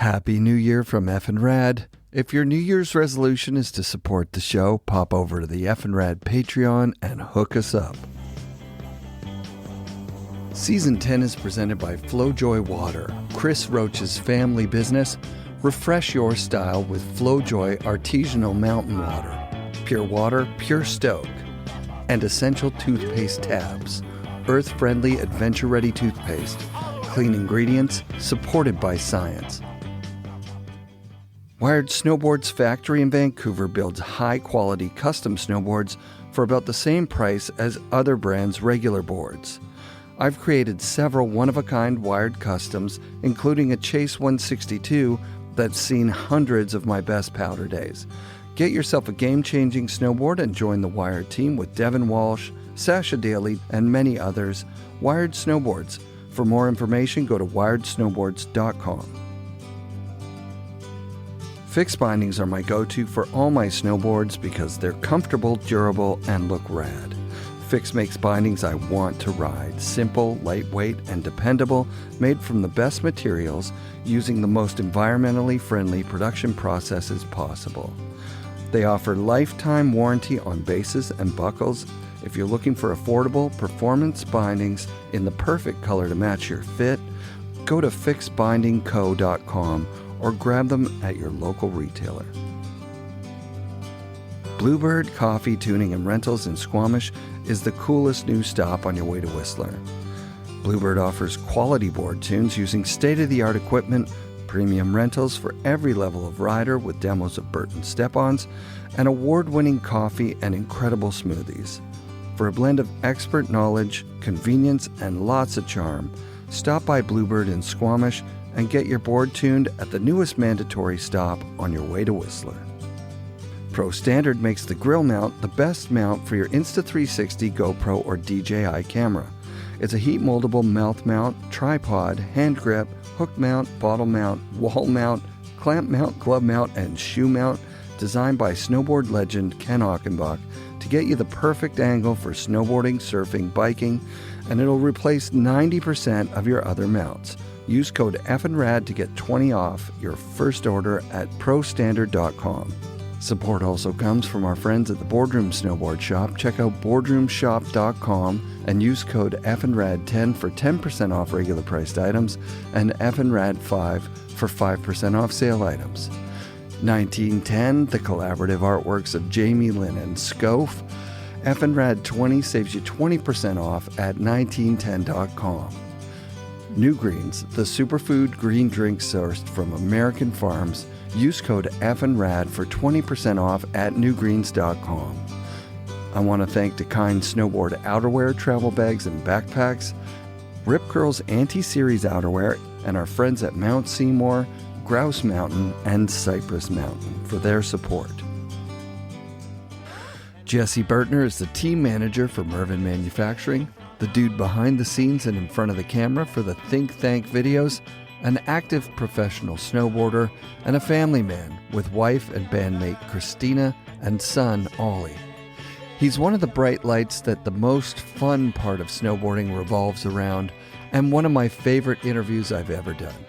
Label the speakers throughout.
Speaker 1: Happy New Year from FNRad. If your New Year's resolution is to support the show, pop over to the FNRad Patreon and hook us up. Season 10 is presented by FlowJoy Water, Chris Roach's family business. Refresh your style with FlowJoy Artisanal Mountain Water, pure water, pure stoke, and essential toothpaste tabs, earth-friendly, adventure-ready toothpaste, clean ingredients, supported by science. Wired Snowboards factory in Vancouver builds high-quality custom snowboards for about the same price as other brands' regular boards. I've created several one-of-a-kind wired customs, including a Chase 162 that's seen hundreds of my best powder days. Get yourself a game-changing snowboard and join the Wired team with Devin Walsh, Sasha Daly, and many others. Wired Snowboards. For more information, go to wiredsnowboards.com. Fixed bindings are my go-to for all my snowboards because they're comfortable, durable, and look rad. Fix makes bindings I want to ride. Simple, lightweight, and dependable, made from the best materials, using the most environmentally friendly production processes possible. They offer lifetime warranty on bases and buckles. If you're looking for affordable performance bindings in the perfect color to match your fit, go to fixbindingco.com or grab them at your local retailer. Bluebird Coffee Tuning and Rentals in Squamish is the coolest new stop on your way to Whistler. Bluebird offers quality board tunes using state-of-the-art equipment, premium rentals for every level of rider with demos of Burton step-ons, and award-winning coffee and incredible smoothies. For a blend of expert knowledge, convenience, and lots of charm, stop by Bluebird in Squamish and get your board tuned at the newest mandatory stop on your way to Whistler. Pro Standard makes the grill mount the best mount for your Insta360 GoPro or DJI camera. It's a heat moldable mouth mount, tripod, hand grip, hook mount, bottle mount, wall mount, clamp mount, glove mount, and shoe mount, designed by snowboard legend Ken Ochenbach to get you the perfect angle for snowboarding, surfing, biking, and it'll replace 90% of your other mounts. Use code FNRAD to get 20 off your first order at prostandard.com. Support also comes from our friends at the Boardroom Snowboard Shop. Check out boardroomshop.com and use code FNRAD10 for 10% off regular priced items and FNRAD5 for 5% off sale items. 1910, the collaborative artworks of Jamie Lynn and Scof. FNRAD20 saves you 20% off at 1910.com. New Greens, the superfood green drink sourced from American farms. Use code FNRAD for 20% off at newgreens.com. I want to thank DeKine Snowboard outerwear, travel bags, and backpacks, Rip Curl's Anti-Series outerwear, and our friends at Mount Seymour, Grouse Mountain, and Cypress Mountain for their support. Jesse Burtner is the team manager for Mervyn Manufacturing, the dude behind the scenes and in front of the camera for the Think Thank videos, an active professional snowboarder, and a family man with wife and bandmate Christina and son Ollie. He's one of the bright lights that the most fun part of snowboarding revolves around, and one of my favorite interviews I've ever done.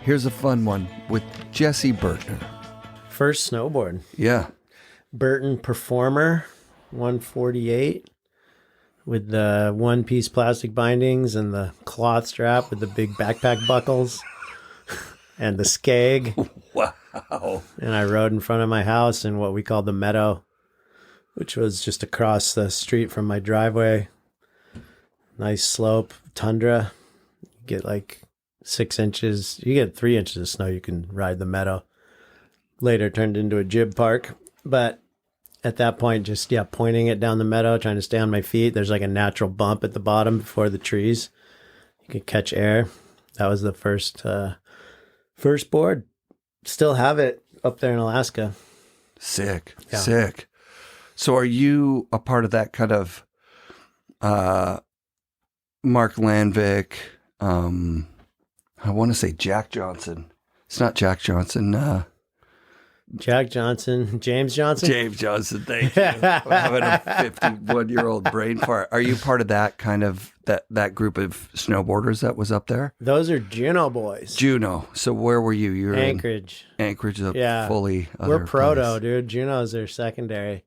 Speaker 1: Here's a fun one with Jesse Burtner.
Speaker 2: First snowboard.
Speaker 1: Yeah.
Speaker 2: Burton Performer 148 with the one-piece plastic bindings and the cloth strap with the big backpack buckles and the skeg.
Speaker 1: Wow.
Speaker 2: And I rode in front of my house in what we called the meadow, which was just across the street from my driveway. Nice slope, tundra. You get like 6 inches. You get 3 inches of snow, you can ride the meadow. Later turned into a jib park. But at that point, just, pointing it down the meadow, trying to stay on my feet. There's like a natural bump at the bottom before the trees. You can catch air. That was the first board. Still have it up there in Alaska.
Speaker 1: Sick.
Speaker 2: Yeah.
Speaker 1: Sick. So are you a part of that kind of Mark Landvik, I want to say Jack Johnson. It's not Jack Johnson.
Speaker 2: James Johnson.
Speaker 1: James Johnson, thank you. Having a 51-year-old brain fart. Are you part of that kind of that group of snowboarders that was up there?
Speaker 2: Those are Juneau boys.
Speaker 1: Juneau. So where were you? You were
Speaker 2: Anchorage.
Speaker 1: In Anchorage, fully.
Speaker 2: We're proto, dude. Juneau's their secondary.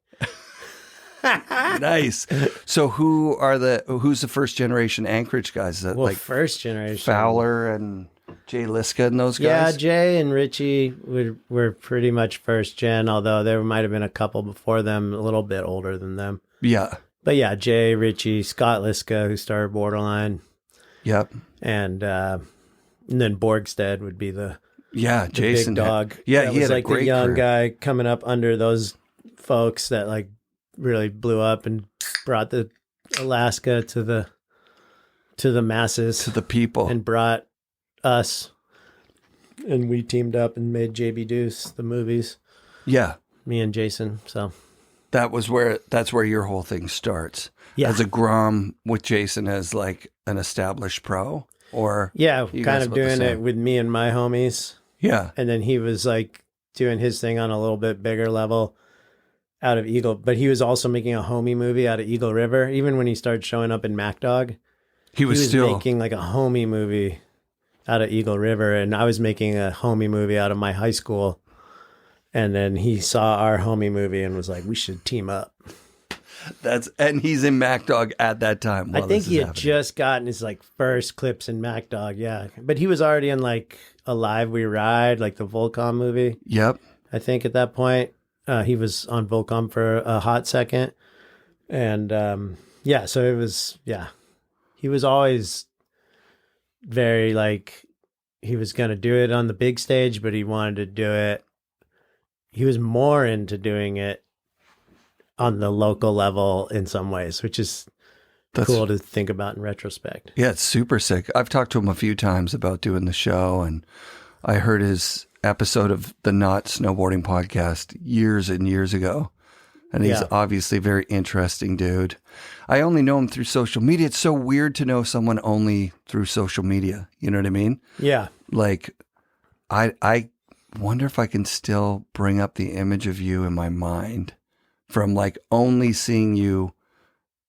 Speaker 1: Nice. So who's the first generation Anchorage guys?
Speaker 2: First generation
Speaker 1: Fowler and Jay Liska and those guys?
Speaker 2: Yeah, Jay and Richie were pretty much first gen, although there might have been a couple before them, a little bit older than them.
Speaker 1: Yeah.
Speaker 2: But yeah, Jay, Richie, Scott Liska, who started Borderline.
Speaker 1: Yep.
Speaker 2: And then Borgstead would be the
Speaker 1: Jason
Speaker 2: big dog.
Speaker 1: he had
Speaker 2: was
Speaker 1: a
Speaker 2: like
Speaker 1: great
Speaker 2: the young
Speaker 1: career.
Speaker 2: guy coming up under those folks that like really blew up and brought the Alaska to the masses,
Speaker 1: to the people,
Speaker 2: and brought us, and we teamed up and made JB Deuce, the movies.
Speaker 1: Yeah.
Speaker 2: Me and Jason. So
Speaker 1: that's where your whole thing starts.
Speaker 2: Yeah.
Speaker 1: As a Grom with Jason as like an established pro, or
Speaker 2: kind of doing it with me and my homies.
Speaker 1: Yeah.
Speaker 2: And then he was like doing his thing on a little bit bigger level out of Eagle, but he was also making a homie movie out of Eagle River. Even when he started showing up in MacDog, he was still making like a homie movie out of Eagle River, and I was making a homie movie out of my high school. And then he saw our homie movie and was like, "We should team up."
Speaker 1: And he's in MacDog at that time.
Speaker 2: I think he had just gotten his like first clips in MacDog, yeah. But he was already in like Alive We Ride, like the Volcom movie.
Speaker 1: Yep.
Speaker 2: I think at that point he was on Volcom for a hot second, and so it was he was always very like he was going to do it on the big stage, but he wanted to do it. He was more into doing it on the local level in some ways, which is cool to think about in retrospect.
Speaker 1: Yeah, it's super sick. I've talked to him a few times about doing the show, and I heard his episode of the Not Snowboarding podcast years and years ago. And he's obviously a very interesting dude. I only know him through social media. It's so weird to know someone only through social media. You know what I mean?
Speaker 2: Yeah.
Speaker 1: Like, I wonder if I can still bring up the image of you in my mind from like only seeing you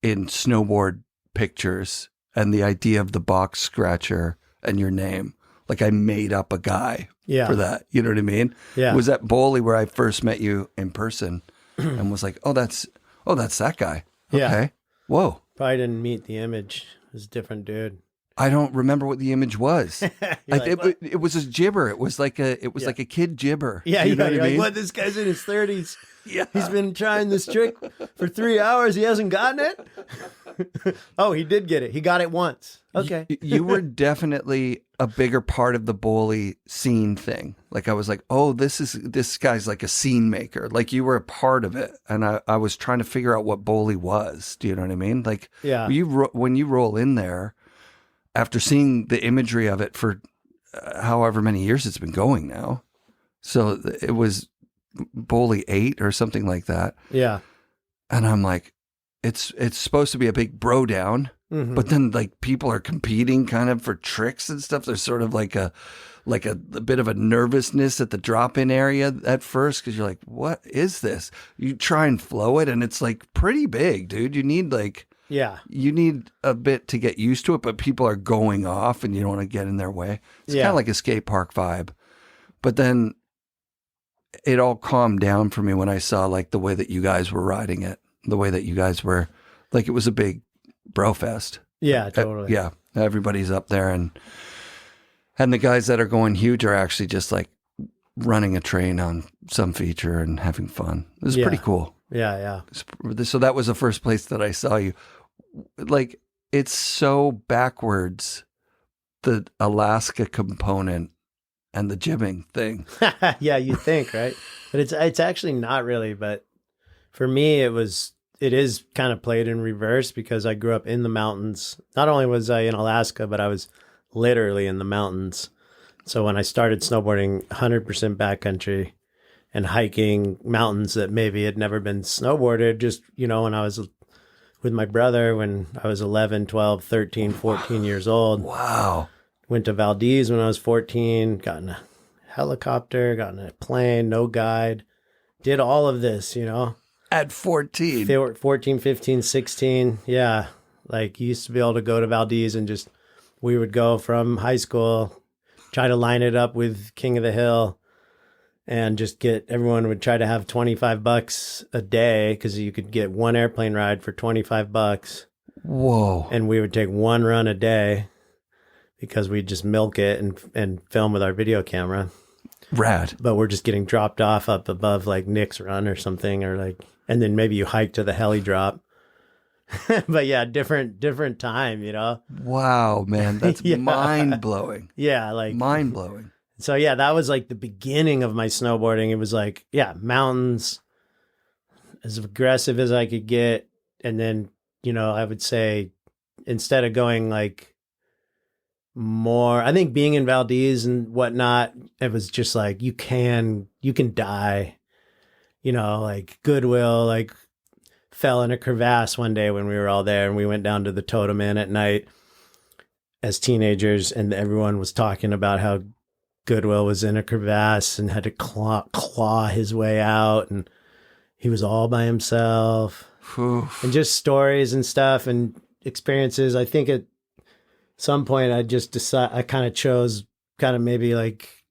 Speaker 1: in snowboard pictures and the idea of the box scratcher and your name. Like I made up a guy for that. You know what I mean?
Speaker 2: Yeah.
Speaker 1: It was at Baldy where I first met you in person and was like, oh, that's that guy. Okay.
Speaker 2: Yeah.
Speaker 1: Whoa.
Speaker 2: Probably didn't meet the image. It was a different dude.
Speaker 1: I don't remember what the image was.
Speaker 2: Like,
Speaker 1: it was a jibber. It was like a kid jibber.
Speaker 2: Yeah,
Speaker 1: you know what I mean?
Speaker 2: Like, what? This guy's in his 30s.
Speaker 1: Yeah.
Speaker 2: He's been trying this trick for 3 hours. He hasn't gotten it. Oh, he did get it. He got it once. Okay.
Speaker 1: You were definitely a bigger part of the Bowley scene thing. Like I was like, oh, this guy's like a scene maker. Like you were a part of it. And I was trying to figure out what Bowley was. Do you know what I mean? Like when you roll in there, after seeing the imagery of it for however many years it's been going now. So it was Bowley 8 or something like that.
Speaker 2: Yeah.
Speaker 1: And I'm like, it's supposed to be a big bro down, but then like people are competing kind of for tricks and stuff. There's sort of like a bit of a nervousness at the drop-in area at first because you're like, what is this? You try and flow it and it's like pretty big, dude. You need you need a bit to get used to it, but people are going off and you don't want to get in their way. It's kind of like a skate park vibe. But then it all calmed down for me when I saw like the way that you guys were riding it, the way that you guys were like, it was a big bro fest.
Speaker 2: Yeah, totally.
Speaker 1: Yeah. Everybody's up there and the guys that are going huge are actually just like running a train on some feature and having fun. It was pretty cool.
Speaker 2: Yeah.
Speaker 1: So that was the first place that I saw you. Like, it's so backwards, the Alaska component and the jibbing thing.
Speaker 2: Yeah, you think, right? But it's actually not really. But for me, it is kind of played in reverse because I grew up in the mountains. Not only was I in Alaska, but I was literally in the mountains. So when I started snowboarding 100% backcountry and hiking mountains that maybe had never been snowboarded, just, when I was with my brother when I was 11, 12, 13, 14 years old.
Speaker 1: Wow.
Speaker 2: Went to Valdez when I was 14, got in a helicopter, got in a plane, no guide, did all of this,
Speaker 1: At 14.
Speaker 2: They were 14, 15, 16. Yeah. Like you used to be able to go to Valdez and we would go from high school, try to line it up with King of the Hill and just everyone would try to have $25 a day because you could get one airplane ride for $25.
Speaker 1: Whoa.
Speaker 2: And we would take one run a day because we'd just milk it and film with our video camera.
Speaker 1: Rad.
Speaker 2: But we're just getting dropped off up above like Nick's Run or something, and then maybe you hike to the heli drop. But yeah, different time,
Speaker 1: Wow, man. That's mind blowing.
Speaker 2: Yeah.
Speaker 1: Mind blowing.
Speaker 2: So yeah, that was like the beginning of my snowboarding. It was like, yeah, mountains, as aggressive as I could get. And then, I would say instead of going like more, I think being in Valdez and whatnot, it was just like, you can die, like Goodwill, like fell in a crevasse one day when we were all there and we went down to the Totem Inn at night as teenagers and everyone was talking about how Goodwill was in a crevasse and had to claw his way out and he was all by himself.
Speaker 1: Oof.
Speaker 2: And just stories and stuff and experiences. I think at some point I just decided, I kind of chose maybe like,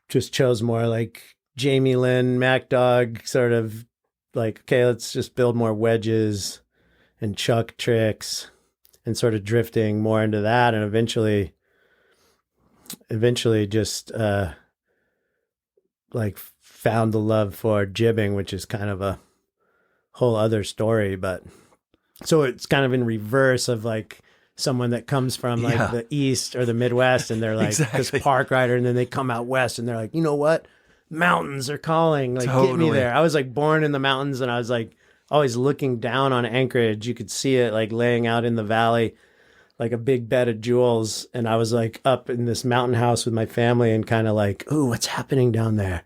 Speaker 2: just chose more like Jamie Lynn, Mac Dog, sort of like, okay, let's just build more wedges and chuck tricks and sort of drifting more into that. And eventually just like found the love for jibbing, which is kind of a whole other story. But so it's kind of in reverse of like someone that comes from like the East or the Midwest and they're like this park rider and then they come out West and they're like, you know what? Mountains are calling, like get me there. I was like born in the mountains and I was like always looking down on Anchorage. You could see it like laying out in the valley like a big bed of jewels. And I was like up in this mountain house with my family and kind of like, ooh, what's happening down there?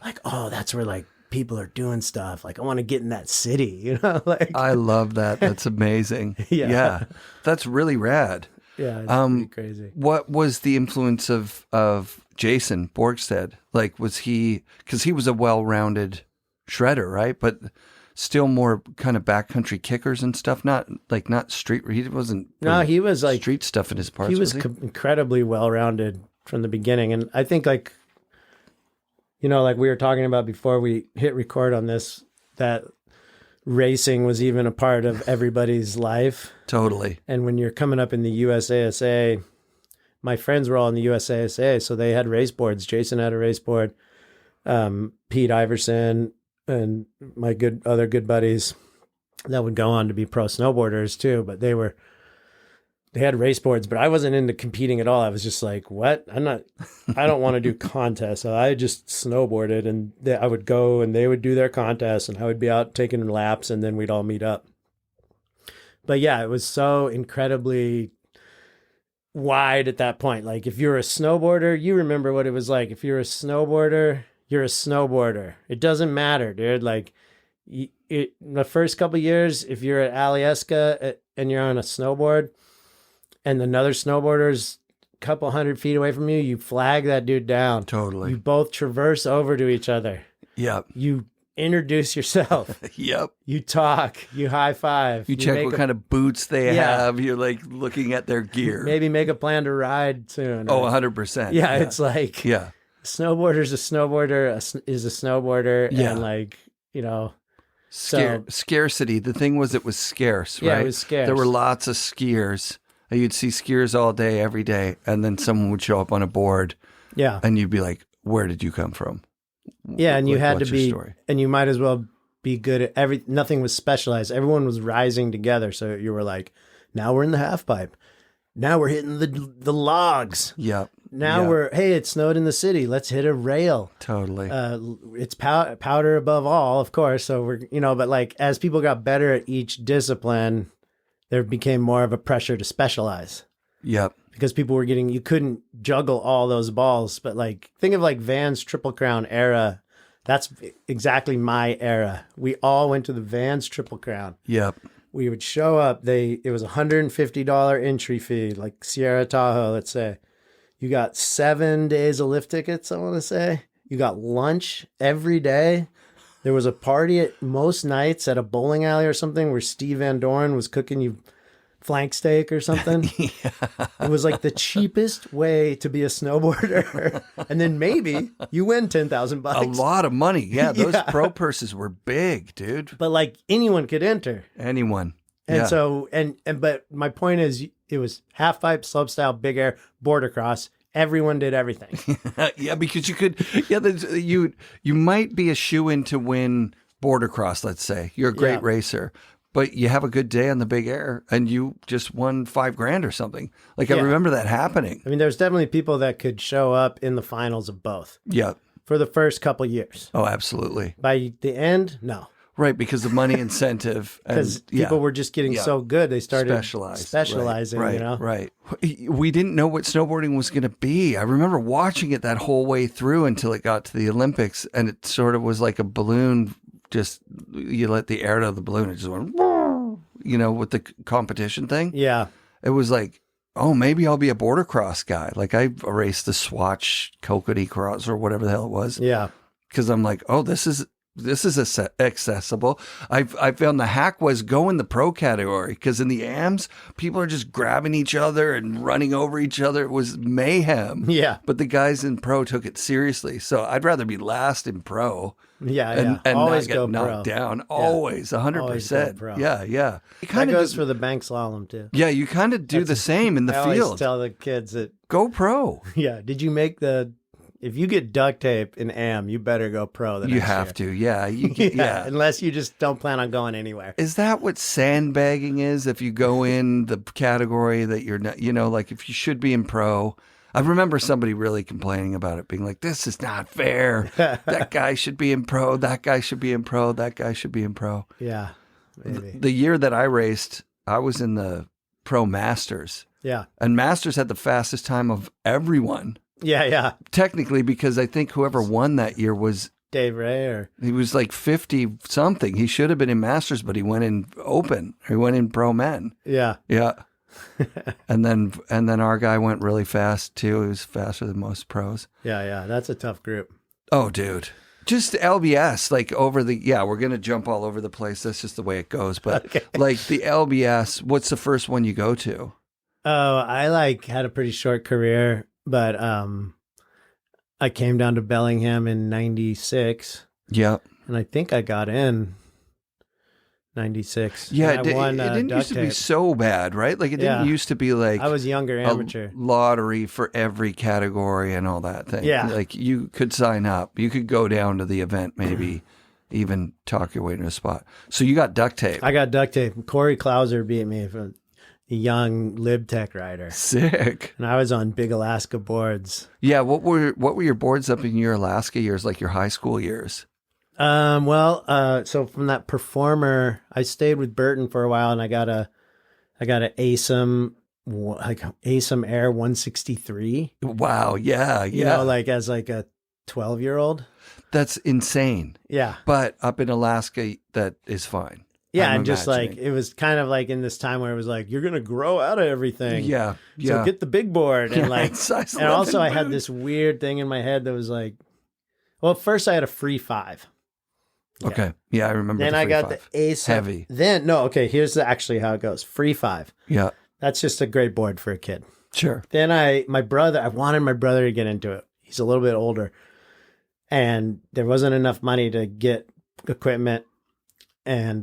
Speaker 2: Like, oh, that's where like people are doing stuff. Like I want to get in that city, like
Speaker 1: I love that. That's amazing. Yeah. That's really rad.
Speaker 2: Yeah. It's pretty crazy.
Speaker 1: What was the influence of Jason Borgstead? Like, was he, because he was a well-rounded shredder, right? But still more kind of backcountry kickers and stuff. Not street. He wasn't.
Speaker 2: No, he was like
Speaker 1: street stuff in his parts.
Speaker 2: He was incredibly well-rounded from the beginning, and I think like, like we were talking about before we hit record on this, that racing was even a part of everybody's life. Totally. And when you're coming up in the USASA, my friends were all in the USASA, so they had race boards. Jason had a race board. Pete Iverson and my other good buddies that would go on to be pro snowboarders too, but they had race boards, but I wasn't into competing at all. I was just like, what? I don't want to do contests. So I just snowboarded and I would go and they would do their contests and I would be out taking laps and then we'd all meet up. But yeah, it was so incredibly wide at that point. Like if you're a snowboarder, you remember what it was like. If you're a snowboarder, you're a snowboarder. It doesn't matter, dude. Like the first couple of years, if you're at Alyeska and you're on a snowboard and another snowboarder's a couple 100 feet away from you, you flag that dude down. Totally. You both traverse over to each other. Yep. You introduce yourself. Yep. You talk. You high five.
Speaker 1: You check what kind of boots they have. You're like looking at their gear.
Speaker 2: Maybe make a plan to ride soon.
Speaker 1: Oh, 100%.
Speaker 2: Yeah, it's like snowboarder's a snowboarder is a snowboarder. Yeah. And like,
Speaker 1: scarcity. The thing was, it was scarce, right?
Speaker 2: Yeah, it was scarce.
Speaker 1: There were lots of skiers. You'd see skiers all day, every day, and then someone would show up on a board. Yeah. And you'd be like, where did you come from?
Speaker 2: Yeah, and you had to be, and you might as well be good at nothing was specialized. Everyone was rising together. So you were like, now we're in the half pipe. Now we're hitting the logs. Yep. Now it snowed in the city. Let's hit a rail. Totally. It's powder above all, of course. So we're, but like as people got better at each discipline, there became more of a pressure to specialize. Yep. Because people were you couldn't juggle all those balls. But like, think of like Vans Triple Crown era. That's exactly my era. We all went to the Vans Triple Crown. Yep. We would show up. It was $150 entry fee, like Sierra Tahoe, let's say. You got 7 days of lift tickets, I want to say. You got lunch every day. There was a party at most nights at a bowling alley or something where Steve Van Doren was cooking you flank steak or something. It was like the cheapest way to be a snowboarder. And then maybe you win $10,000.
Speaker 1: A lot of money. Yeah, those pro purses were big, dude.
Speaker 2: But like anyone could enter.
Speaker 1: Anyone.
Speaker 2: And so, but my point is, it was half pipe, slopestyle, big air, border cross. Everyone did everything.
Speaker 1: Yeah, because you could, you might be a shoe-in to win border cross, let's say. You're a great racer, but you have a good day on the big air and you just won $5,000 or something. Like, I remember that happening.
Speaker 2: I mean, there's definitely people that could show up in the finals of both.
Speaker 1: Yeah.
Speaker 2: For the first couple years.
Speaker 1: Oh, absolutely.
Speaker 2: By the end, no.
Speaker 1: Right, because of money incentive.
Speaker 2: Because people were just getting so good, they started specializing,
Speaker 1: right,
Speaker 2: you know?
Speaker 1: Right. We didn't know what snowboarding was going to be. I remember watching it that whole way through until it got to the Olympics, and it sort of was like a balloon, just, you let the air out of the balloon, it just went, you know, with the competition thing.
Speaker 2: Yeah.
Speaker 1: It was like, oh, maybe I'll be a border cross guy. Like, I raced the Swatch Kokoda Cross or whatever the hell it was.
Speaker 2: Yeah.
Speaker 1: Because I'm like, oh, this is accessible. I found the hack was go in the pro category because in the AMs, people are just grabbing each other and running over each other. It was mayhem.
Speaker 2: Yeah.
Speaker 1: But the guys in pro took it seriously. So I'd rather be last in pro.
Speaker 2: Yeah.
Speaker 1: And
Speaker 2: always
Speaker 1: not
Speaker 2: go
Speaker 1: get knocked
Speaker 2: pro.
Speaker 1: down. Always, 100%.
Speaker 2: Always go pro.
Speaker 1: Yeah.
Speaker 2: That goes for the bank slalom too.
Speaker 1: Yeah, you kind of do the same in the
Speaker 2: I
Speaker 1: field.
Speaker 2: always tell the kids that.
Speaker 1: Go pro.
Speaker 2: Yeah. Did you make if you get duct tape in AM, you better go pro.
Speaker 1: You have to, yeah. Yeah.
Speaker 2: Unless you just don't plan on going anywhere.
Speaker 1: Is that what sandbagging is? If you go in the category that you're not, you know, like if you should be in pro. I remember somebody really complaining about it, being like, this is not fair. That guy should be in pro. That guy should be in pro. That guy should be in pro.
Speaker 2: Yeah, maybe.
Speaker 1: The year that I raced, I was in the pro masters.
Speaker 2: Yeah.
Speaker 1: And masters had the fastest time of everyone.
Speaker 2: Yeah.
Speaker 1: Technically, because I think whoever won that year was
Speaker 2: Dave Ray,
Speaker 1: he was like 50 something. He should have been in masters, but he went in open. He went in pro men.
Speaker 2: Yeah.
Speaker 1: and then our guy went really fast too. He was faster than most pros.
Speaker 2: Yeah. That's a tough group.
Speaker 1: Oh, dude. Just LBS, like we're going to jump all over the place. That's just the way it goes. But like the LBS, what's the first one you go to?
Speaker 2: Oh, I had a pretty short career. But I came down to Bellingham in 96.
Speaker 1: Yeah.
Speaker 2: And I think I got in 96.
Speaker 1: Yeah,
Speaker 2: it
Speaker 1: didn't used to be so bad, right? Like it didn't used to be like
Speaker 2: I was younger amateur.
Speaker 1: A lottery for every category and all that thing.
Speaker 2: Yeah.
Speaker 1: Like you could sign up. You could go down to the event, maybe even talk your way to a spot. So you got duct tape.
Speaker 2: I got duct tape. Corey Klauser beat me from a young Lib Tech rider.
Speaker 1: Sick.
Speaker 2: And I was on big Alaska boards.
Speaker 1: Yeah, what were your boards up in your Alaska years, like your high school years?
Speaker 2: So from that performer, I stayed with Burton for a while, and I got a ASIM Air 163.
Speaker 1: Wow, yeah.
Speaker 2: You know, like as like a 12-year-old.
Speaker 1: That's insane.
Speaker 2: Yeah.
Speaker 1: But up in Alaska, that is fine.
Speaker 2: Yeah, and just like, it was kind of like in this time where it was like, you're going to grow out of everything.
Speaker 1: Yeah.
Speaker 2: So get the big board. And like, and also I had this weird thing in my head that was like, well, at first I had a free 5.
Speaker 1: Yeah. Okay. Yeah, I remember.
Speaker 2: Then I got the ASIM.
Speaker 1: Heavy.
Speaker 2: Here's actually how it goes. Free 5.
Speaker 1: Yeah.
Speaker 2: That's just a great board for a kid.
Speaker 1: Sure.
Speaker 2: Then I wanted my brother to get into it. He's a little bit older. And there wasn't enough money to get equipment. And,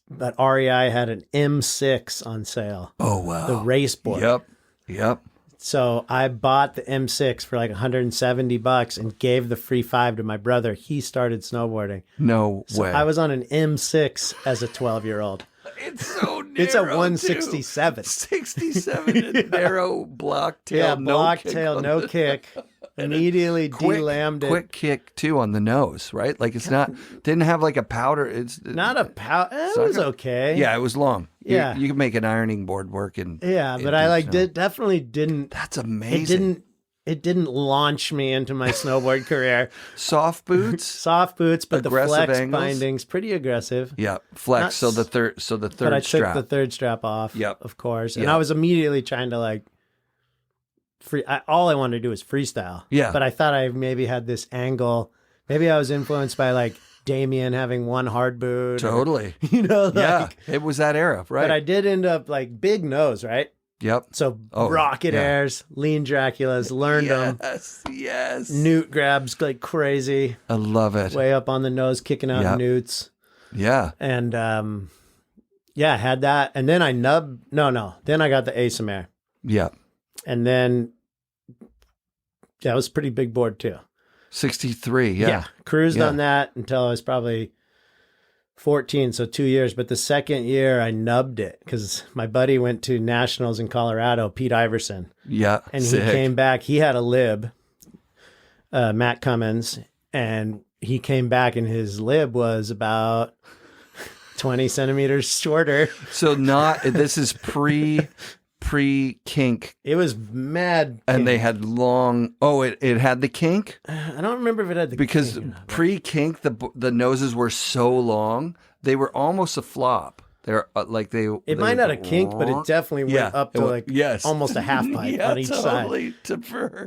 Speaker 2: but REI had an M6 on sale.
Speaker 1: Oh, wow.
Speaker 2: The race board.
Speaker 1: Yep.
Speaker 2: So I bought the M6 for like $170 and gave the free 5 to my brother. He started snowboarding.
Speaker 1: No way.
Speaker 2: I was on an M6 as a 12-year-old.
Speaker 1: It's so narrow.
Speaker 2: It's a 167.
Speaker 1: 67 narrow block tail.
Speaker 2: Yeah, block tail, no kick. Immediately delammed it.
Speaker 1: Quick kick too on the nose, right? Like it's didn't have like a powder. It's
Speaker 2: not a powder. It was okay.
Speaker 1: Yeah, it was long.
Speaker 2: Yeah,
Speaker 1: you can make an ironing board work in.
Speaker 2: Yeah, but I definitely didn't.
Speaker 1: That's amazing.
Speaker 2: It didn't launch me into my snowboard career.
Speaker 1: Soft boots,
Speaker 2: but the flex
Speaker 1: angles.
Speaker 2: binding's pretty aggressive.
Speaker 1: Yeah, flex. So the third
Speaker 2: But I
Speaker 1: strap.
Speaker 2: took the third strap off.
Speaker 1: Yep.
Speaker 2: Of course, and I was immediately trying to like all I wanted to do was freestyle.
Speaker 1: Yeah.
Speaker 2: But I thought I maybe had this angle. Maybe I was influenced by like Damien having one hard boot.
Speaker 1: Totally.
Speaker 2: Or,
Speaker 1: Yeah. It was that era, right?
Speaker 2: But I did end up like big nose, right?
Speaker 1: Yep.
Speaker 2: So rocket airs, lean Draculas, learned them.
Speaker 1: Yes.
Speaker 2: Newt grabs like crazy.
Speaker 1: I love it.
Speaker 2: Way up on the nose, kicking out newts.
Speaker 1: Yeah.
Speaker 2: And I had that. And then I then I got the Asomer.
Speaker 1: Yeah.
Speaker 2: And then that was a pretty big board too.
Speaker 1: 63. Yeah.
Speaker 2: Cruised on that until I was probably 14, so 2 years. But the second year I nubbed it because my buddy went to nationals in Colorado, Pete Iverson.
Speaker 1: Yeah.
Speaker 2: And he came back. He had a Lib, Matt Cummins, and he came back and his Lib was about 20 centimeters shorter.
Speaker 1: So this is pre-kink.
Speaker 2: It was mad.
Speaker 1: And they had long, it had the kink?
Speaker 2: I don't remember if it had the
Speaker 1: because
Speaker 2: kink.
Speaker 1: Pre-kink, the noses were so long, they were almost a flop. They're
Speaker 2: It might not have kinked, but it definitely went up to almost a half pipe on each side.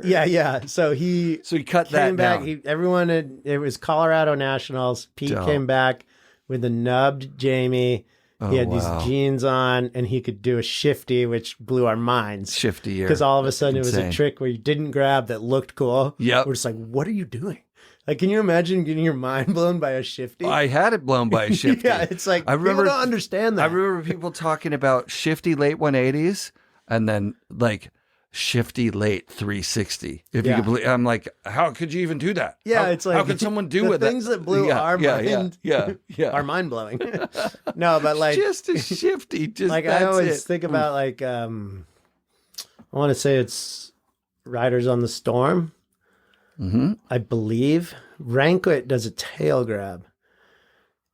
Speaker 2: Yeah. So he
Speaker 1: cut
Speaker 2: came
Speaker 1: that
Speaker 2: back.
Speaker 1: down.
Speaker 2: It was Colorado Nationals. Pete came back with a nubbed Jamie. He had these jeans on, and he could do a shifty, which blew our minds.
Speaker 1: Shifty,
Speaker 2: because all of a sudden it was a trick where you didn't grab that looked cool.
Speaker 1: Yep.
Speaker 2: We're just like, what are you doing? Like, can you imagine getting your mind blown by a shifty?
Speaker 1: I had it blown by a shifty.
Speaker 2: Yeah, it's like, people don't understand that.
Speaker 1: I remember people talking about shifty late 180s and then like shifty late 360. If you could believe, I'm like, how could you even do that?
Speaker 2: Yeah, it's like,
Speaker 1: how could someone do
Speaker 2: the
Speaker 1: with
Speaker 2: things that blew our mind?
Speaker 1: Yeah.
Speaker 2: Are mind blowing. No, but like
Speaker 1: just a shifty. Just
Speaker 2: like I always think about like I want to say it's Riders on the Storm.
Speaker 1: Mm-hmm.
Speaker 2: I believe Ranquet does a tail grab.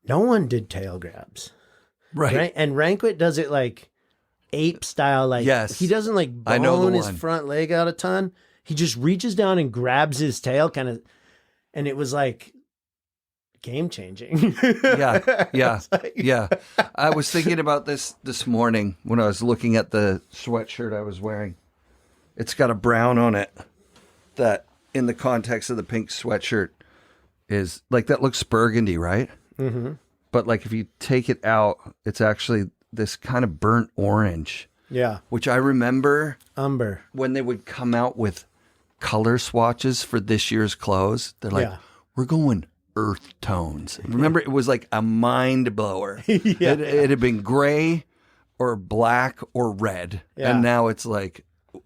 Speaker 2: No one did tail grabs.
Speaker 1: Right.
Speaker 2: And Ranquet does it like ape style. Like, he doesn't like bone his front leg out a ton. He just reaches down and grabs his tail kind of. And it was like game changing.
Speaker 1: Yeah. I was thinking about this morning when I was looking at the sweatshirt I was wearing. It's got a brown on it that, in the context of the pink sweatshirt, is like, that looks burgundy, right?
Speaker 2: Mm-hmm.
Speaker 1: But like if you take it out, it's actually this kind of burnt orange.
Speaker 2: Yeah.
Speaker 1: Which I remember
Speaker 2: umber
Speaker 1: when they would come out with color swatches for this year's clothes. They're like, we're going earth tones. Remember, it was like a mind blower. It had been gray or black or red.
Speaker 2: Yeah.
Speaker 1: And now it's like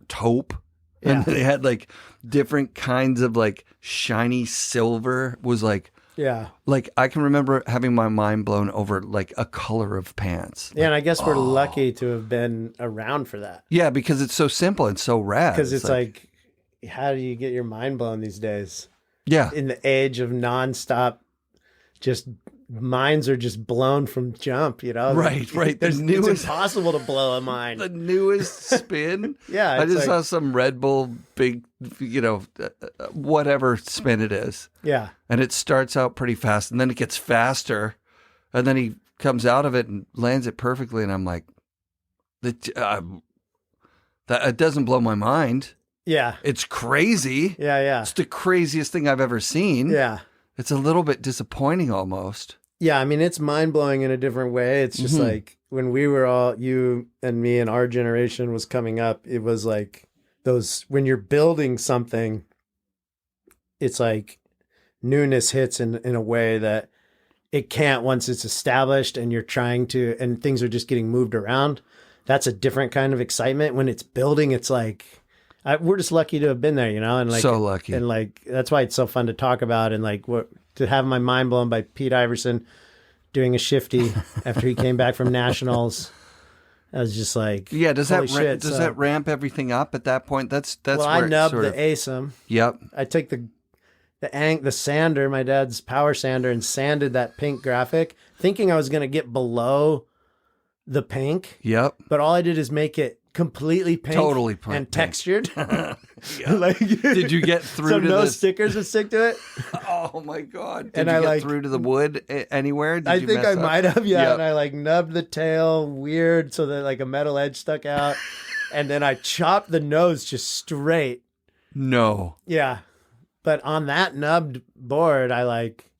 Speaker 1: taupe. And they had like different kinds of like shiny silver was like, like I can remember having my mind blown over like a color of pants.
Speaker 2: Yeah. And I guess we're lucky to have been around for that.
Speaker 1: Yeah. Because it's so simple and so rad.
Speaker 2: Because it's like, how do you get your mind blown these days?
Speaker 1: Yeah.
Speaker 2: In the age of nonstop, just minds are just blown from jump, you know?
Speaker 1: Right.
Speaker 2: It's impossible to blow a mind.
Speaker 1: The newest spin.
Speaker 2: Yeah.
Speaker 1: I just saw some Red Bull big, whatever spin it is.
Speaker 2: Yeah.
Speaker 1: And it starts out pretty fast and then it gets faster. And then he comes out of it and lands it perfectly. And I'm like, that it doesn't blow my mind.
Speaker 2: Yeah.
Speaker 1: It's crazy.
Speaker 2: Yeah.
Speaker 1: It's the craziest thing I've ever seen.
Speaker 2: Yeah.
Speaker 1: It's a little bit disappointing almost.
Speaker 2: Yeah, I mean, it's mind-blowing in a different way. It's just like when we were all, you and me and our generation was coming up, it was like those, when you're building something, it's like newness hits in a way that it can't once it's established and you're trying to, and things are just getting moved around. That's a different kind of excitement. When it's building, it's like, we're just lucky to have been there, and like,
Speaker 1: so lucky.
Speaker 2: And like, that's why it's so fun to talk about. And like, to have my mind blown by Pete Iverson doing a shifty after he came back from nationals. I was just like,
Speaker 1: does that ramp everything up at that point? That's
Speaker 2: well,
Speaker 1: where
Speaker 2: I nubbed
Speaker 1: sort
Speaker 2: the
Speaker 1: of,
Speaker 2: ASIM.
Speaker 1: Yep.
Speaker 2: I took the sander, my dad's power sander, and sanded that pink graphic, thinking I was going to get below the pink.
Speaker 1: Yep.
Speaker 2: But all I did is make it completely pink,
Speaker 1: totally pink,
Speaker 2: and textured.
Speaker 1: Like, did you get through
Speaker 2: so
Speaker 1: to
Speaker 2: no stickers would stick to it?
Speaker 1: Oh my god! Did you get through to the wood anywhere?
Speaker 2: I think I might have. Yeah, and I like nubbed the tail weird so that like a metal edge stuck out. and then I chopped the nose just straight.
Speaker 1: No.
Speaker 2: Yeah. But on that nubbed board, I like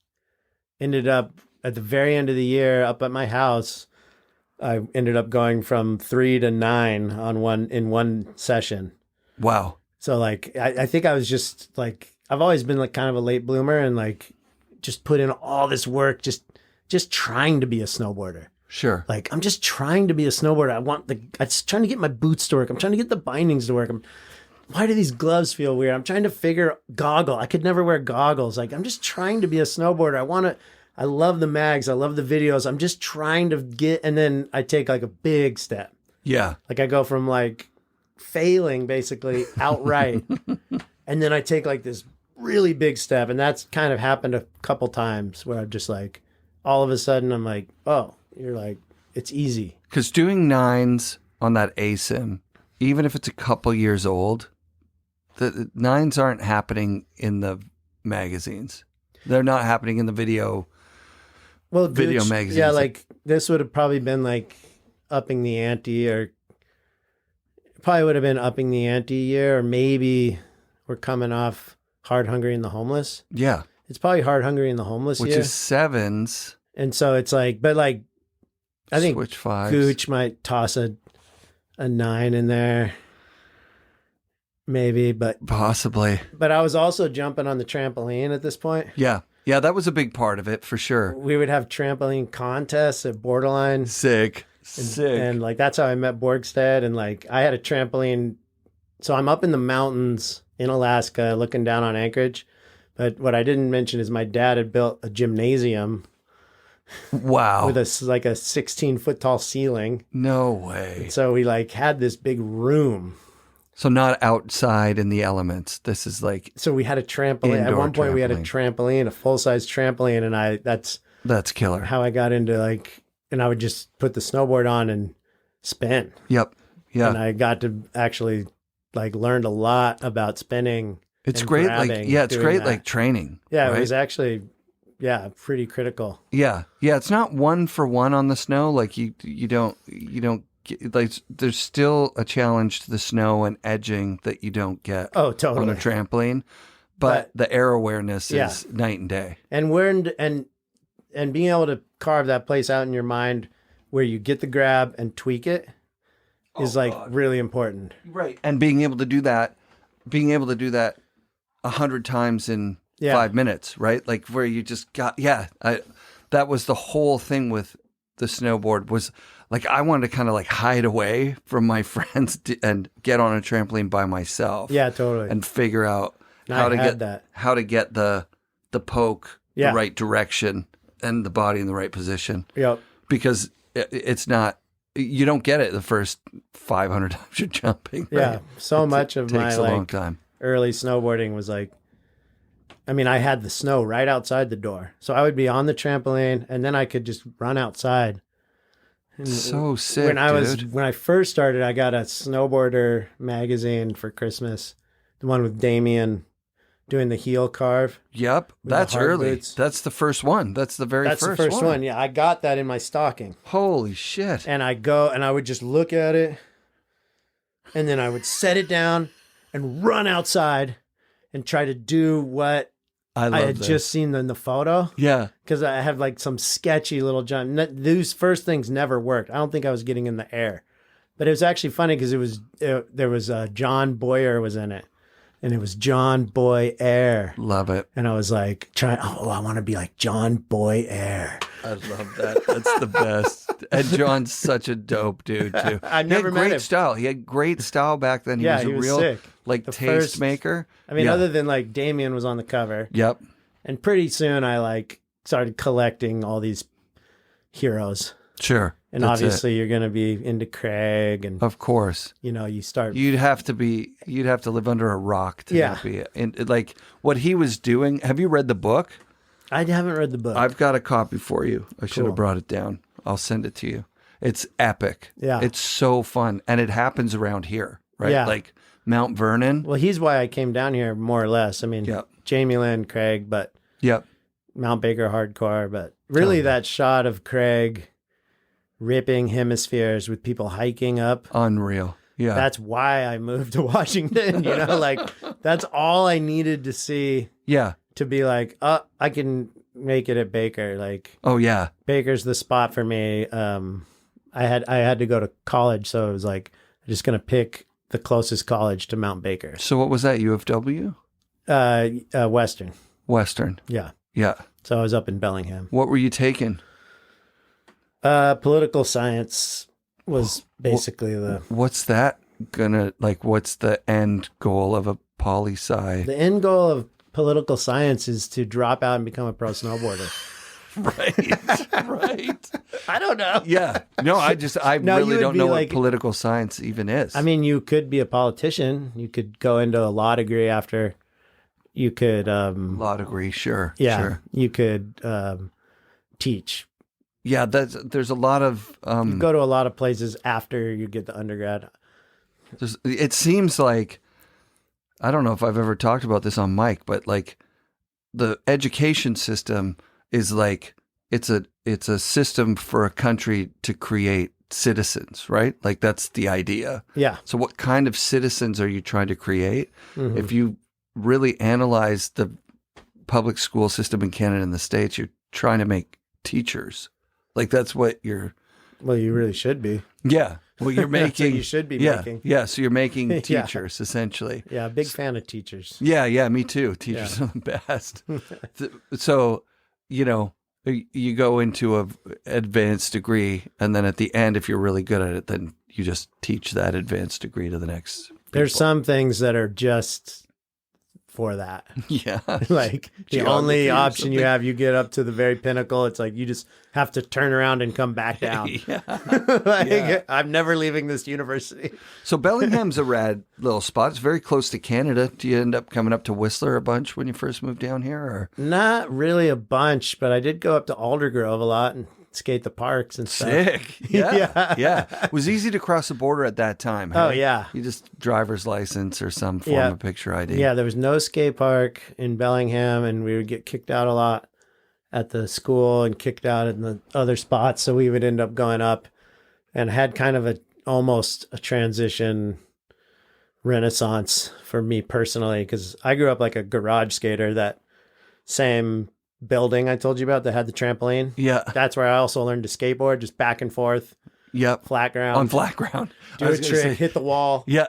Speaker 2: ended up at the very end of the year up at my house. I ended up going from 3 to 9 in one session.
Speaker 1: Wow.
Speaker 2: So like, I think I was just like, I've always been like kind of a late bloomer and like just put in all this work, just trying to be a snowboarder.
Speaker 1: Sure.
Speaker 2: Like, I'm just trying to be a snowboarder. I'm just trying to get my boots to work. I'm trying to get the bindings to work. Why do these gloves feel weird? I'm trying to figure goggle. I could never wear goggles. Like, I'm just trying to be a snowboarder. I love the mags. I love the videos. I'm just trying to get, and then I take like a big step.
Speaker 1: Yeah.
Speaker 2: Like I go from like failing basically outright. And then I take like this really big step. And that's kind of happened a couple times where I'm just like, all of a sudden I'm like, oh, you're like, it's easy.
Speaker 1: Because doing 9s on that ASIM, even if it's a couple years old, the 9s aren't happening in the magazines. They're not happening in the video magazines.
Speaker 2: Yeah, like this would have probably been like upping the ante, or probably would have been upping the ante year, or maybe we're coming off Hard, Hungry, and the Homeless.
Speaker 1: Yeah.
Speaker 2: It's probably Hard, Hungry, and the Homeless
Speaker 1: Which
Speaker 2: year.
Speaker 1: is 7s.
Speaker 2: And so it's like, but like, I think
Speaker 1: Switch 5s.
Speaker 2: Gooch might toss a 9 in there. Maybe, but
Speaker 1: Possibly.
Speaker 2: But I was also jumping on the trampoline at this point.
Speaker 1: Yeah. Yeah, that was a big part of it for sure.
Speaker 2: We would have trampoline contests at Borderline.
Speaker 1: Sick.
Speaker 2: And like, that's how I met Borgstead. And like, I had a trampoline. So I'm up in the mountains in Alaska looking down on Anchorage. But what I didn't mention is my dad had built a gymnasium.
Speaker 1: Wow.
Speaker 2: With a 16-foot tall ceiling.
Speaker 1: No way.
Speaker 2: And so we like had this big room.
Speaker 1: So not outside in the elements. This is like
Speaker 2: So we had a trampoline. At one point we had a trampoline, a full-size trampoline, and that's
Speaker 1: killer.
Speaker 2: how I got into like, and I would just put the snowboard on and spin.
Speaker 1: Yep. Yeah.
Speaker 2: And I got to actually like learned a lot about spinning.
Speaker 1: It's great. It's great.
Speaker 2: That.
Speaker 1: Like training.
Speaker 2: Yeah.
Speaker 1: Right?
Speaker 2: It was actually, pretty critical.
Speaker 1: Yeah. Yeah. It's not 1-for-1 on the snow. Like you don't get, like there's still a challenge to the snow and edging that you don't get
Speaker 2: on a
Speaker 1: trampoline, but the air awareness is night and day.
Speaker 2: And and being able to carve that place out in your mind where you get the grab and tweak it is really important.
Speaker 1: Right. And being able to do that 100 times in 5 minutes, right? Like where you just got, that was the whole thing with the snowboard was like, I wanted to kind of like hide away from my friends and get on a trampoline by myself.
Speaker 2: Yeah, totally.
Speaker 1: And figure out how to get the poke the right direction and the body in the right position.
Speaker 2: Yep.
Speaker 1: Because it's not, you don't get it the first 500 times you're jumping. Right?
Speaker 2: Yeah. So much of my
Speaker 1: takes a long time.
Speaker 2: Early snowboarding was like, I mean, I had the snow right outside the door. So I would be on the trampoline and then I could just run outside. And
Speaker 1: so sick,
Speaker 2: when I first started, I got a snowboarder magazine for Christmas. The one with Damien doing the heel carve.
Speaker 1: Yep. That's early.
Speaker 2: Boots.
Speaker 1: That's the first one. That's the first one.
Speaker 2: That's the first one. Yeah. I got that in my stocking.
Speaker 1: Holy shit.
Speaker 2: And I go and I would just look at it and then I would set it down and run outside and try to do what I had just seen in the photo.
Speaker 1: Yeah. Because
Speaker 2: I have like some sketchy little jump. These first things never worked. I don't think I was getting in the air. But it was actually funny because there was John Boyer was in it. And it was John Boy Air.
Speaker 1: Love it.
Speaker 2: And I was like, I want to be like John Boy Air.
Speaker 1: I love that. That's the best. And John's such a dope dude, too.
Speaker 2: I never met him.
Speaker 1: Great style. He had great style back then. He was a real
Speaker 2: sick.
Speaker 1: Like taste maker.
Speaker 2: I mean, other than like Damien was on the cover.
Speaker 1: Yep.
Speaker 2: And pretty soon I like started collecting all these heroes.
Speaker 1: Sure.
Speaker 2: And obviously you're going to be into Craig and
Speaker 1: of course,
Speaker 2: you start,
Speaker 1: you'd have to live under a rock to not be and like what he was doing. Have you read the book?
Speaker 2: I haven't read the book.
Speaker 1: I've got a copy for you. I should have brought it down. I'll send it to you. It's epic.
Speaker 2: Yeah.
Speaker 1: It's so fun. And it happens around here, right?
Speaker 2: Yeah.
Speaker 1: Like Mount Vernon.
Speaker 2: Well, he's why I came down here more or less. I mean, Jamie Lynn, Craig, but Mount Baker hardcore, but really that shot of Craig ripping hemispheres with people hiking up.
Speaker 1: Unreal. Yeah.
Speaker 2: That's why I moved to Washington. Like that's all I needed to see
Speaker 1: Yeah.
Speaker 2: to be like, oh, I can make it at Baker. Like,
Speaker 1: Oh yeah.
Speaker 2: Baker's the spot for me. I had to go to college, so it was like I'm just gonna pick the closest college to Mount Baker.
Speaker 1: So what was that? UFW?
Speaker 2: Western.
Speaker 1: Western.
Speaker 2: Yeah.
Speaker 1: Yeah.
Speaker 2: So I was up in Bellingham.
Speaker 1: What were you taking?
Speaker 2: Political science was basically
Speaker 1: What's that gonna like? What's the end goal of a poli-sci?
Speaker 2: the end goal of political science is to drop out and become a pro snowboarder.
Speaker 1: Right. Right.
Speaker 2: I don't know.
Speaker 1: Yeah. No, I
Speaker 2: No, you
Speaker 1: really
Speaker 2: would
Speaker 1: don't
Speaker 2: be
Speaker 1: know
Speaker 2: like-
Speaker 1: what political science even is.
Speaker 2: I mean, you could be a politician. You could go into a law degree after. You could,
Speaker 1: law degree, sure.
Speaker 2: yeah,
Speaker 1: Sure.
Speaker 2: you could teach.
Speaker 1: Yeah, there's a lot of
Speaker 2: You go to a lot of places after you get the undergrad.
Speaker 1: it seems like, I don't know if I've ever talked about this on mic, but like the education system is like it's a system for a country to create citizens, right? Like that's the idea.
Speaker 2: Yeah.
Speaker 1: So what kind of citizens are you trying to create?
Speaker 2: Mhm.
Speaker 1: If you really analyze the public school system in Canada and the States, you're trying to make teachers. Like that's what you're.
Speaker 2: Well, you really should be.
Speaker 1: Yeah. Well, you're
Speaker 2: That's what
Speaker 1: making.
Speaker 2: you should be
Speaker 1: yeah.
Speaker 2: making.
Speaker 1: Yeah. So you're making
Speaker 2: Yeah.
Speaker 1: teachers essentially.
Speaker 2: Yeah, big fan of teachers.
Speaker 1: Yeah. Yeah. Me too. Teachers are the best. So, you go into a advanced degree, and then at the end, if you're really good at it, then you just teach that advanced degree to the next.
Speaker 2: There's
Speaker 1: people.
Speaker 2: some things that are just for that.
Speaker 1: Yeah.
Speaker 2: Like the
Speaker 1: Geography
Speaker 2: only
Speaker 1: or
Speaker 2: option you
Speaker 1: something.
Speaker 2: have, you get up to the very pinnacle. It's like you just have to turn around and come back down.
Speaker 1: Yeah.
Speaker 2: Like,
Speaker 1: Yeah.
Speaker 2: I'm never leaving this university.
Speaker 1: So Bellingham's a rad little spot. It's very close to Canada. Do you end up coming up to Whistler a bunch when you first moved down here? Or
Speaker 2: Not really a bunch, but I did go up to Aldergrove a lot and skate the parks and stuff.
Speaker 1: sick. Yeah.
Speaker 2: Yeah.
Speaker 1: Yeah. It was easy to cross the border at that time.
Speaker 2: Oh,
Speaker 1: hey?
Speaker 2: yeah.
Speaker 1: You just driver's license or some form
Speaker 2: Yeah.
Speaker 1: of picture ID.
Speaker 2: Yeah, there was no skate park in Bellingham, and we would get kicked out a lot at the school and kicked out in the other spots. So we would end up going up and had kind of almost a transition renaissance for me personally, because I grew up like a garage skater. That same building I told you about that had the trampoline.
Speaker 1: Yeah.
Speaker 2: That's where I also learned to skateboard, just back and forth,
Speaker 1: Yep.
Speaker 2: flat ground.
Speaker 1: On flat ground.
Speaker 2: do
Speaker 1: I
Speaker 2: a
Speaker 1: was gonna
Speaker 2: trick,
Speaker 1: say-
Speaker 2: hit the wall,
Speaker 1: Yeah.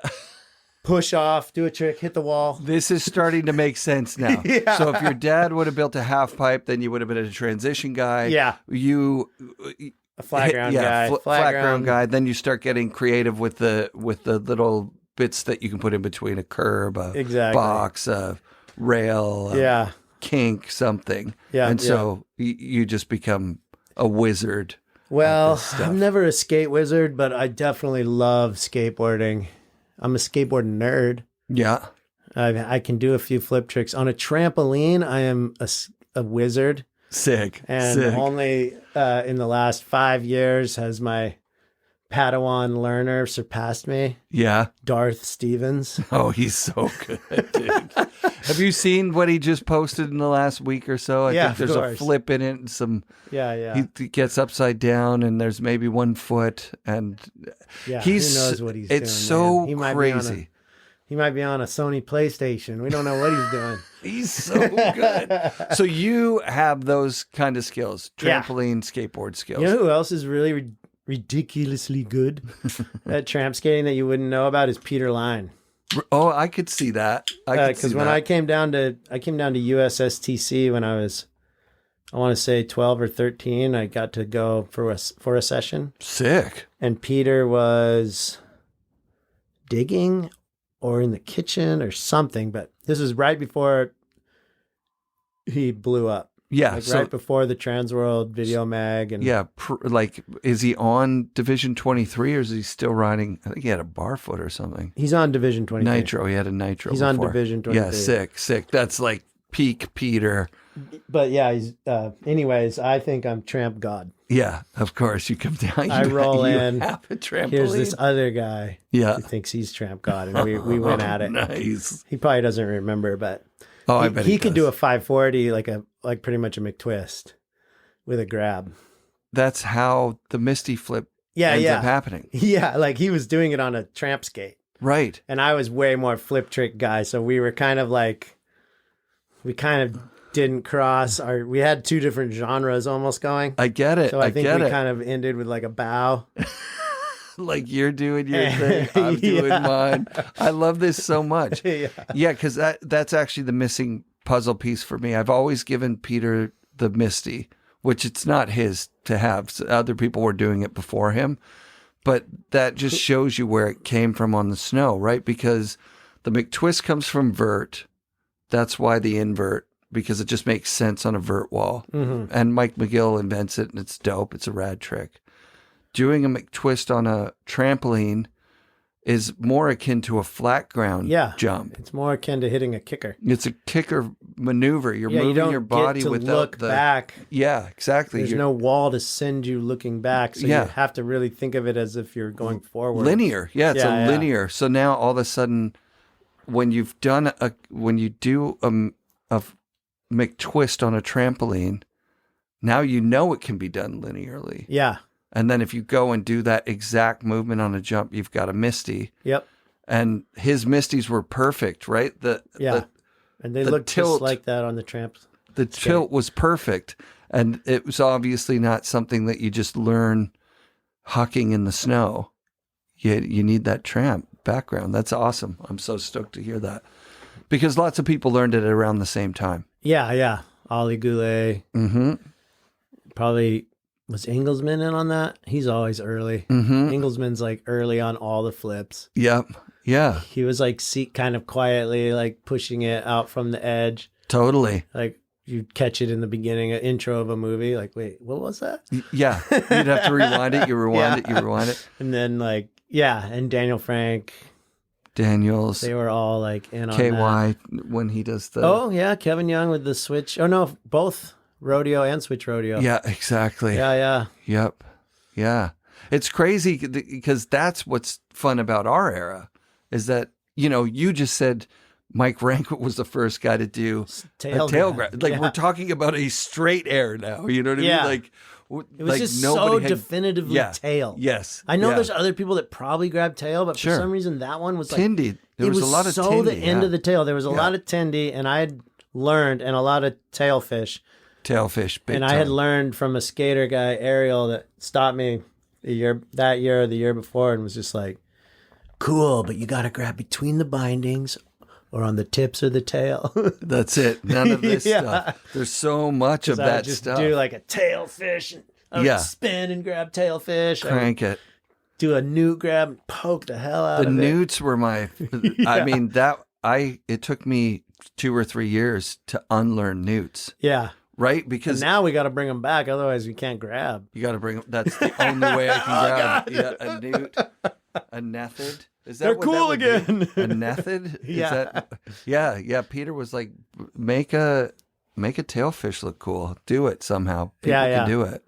Speaker 2: push off, do a trick, hit the wall.
Speaker 1: This is starting to make sense now.
Speaker 2: Yeah.
Speaker 1: So if your dad would have built a half pipe, then you would have been a transition guy.
Speaker 2: Yeah.
Speaker 1: You
Speaker 2: A flat ground guy.
Speaker 1: flat ground guy. Then you start getting creative with the little bits that you can put in between a curb, a
Speaker 2: Exactly.
Speaker 1: box, a rail, a
Speaker 2: Yeah.
Speaker 1: kink, something.
Speaker 2: Yeah,
Speaker 1: And so you just become a wizard.
Speaker 2: Well,
Speaker 1: this stuff.
Speaker 2: I'm never a skate wizard, but I definitely love skateboarding. I'm a skateboard nerd.
Speaker 1: Yeah.
Speaker 2: I can do a few flip tricks. On a trampoline, I am a wizard.
Speaker 1: Sick.
Speaker 2: And
Speaker 1: Sick.
Speaker 2: only in the last 5 years has my Padawan learner surpassed me,
Speaker 1: Yeah.
Speaker 2: Darth Stevens.
Speaker 1: Oh, he's so good, dude. Have you seen what he just posted in the last week or so? I
Speaker 2: Yeah,
Speaker 1: think there's
Speaker 2: of
Speaker 1: a
Speaker 2: course.
Speaker 1: flip in it and some
Speaker 2: Yeah.
Speaker 1: he gets upside down and there's maybe 1 foot and
Speaker 2: Yeah,
Speaker 1: he's
Speaker 2: who knows what he's
Speaker 1: it's
Speaker 2: doing,
Speaker 1: so
Speaker 2: man. He might be on
Speaker 1: crazy.
Speaker 2: He might be on a Sony PlayStation. We don't know what he's doing.
Speaker 1: He's so good. So you have those kind of skills,
Speaker 2: Yeah.
Speaker 1: trampoline, skateboard skills.
Speaker 2: You know who else is really ridiculously good at tramp skating that you wouldn't know about is Peter Line.
Speaker 1: Oh, I could see that.
Speaker 2: Because when I came down to USSTC when I was, I want to say 12 or 13, I got to go for a session,
Speaker 1: sick.
Speaker 2: and Peter was digging or in the kitchen or something. But this was right before he blew up.
Speaker 1: Yeah.
Speaker 2: Like
Speaker 1: so
Speaker 2: right before the Transworld Video Mag. And
Speaker 1: yeah, like is he on Division 23 or is he still riding? I think he had a barfoot or something.
Speaker 2: he's on Division 23.
Speaker 1: Nitro. He had a nitro.
Speaker 2: He's on
Speaker 1: before.
Speaker 2: Division 23.
Speaker 1: Yeah, sick. That's like peak Peter.
Speaker 2: But yeah, he's. Anyways, I think I'm Tramp God.
Speaker 1: Yeah, of course. You come down.
Speaker 2: I roll in.
Speaker 1: Have a trampoline.
Speaker 2: Here's this other guy
Speaker 1: Yeah.
Speaker 2: who thinks he's Tramp God, and we went at it.
Speaker 1: Nice.
Speaker 2: He probably doesn't remember, but
Speaker 1: Oh, I bet
Speaker 2: he could
Speaker 1: does.
Speaker 2: do a 540 like pretty much a McTwist with a grab.
Speaker 1: That's how the Misty flip ends up happening.
Speaker 2: Yeah, like he was doing it on a tramp skate.
Speaker 1: Right.
Speaker 2: And I was way more flip trick guy. So we were kind of like, we kind of didn't cross we had two different genres almost going.
Speaker 1: I get it.
Speaker 2: So I think we kind of ended with like a bow.
Speaker 1: Like you're doing your thing, I'm doing mine. I love this so much. Yeah, because that's actually the missing puzzle piece for me. I've always given Peter the Misty, which it's not his to have. So other people were doing it before him. But that just shows you where it came from on the snow, right? Because the McTwist comes from vert. That's why the invert, because it just makes sense on a vert wall. Mm-hmm. And Mike McGill invents it, and it's dope. It's a rad trick. Doing a McTwist on a trampoline is more akin to a flat ground jump.
Speaker 2: It's more akin to hitting a kicker.
Speaker 1: It's a kicker maneuver. You're moving your body without
Speaker 2: look back.
Speaker 1: Yeah, exactly.
Speaker 2: There's no wall to send you looking back, so you have to really think of it as if you're going forward.
Speaker 1: Linear. Yeah, it's linear. So now all of a sudden, when you do a McTwist on a trampoline, now you know it can be done linearly.
Speaker 2: Yeah.
Speaker 1: And then if you go and do that exact movement on a jump, you've got a Misty.
Speaker 2: Yep.
Speaker 1: And his Misties were perfect, right?
Speaker 2: And they looked just like that on the tramps.
Speaker 1: The tilt was perfect. And it was obviously not something that you just learn hucking in the snow. You need that tramp background. That's awesome. I'm so stoked to hear that. Because lots of people learned it around the same time.
Speaker 2: Yeah. Ollie Goulet.
Speaker 1: Mm-hmm.
Speaker 2: Probably... Was Engelsman in on that? He's always early.
Speaker 1: Mm-hmm.
Speaker 2: Engelsman's like early on all the flips.
Speaker 1: Yep. Yeah.
Speaker 2: He was like kind of quietly like pushing it out from the edge.
Speaker 1: Totally.
Speaker 2: Like you'd catch it in the beginning, an intro of a movie. Like, wait, what was that?
Speaker 1: Yeah. You'd have to rewind it. You rewind it.
Speaker 2: And then and Daniel Frank.
Speaker 1: Daniels.
Speaker 2: They were all like in on
Speaker 1: KY
Speaker 2: that.
Speaker 1: When he does the...
Speaker 2: Oh, yeah. Kevin Young with the switch. Oh, no, both. Rodeo and switch rodeo.
Speaker 1: Yeah, exactly.
Speaker 2: Yeah.
Speaker 1: Yep. Yeah. It's crazy because that's what's fun about our era is that, you just said Mike Rankin was the first guy to do a tail grab. Like we're talking about a straight air now. You know what I mean? Like
Speaker 2: it was just so definitively tail.
Speaker 1: Yes.
Speaker 2: I know there's other people that probably grab tail, but for some reason that one was like
Speaker 1: Tindy. There was a lot of
Speaker 2: so
Speaker 1: Tindy,
Speaker 2: the end of the tail. There was a lot of Tindy, and I had learned, and a lot of tailfish.
Speaker 1: Tailfish, big
Speaker 2: and
Speaker 1: time.
Speaker 2: I had learned from a skater guy, Ariel, that stopped me that year or the year before, and was just like, "Cool, but you got to grab between the bindings or on the tips of the tail."
Speaker 1: That's it. None of this stuff. There's so much of that stuff.
Speaker 2: Do like a tailfish, and I would spin and grab tailfish.
Speaker 1: Crank it.
Speaker 2: Do a newt grab and poke the hell out of it.
Speaker 1: The newts were my. I mean it took me 2 or 3 years to unlearn newts.
Speaker 2: Yeah.
Speaker 1: Right? Because
Speaker 2: now we got to bring them back. Otherwise, we can't grab.
Speaker 1: You got to bring them. That's the only way I can grab. Yeah, a newt, a nethid. Is that
Speaker 2: They're
Speaker 1: what
Speaker 2: cool
Speaker 1: that would
Speaker 2: again.
Speaker 1: Be? A method?
Speaker 2: Yeah.
Speaker 1: Yeah. Peter was like, make a tailfish look cool. Do it somehow. People can do it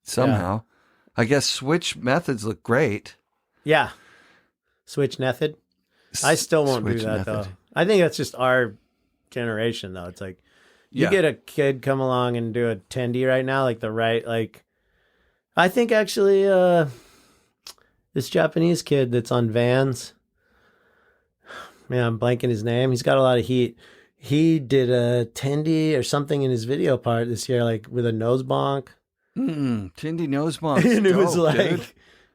Speaker 1: somehow. Yeah. I guess switch methods look great.
Speaker 2: Yeah. Switch method. I still won't do that though. I think that's just our generation though. It's like you get a kid come along and do a tendy right now, I think actually this Japanese kid that's on Vans, man, I'm blanking his name. He's got a lot of heat. He did a tendy or something in his video part this year, like with a nose bonk.
Speaker 1: Tendy nose bonk.
Speaker 2: And it was like,
Speaker 1: dude.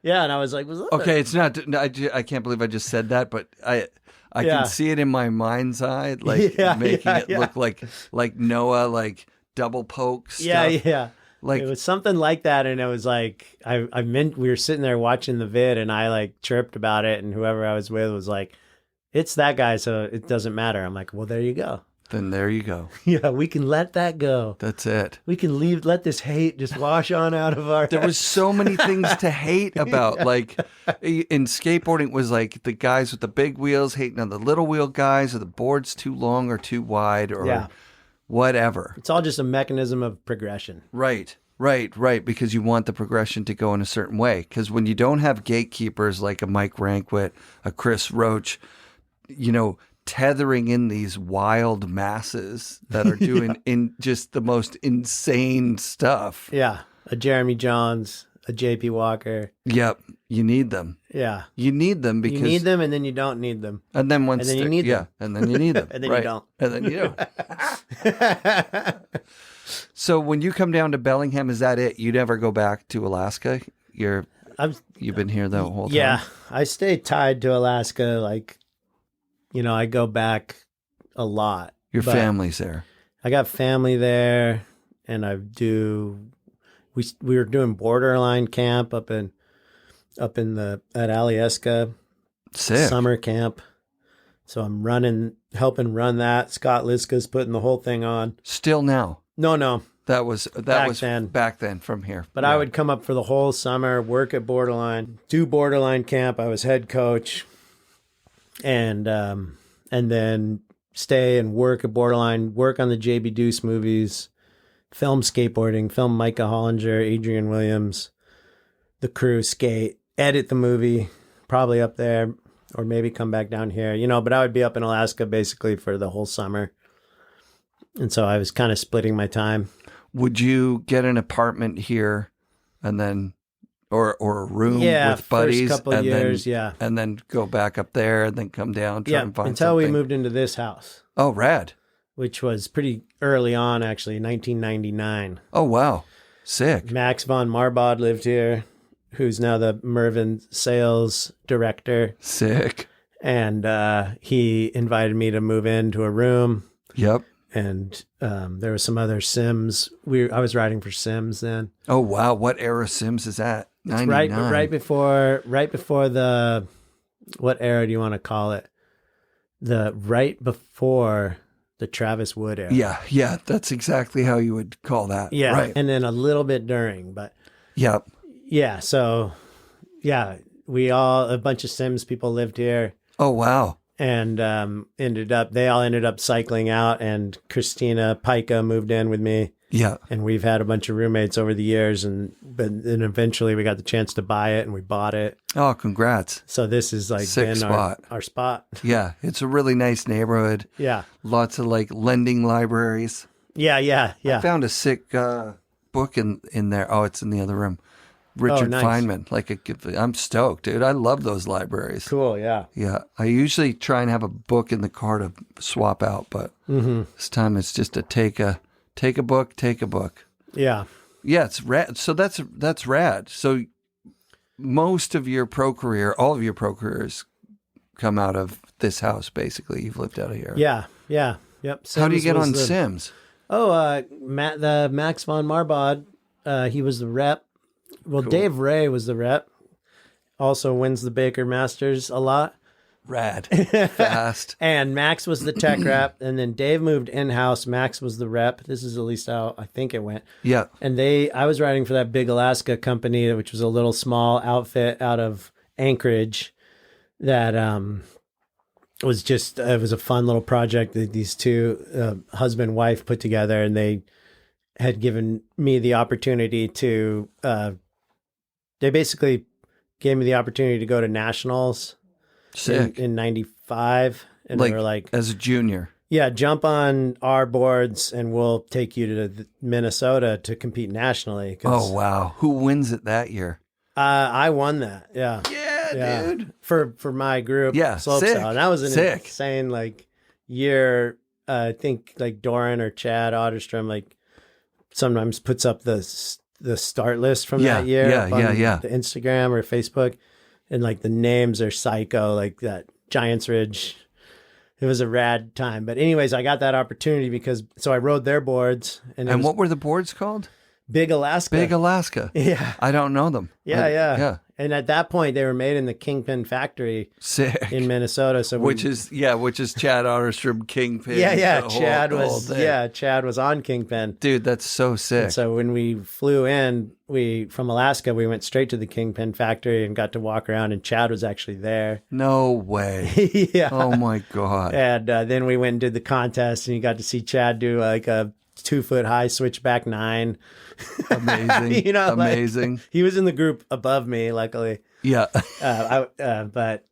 Speaker 2: Yeah, and I was like, was that
Speaker 1: okay, it's not, I can't believe I just said that, but I can see it in my mind's eye, making it look like Noah, like double poke stuff.
Speaker 2: Yeah. Like it was something like that, and it was like we were sitting there watching the vid, and I like chirped about it, and whoever I was with was like, "It's that guy, so it doesn't matter." I'm like, "Well, there you go."
Speaker 1: Then there you go.
Speaker 2: Yeah, we can let that go.
Speaker 1: That's it.
Speaker 2: We can let this hate just wash on out of our...
Speaker 1: There was so many things to hate about. Like in skateboarding, it was like the guys with the big wheels hating on the little wheel guys, or the board's too long or too wide, or whatever.
Speaker 2: It's all just a mechanism of progression.
Speaker 1: Right. Because you want the progression to go in a certain way. Because when you don't have gatekeepers like a Mike Rankwit, a Chris Roach, tethering in these wild masses that are doing in just the most insane stuff.
Speaker 2: Yeah. A Jeremy Johns, a JP Walker.
Speaker 1: Yep. You need them.
Speaker 2: Yeah.
Speaker 1: You need them because
Speaker 2: you need them and then you don't need them.
Speaker 1: And then once
Speaker 2: and then you need them.
Speaker 1: and then you need them.
Speaker 2: And then
Speaker 1: right.
Speaker 2: you don't.
Speaker 1: And then you don't. So when you come down to Bellingham, is that it? You never go back to Alaska? You've been here the whole time?
Speaker 2: Yeah. I stay tied to Alaska. Like, I go back a lot.
Speaker 1: Your family's there.
Speaker 2: I got family there, and we were doing borderline camp up at Alyeska.
Speaker 1: Sick.
Speaker 2: Summer camp. So I'm helping run that. Scott Liska's putting the whole thing on.
Speaker 1: Still now?
Speaker 2: No.
Speaker 1: That was back then from here.
Speaker 2: But I would come up for the whole summer, work at Borderline, do Borderline camp. I was head coach, and then stay and work at Borderline, work on the JB Deuce movies, film skateboarding, film Micah Hollinger, Adrian Williams, the crew, skate, edit the movie, probably up there, or maybe come back down here, but I would be up in Alaska basically for the whole summer. And so I was kind of splitting my time.
Speaker 1: Would you get an apartment here and then, or a room with buddies?
Speaker 2: First couple of years,
Speaker 1: and then go back up there and then come down, try and find
Speaker 2: until
Speaker 1: something?
Speaker 2: we moved into this house.
Speaker 1: Oh, rad.
Speaker 2: Which was pretty early on, actually, 1999.
Speaker 1: Oh, wow. Sick.
Speaker 2: Max von Marbod lived here, who's now the Mervyn sales director.
Speaker 1: Sick.
Speaker 2: And he invited me to move into a room.
Speaker 1: Yep.
Speaker 2: And there were some other Sims. I was writing for Sims then.
Speaker 1: Oh, wow. What era Sims is that? 99.
Speaker 2: Right before the, what era do you want to call it? Right before the Travis Wood era.
Speaker 1: Yeah. That's exactly how you would call that.
Speaker 2: Yeah.
Speaker 1: Right.
Speaker 2: And then a little bit during, but.
Speaker 1: Yep.
Speaker 2: Yeah. So, yeah, a bunch of Sims people lived here.
Speaker 1: Oh, wow.
Speaker 2: And they all ended up cycling out, and Christina Pica moved in with me.
Speaker 1: Yeah.
Speaker 2: And we've had a bunch of roommates over the years, and eventually we got the chance to buy it, and we bought it.
Speaker 1: Oh, congrats.
Speaker 2: So this is like
Speaker 1: Sick
Speaker 2: been
Speaker 1: spot.
Speaker 2: Our spot.
Speaker 1: Yeah. It's a really nice neighborhood.
Speaker 2: Yeah.
Speaker 1: Lots of like lending libraries.
Speaker 2: Yeah.
Speaker 1: I found a sick book in there. Oh, it's in the other room. Richard
Speaker 2: nice.
Speaker 1: Feynman. I'm stoked, dude. I love those libraries.
Speaker 2: Cool, yeah.
Speaker 1: Yeah. I usually try and have a book in the car to swap out, but this time it's just take a book.
Speaker 2: Yeah.
Speaker 1: Yeah, it's rad. So that's rad. So most of your pro career, all of your pro careers come out of this house, basically. You've lived out of here.
Speaker 2: Yeah. Yep.
Speaker 1: How do you get on Sims?
Speaker 2: Oh, Max von Marbod, he was the rep. Well, cool. Dave Ray was the rep. Also wins the Baker Masters a lot.
Speaker 1: Rad. Fast.
Speaker 2: And Max was the tech rep. And then Dave moved in-house. Max was the rep. This is at least how I think it went.
Speaker 1: Yeah.
Speaker 2: And I was writing for that Big Alaska company, which was a little small outfit out of Anchorage that it was a fun little project that these two husband and wife put together. And they had given me the opportunity to they basically gave me the opportunity to go to nationals.
Speaker 1: Sick.
Speaker 2: In 95. And they were like,
Speaker 1: as a junior.
Speaker 2: Yeah, jump on our boards and we'll take you to Minnesota to compete nationally.
Speaker 1: Oh, wow. Who wins it that year?
Speaker 2: I won that. Yeah.
Speaker 1: Yeah, dude.
Speaker 2: For my group.
Speaker 1: Yeah.
Speaker 2: Slopestyle. And that was an insane year. I think Doran or Chad Otterstrom sometimes puts up the start list from that year on the Instagram or Facebook, and the names are psycho, like that Giants Ridge. It was a rad time. But anyways, I got that opportunity so I rode their boards. And
Speaker 1: what were the boards called?
Speaker 2: Big Alaska.
Speaker 1: Big Alaska.
Speaker 2: Yeah.
Speaker 1: I don't know them.
Speaker 2: Yeah. And at that point, they were made in the Kingpin factory.
Speaker 1: Sick.
Speaker 2: In Minnesota. So
Speaker 1: which is Chad Otterstrom Kingpin.
Speaker 2: Yeah. Chad was on Kingpin.
Speaker 1: Dude, that's so sick.
Speaker 2: And so when we flew in, from Alaska, we went straight to the Kingpin factory and got to walk around, and Chad was actually there.
Speaker 1: No way.
Speaker 2: Yeah.
Speaker 1: Oh my God.
Speaker 2: And then we went and did the contest, and you got to see Chad do a 2-foot high switchback 9.
Speaker 1: Amazing. Amazing.
Speaker 2: He was in the group above me, luckily.
Speaker 1: Yeah.
Speaker 2: But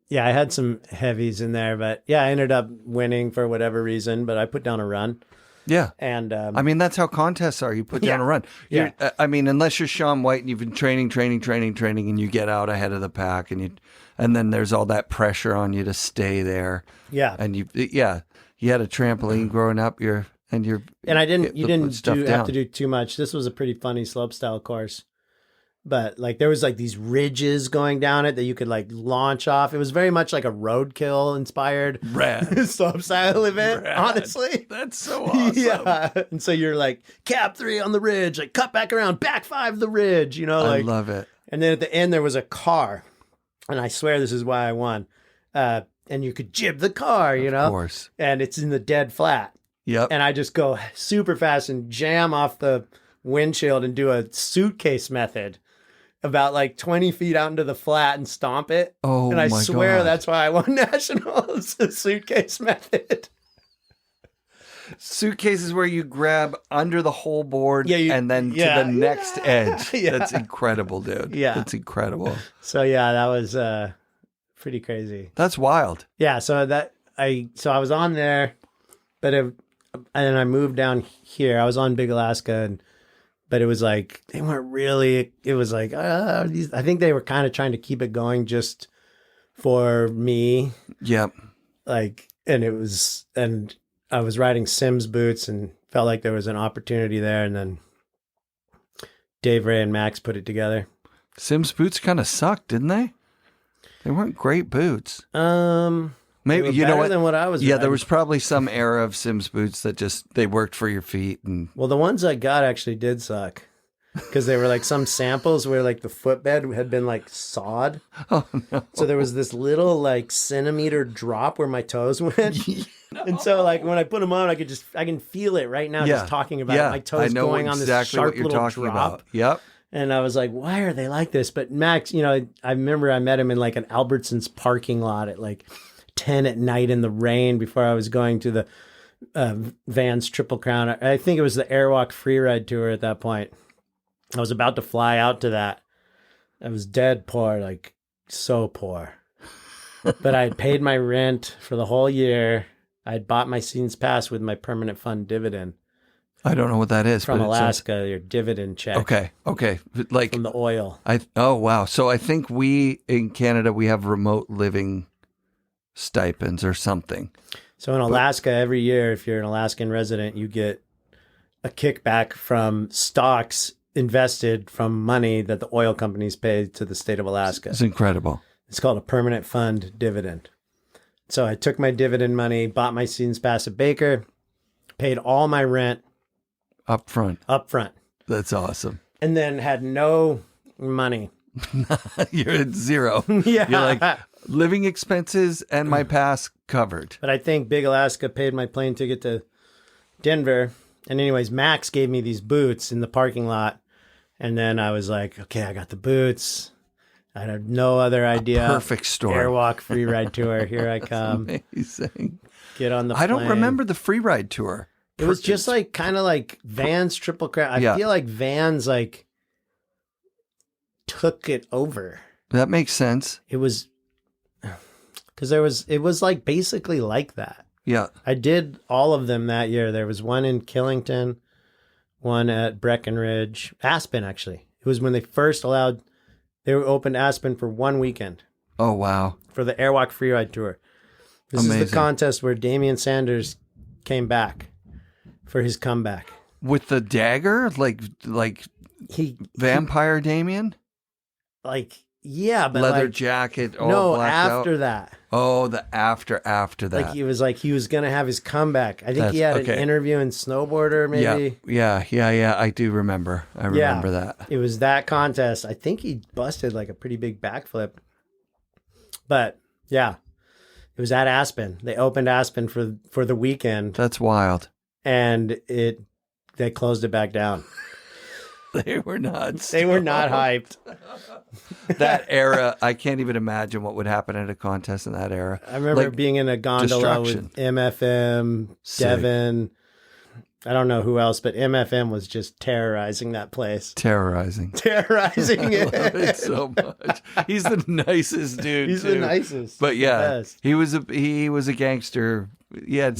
Speaker 2: yeah, I had some heavies in there, but yeah, I ended up winning for whatever reason, but I put down a run.
Speaker 1: Yeah.
Speaker 2: And
Speaker 1: I mean, that's how contests are. You put down a run.
Speaker 2: Yeah.
Speaker 1: I mean, unless you're Shaun White and you've been training, and you get out ahead of the pack, and then there's all that pressure on you to stay there.
Speaker 2: Yeah.
Speaker 1: And you had a trampoline growing up. You didn't
Speaker 2: have to do too much. This was a pretty funny slopestyle course. But like there was like these ridges going down it that you could like launch off. It was very much like a roadkill inspired slopestyle event, honestly.
Speaker 1: That's so awesome.
Speaker 2: Yeah. And so you're like cap 3 on the ridge, like cut back around, back 5 the ridge,
Speaker 1: I love it.
Speaker 2: And then at the end there was a car. And I swear this is why I won. And you could jib the car, Of
Speaker 1: course.
Speaker 2: And it's in the dead flat.
Speaker 1: Yep.
Speaker 2: And I just go super fast and jam off the windshield and do a suitcase method about like 20 feet out into the flat and stomp it.
Speaker 1: Oh,
Speaker 2: and I
Speaker 1: my
Speaker 2: swear
Speaker 1: God.
Speaker 2: that's why I won nationals. The suitcase method.
Speaker 1: Suitcases where you grab under the whole board and then to the next edge.
Speaker 2: Yeah.
Speaker 1: That's incredible, dude.
Speaker 2: Yeah.
Speaker 1: That's incredible.
Speaker 2: So yeah, that was pretty crazy.
Speaker 1: That's wild.
Speaker 2: Yeah. So I was on there, and I moved down here. I was on Big Alaska, but it was like, they weren't really, it was like, I think they were kind of trying to keep it going just for me.
Speaker 1: Yep.
Speaker 2: And I was riding Sims boots and felt like there was an opportunity there. And then Dave, Ray, and Max put it together.
Speaker 1: Sims boots kind of sucked, didn't they? They weren't great boots. Maybe
Speaker 2: you know what? Than what I was.
Speaker 1: Yeah,
Speaker 2: riding.
Speaker 1: there was probably some era of Sims boots that they worked for your feet. And
Speaker 2: well, the ones I got actually did suck because they were like some samples where like the footbed had been like sawed.
Speaker 1: Oh no!
Speaker 2: So there was this little like centimeter drop where my toes went. No. And so like when I put them on, I can feel it right now just talking about it. My toes going on this sharp little drop.
Speaker 1: Yep.
Speaker 2: And I was like, why are they like this? But Max, I remember I met him in like an Albertsons parking lot at like 10 at night in the rain before I was going to the Vans Triple Crown. I think it was the Airwalk Freeride Tour at that point. I was about to fly out to that. I was dead poor, like so poor. But I had paid my rent for the whole year. I had bought my Seasons Pass with my permanent fund dividend.
Speaker 1: I don't know what that is.
Speaker 2: From Alaska, your dividend check.
Speaker 1: Okay. Like
Speaker 2: from the oil.
Speaker 1: Oh, wow. So I think we, in Canada, we have remote living stipends or something.
Speaker 2: So in Alaska, every year, if you're an Alaskan resident, you get a kickback from stocks invested from money that the oil companies pay to the state of Alaska.
Speaker 1: It's incredible.
Speaker 2: It's called a permanent fund dividend. So I took my dividend money, bought my Seasons Pass at Baker, paid all my rent.
Speaker 1: Up front. That's awesome.
Speaker 2: And then had no money.
Speaker 1: You're at zero.
Speaker 2: Yeah.
Speaker 1: You're like, living expenses and my pass covered.
Speaker 2: But I think Big Alaska paid my plane ticket to Denver. And anyways, Max gave me these boots in the parking lot. And then I was like, okay, I got the boots. I had no other idea.
Speaker 1: Perfect story.
Speaker 2: Airwalk Freeride Tour. Here I come.
Speaker 1: Amazing.
Speaker 2: Get on the plane.
Speaker 1: I don't remember the Freeride Tour.
Speaker 2: It was just like kind of like Vans Triple Crown. I feel like Vans like took it over.
Speaker 1: That makes sense.
Speaker 2: It was because it was like basically like that.
Speaker 1: Yeah.
Speaker 2: I did all of them that year. There was one in Killington, one at Breckenridge, Aspen actually. It was when they first they opened Aspen for one weekend.
Speaker 1: Oh, wow.
Speaker 2: For the Airwalk Freeride Tour. This is the contest where Damian Sanders came back for his comeback.
Speaker 1: With the dagger? Like Vampire Damien?
Speaker 2: Like, yeah, but
Speaker 1: leather
Speaker 2: like,
Speaker 1: jacket. All
Speaker 2: no,
Speaker 1: blacked
Speaker 2: after
Speaker 1: out.
Speaker 2: that.
Speaker 1: Oh, the after that.
Speaker 2: Like he was going to have his comeback. I think he had an interview in Snowboarder, maybe.
Speaker 1: Yeah. I do remember. I remember that.
Speaker 2: It was that contest. I think he busted like a pretty big backflip. But yeah, it was at Aspen. They opened Aspen for the weekend.
Speaker 1: That's wild.
Speaker 2: And they closed it back down.
Speaker 1: They were not
Speaker 2: hyped.
Speaker 1: That era, I can't even imagine what would happen at a contest in that era.
Speaker 2: I remember being in a gondola with MFM, Devin. I don't know who else, but MFM was just terrorizing that place.
Speaker 1: Terrorizing
Speaker 2: it.
Speaker 1: I love it so much. He's the nicest dude.
Speaker 2: He's the nicest.
Speaker 1: But yeah, he was a gangster he had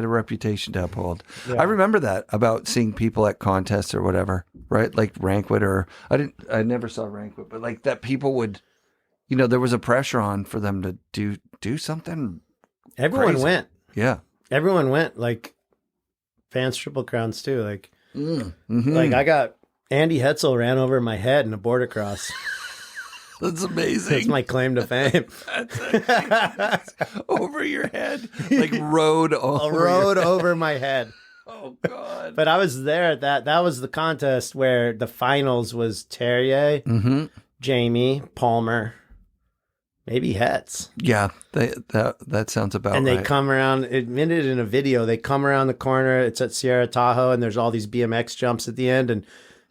Speaker 1: a reputation to uphold.
Speaker 2: Yeah.
Speaker 1: I remember that about seeing people at contests or whatever, right? Like Rankwit, or I never saw Rankwit, but like that people would, there was a pressure on for them to do something.
Speaker 2: Everyone
Speaker 1: crazy.
Speaker 2: went.
Speaker 1: Yeah.
Speaker 2: Everyone went, like Vans Triple Crowns too. Like,
Speaker 1: Mm-hmm.
Speaker 2: like I got Andy Hetzel ran over my head in a border cross.
Speaker 1: That's amazing.
Speaker 2: That's my claim to fame.
Speaker 1: That's over your head, like rode
Speaker 2: over my head.
Speaker 1: Oh God!
Speaker 2: But I was there at that. That was the contest where the finals was Terrier, Jamie, Palmer, maybe Hetz.
Speaker 1: Yeah, that sounds about
Speaker 2: and
Speaker 1: right.
Speaker 2: And they come around, admitted in a video, they come around the corner, it's at Sierra Tahoe, and there's all these BMX jumps at the end, and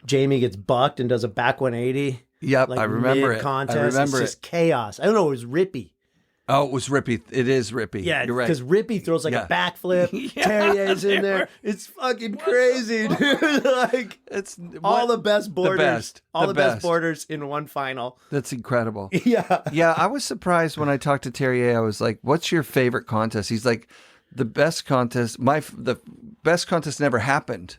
Speaker 2: Jamie gets bucked and does a back 180.
Speaker 1: Yep,
Speaker 2: like
Speaker 1: I remember it.
Speaker 2: Contest.
Speaker 1: I remember
Speaker 2: it's just chaos. I don't know, it was Rippy.
Speaker 1: Oh, it was Rippy. It is Rippy.
Speaker 2: Yeah,
Speaker 1: you're right.
Speaker 2: Because Rippy throws like a backflip. Terrier's in there. It's fucking crazy, dude. Like
Speaker 1: it's
Speaker 2: all the best boarders. The
Speaker 1: best
Speaker 2: best boarders in one final.
Speaker 1: That's incredible.
Speaker 2: Yeah.
Speaker 1: Yeah, I was surprised when I talked to Terrier. I was like, "What's your favorite contest?" He's like, "The best contest. The best contest never happened.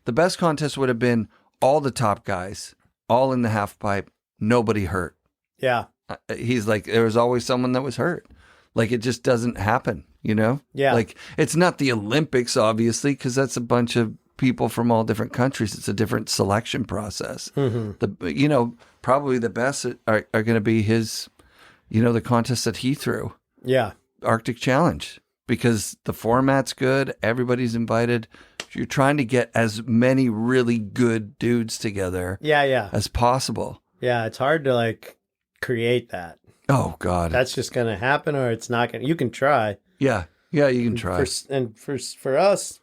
Speaker 1: The best contest would have been all the top guys, all in the half pipe, nobody hurt."
Speaker 2: Yeah.
Speaker 1: He's like, there was always someone that was hurt. Like, it just doesn't happen,
Speaker 2: Yeah.
Speaker 1: Like, it's not the Olympics, obviously, because that's a bunch of people from all different countries. It's a different selection process. Mm-hmm. Probably the best are going to be his, the contests that he threw.
Speaker 2: Yeah.
Speaker 1: Arctic Challenge, because the format's good. Everybody's invited. You're trying to get as many really good dudes together as possible.
Speaker 2: Yeah. It's hard to like create that.
Speaker 1: Oh God,
Speaker 2: that's just gonna happen, or it's not gonna. You can try.
Speaker 1: Yeah, you can try.
Speaker 2: For us,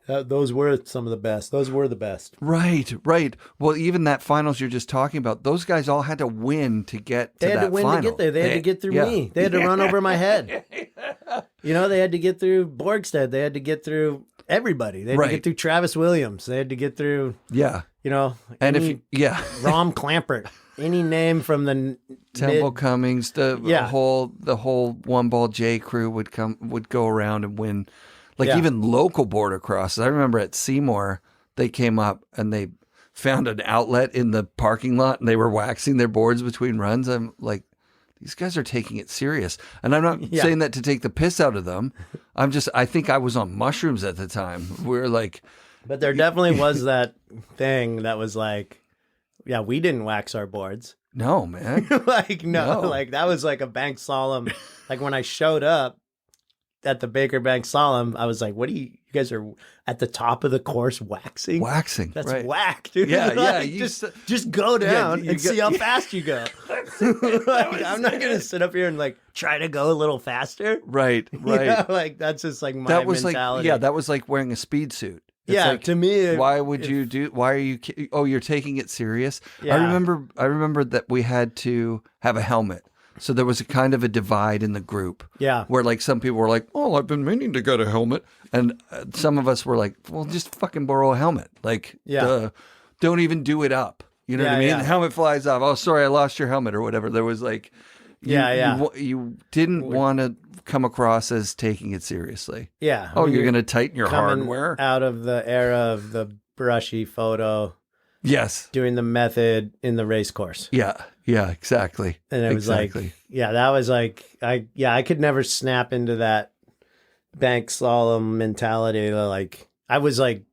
Speaker 2: those were some of the best. Those were the best.
Speaker 1: Right. Well, even that finals you're just talking about, those guys all had to win to get to that final. They had to win to get there.
Speaker 2: They had to get through me. They had to run over my head. They had to get through Borgstead. They had to get through everybody. They had to get through Travis Williams. They had to get through.
Speaker 1: Yeah. And
Speaker 2: Rom Clampert. Any name from the
Speaker 1: Temple Cummings, the whole One Ball J crew would go around and win, even local border crosses. I remember at Seymour, they came up and they found an outlet in the parking lot and they were waxing their boards between runs. I'm like, these guys are taking it serious, and I'm not saying that to take the piss out of them. I think I was on mushrooms at the time. We were like,
Speaker 2: but there definitely was that thing that was like. Yeah, we didn't wax our boards.
Speaker 1: No, man.
Speaker 2: No. Like that was like a bank slalom. Like when I showed up at the Baker Bank Slalom, I was like, what you guys are at the top of the course waxing?
Speaker 1: Waxing.
Speaker 2: That's whack, dude.
Speaker 1: Yeah,
Speaker 2: just go down and see how fast you go. I'm not going to sit up here and like try to go a little faster.
Speaker 1: Right.
Speaker 2: Like that's just like my mentality.
Speaker 1: That was like wearing a speed suit.
Speaker 2: It's to me.
Speaker 1: Why are you? Oh, you're taking it serious.
Speaker 2: Yeah.
Speaker 1: I remember that we had to have a helmet, so there was a kind of a divide in the group.
Speaker 2: Yeah,
Speaker 1: where like some people were like, "Oh, I've been meaning to get a helmet," and some of us were like, "Well, just fucking borrow a helmet." Like, don't even do it up. You know what I mean? The helmet flies off. Oh, sorry, I lost your helmet or whatever. There was like, you didn't want to come across as taking it seriously.
Speaker 2: Yeah.
Speaker 1: Oh, you're going to tighten your
Speaker 2: coming
Speaker 1: hardware?
Speaker 2: Out of the era of the brushy photo.
Speaker 1: Yes.
Speaker 2: Doing the method in the race course.
Speaker 1: Yeah, exactly.
Speaker 2: And it was like, that was like, I could never snap into that bank slalom mentality. Like, I was like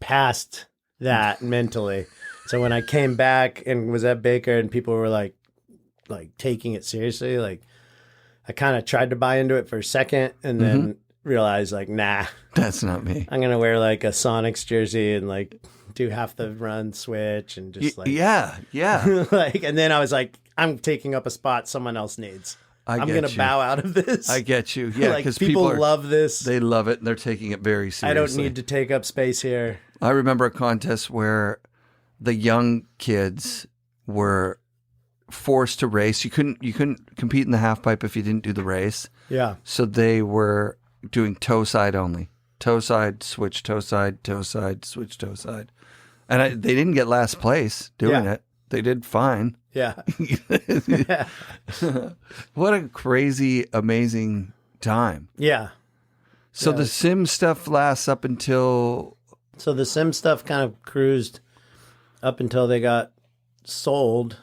Speaker 2: past that mentally. So when I came back and was at Baker and people were like taking it seriously, like, I kind of tried to buy into it for a second and then realized like, nah.
Speaker 1: That's not me.
Speaker 2: I'm going to wear like a Sonics jersey and like do half the run switch and just like.
Speaker 1: Yeah.
Speaker 2: And then I was like, I'm taking up a spot someone else needs. I'm going to bow out of this.
Speaker 1: I get you. Yeah.
Speaker 2: Like people love this.
Speaker 1: They love it and they're taking it very seriously.
Speaker 2: I don't need to take up space here.
Speaker 1: I remember a contest where the young kids were forced to race. You couldn't compete in the half pipe if you didn't do the race.
Speaker 2: Yeah.
Speaker 1: So they were doing toe side only. Toe side, switch toe side, switch toe side. And they didn't get last place doing it. They did fine.
Speaker 2: Yeah.
Speaker 1: What a crazy, amazing time.
Speaker 2: Yeah.
Speaker 1: So
Speaker 2: Yeah.
Speaker 1: the sim stuff lasts up until...
Speaker 2: So the sim stuff kind of cruised up until they got sold.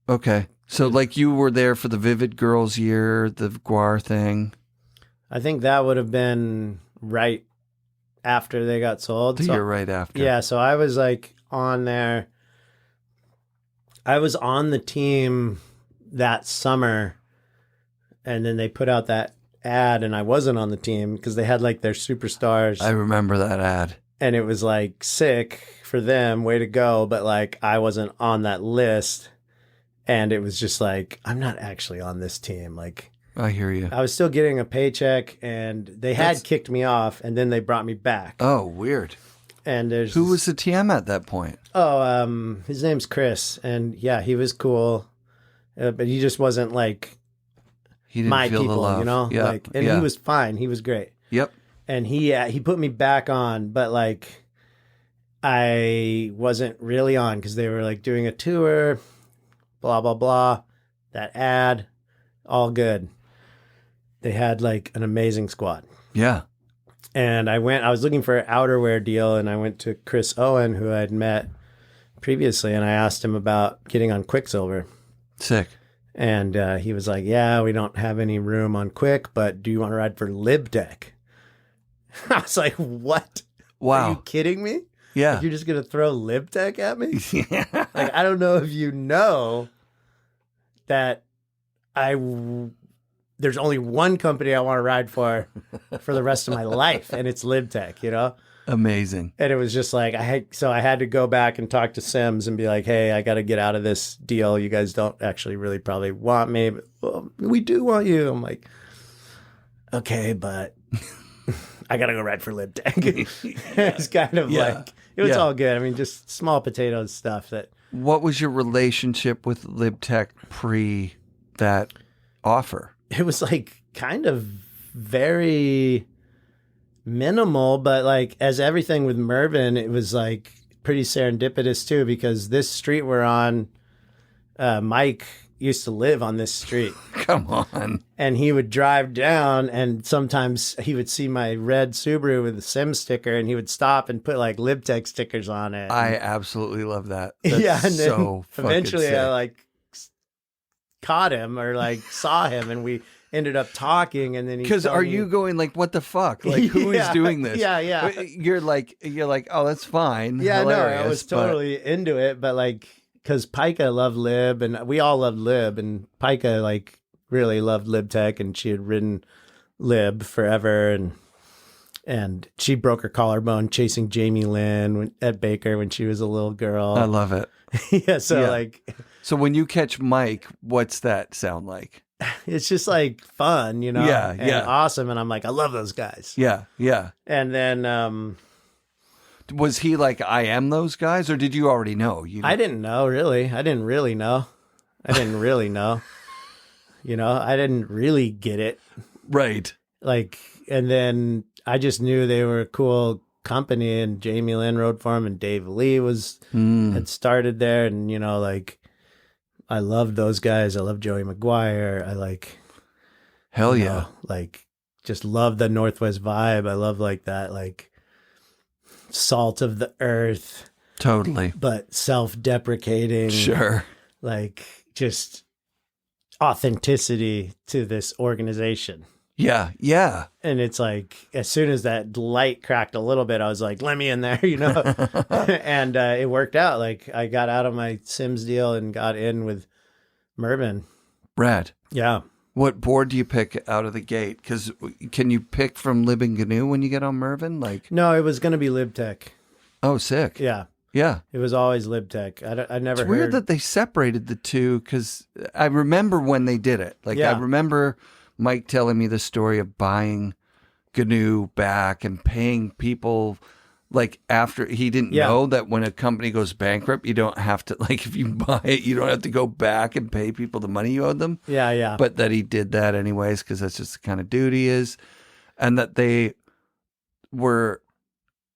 Speaker 1: Okay. So like you were there for the Vivid Girls year, the Guar thing.
Speaker 2: I think that would have been right after they got sold.
Speaker 1: The year right after.
Speaker 2: Yeah, so I was like on there. I was on the team that summer, and then they put out that ad, and I wasn't on the team because they had like their superstars.
Speaker 1: I remember that ad.
Speaker 2: And it was like sick for them, way to go. But like I wasn't on that list, and it was just like I'm not actually on this team. Like
Speaker 1: I hear you.
Speaker 2: I was still getting a paycheck, and they had kicked me off, and then they brought me back.
Speaker 1: Oh, weird.
Speaker 2: And there's
Speaker 1: Who was the TM at that point?
Speaker 2: His name's Chris, and yeah, he was cool, but he just wasn't like
Speaker 1: He didn't
Speaker 2: my
Speaker 1: feel
Speaker 2: people,
Speaker 1: the love.
Speaker 2: you know.
Speaker 1: Yeah.
Speaker 2: Like, and he was fine. He was great.
Speaker 1: Yep.
Speaker 2: And he put me back on, but like I wasn't really on because they were like doing a tour, blah blah blah. That ad, all good. They had like an amazing squad.
Speaker 1: Yeah.
Speaker 2: And I was looking for an outerwear deal, and I went to Chris Owen, who I'd met previously, and I asked him about getting on Quicksilver.
Speaker 1: Sick.
Speaker 2: And he was like, yeah, we don't have any room on Quick, but do you want to ride for Lib Tech? I was like, what?
Speaker 1: Wow.
Speaker 2: Are you kidding me?
Speaker 1: Yeah.
Speaker 2: Like, you're just going to throw Lib Tech at me?
Speaker 1: Yeah.
Speaker 2: Like, I don't know if you know that there's only one company I want to ride for the rest of my life, and it's Lib Tech, you know?
Speaker 1: Amazing.
Speaker 2: And it was just like, I had to go back and talk to Sims and be like, hey, I got to get out of this deal. You guys don't actually really probably want me, but well, we do want you. I'm like, okay, but I got to go ride for Lib Tech. It's kind of like, it was all good. I mean, just small potatoes stuff that.
Speaker 1: What was your relationship with Lib Tech pre that offer?
Speaker 2: It was like kind of very minimal, but like as everything with Mervyn, it was like pretty serendipitous too, because this street we're on, Mike used to live on this street.
Speaker 1: Come on.
Speaker 2: And he would drive down, and sometimes he would see my red Subaru with the Sim sticker, and he would stop and put like Lib Tech stickers on it.
Speaker 1: I absolutely love that. That's
Speaker 2: yeah, and then
Speaker 1: so
Speaker 2: eventually
Speaker 1: sick.
Speaker 2: I like caught him or like saw him, and we ended up talking, and then he
Speaker 1: because are you going like, what the fuck? Like, who is doing this?
Speaker 2: Yeah.
Speaker 1: You're like, oh, that's fine.
Speaker 2: Yeah,
Speaker 1: hilarious,
Speaker 2: no, I was totally into it, but like, because Pika loved Lib, and we all loved Lib, and Pika like really loved Lib Tech, and she had ridden Lib forever, and she broke her collarbone chasing Jamie Lynn at Baker when she was a little girl.
Speaker 1: I love it.
Speaker 2: So
Speaker 1: when you catch Mike, what's that sound like?
Speaker 2: it's just like fun, you know? and awesome. And I'm like, I love those guys.
Speaker 1: Yeah.
Speaker 2: And then
Speaker 1: was he like, I am those guys, or did you already know?
Speaker 2: I didn't know, really. I didn't really know. You know, I didn't really get it.
Speaker 1: Right.
Speaker 2: Like, and then I just knew they were a cool company, and Jamie Lynn rode for him, and Dave Lee had started there, and you know, like, I loved those guys. I love Joey McGuire. I like,
Speaker 1: hell
Speaker 2: you
Speaker 1: yeah,
Speaker 2: know, like, just love the Northwest vibe. I love like that, like, salt of the earth,
Speaker 1: totally,
Speaker 2: but self-deprecating.
Speaker 1: Sure,
Speaker 2: like just authenticity to this organization.
Speaker 1: Yeah.
Speaker 2: And it's like, as soon as that light cracked a little bit, I was like, let me in there, you know? And it worked out. Like, I got out of my Sims deal and got in with Mervyn.
Speaker 1: Rad.
Speaker 2: Yeah.
Speaker 1: What board do you pick out of the gate? Because can you pick from Lib and GNU when you get on Mervyn? Like,
Speaker 2: no, it was going to be Lib Tech.
Speaker 1: Oh, sick.
Speaker 2: Yeah. It was always Lib Tech. I never
Speaker 1: It's weird that they separated the two, because I remember when they did it. Like, I remember Mike telling me the story of buying GNU back and paying people, like, after he didn't know that when a company goes bankrupt, you don't have to, like, if you buy it, you don't have to go back and pay people the money you owed them.
Speaker 2: Yeah.
Speaker 1: But that he did that anyways, because that's just the kind of dude he is. And that they were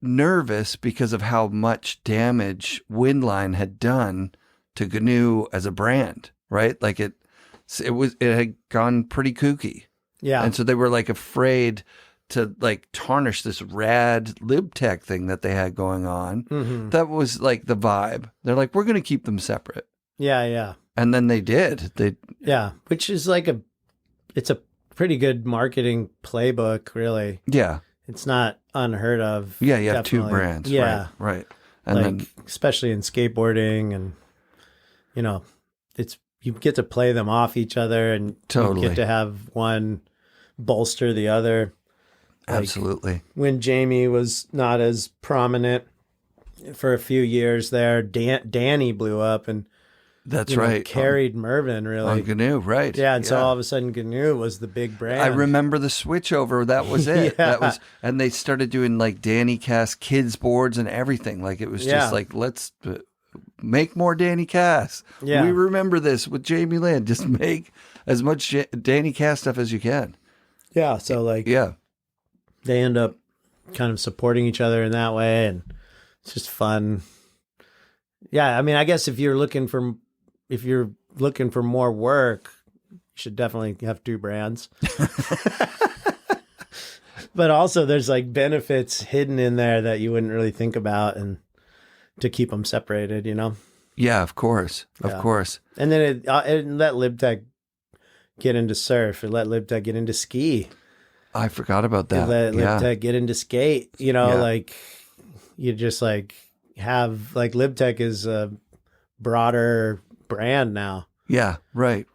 Speaker 1: nervous because of how much damage Windline had done to GNU as a brand, right? Like, it had gone pretty kooky.
Speaker 2: Yeah.
Speaker 1: And so they were like afraid to like tarnish this rad Lib Tech thing that they had going on.
Speaker 2: Mm-hmm.
Speaker 1: That was like the vibe. They're like, we're going to keep them separate.
Speaker 2: Yeah, yeah.
Speaker 1: And then they did.
Speaker 2: Yeah, which is like it's a pretty good marketing playbook, really.
Speaker 1: Yeah.
Speaker 2: It's not unheard of.
Speaker 1: Yeah, you have
Speaker 2: definitely.
Speaker 1: two brands.
Speaker 2: Yeah.
Speaker 1: Right. And
Speaker 2: like,
Speaker 1: then,
Speaker 2: especially in skateboarding, and, you know, you get to play them off each other, and
Speaker 1: totally
Speaker 2: you get to have one bolster the other. Like,
Speaker 1: absolutely.
Speaker 2: when Jamie was not as prominent for a few years there, Danny blew up and
Speaker 1: That's right.
Speaker 2: carried Mervin really.
Speaker 1: On GNU, right.
Speaker 2: Yeah, and so all of a sudden GNU was the big brand.
Speaker 1: I remember the switchover. That was it.
Speaker 2: Yeah.
Speaker 1: That was, and they started doing like Danny Cast kids boards and everything. Like it was just like, let's make more Danny Cast.
Speaker 2: Yeah.
Speaker 1: We remember this with Jamie Land. Just make as much Danny Cast stuff as you can.
Speaker 2: Yeah, so like they end up kind of supporting each other in that way, and it's just fun. Yeah, I mean, I guess if you're looking for more work, you should definitely have two brands. But also there's like benefits hidden in there that you wouldn't really think about, and to keep them separated, you know?
Speaker 1: Yeah, of course. Of course.
Speaker 2: And then it let Lib Tech get into surf. It let Lib Tech get into ski.
Speaker 1: I forgot about that.
Speaker 2: It let Lib Tech get into skate. You know, like you just like have like Lib Tech is a broader brand now.
Speaker 1: Yeah, right.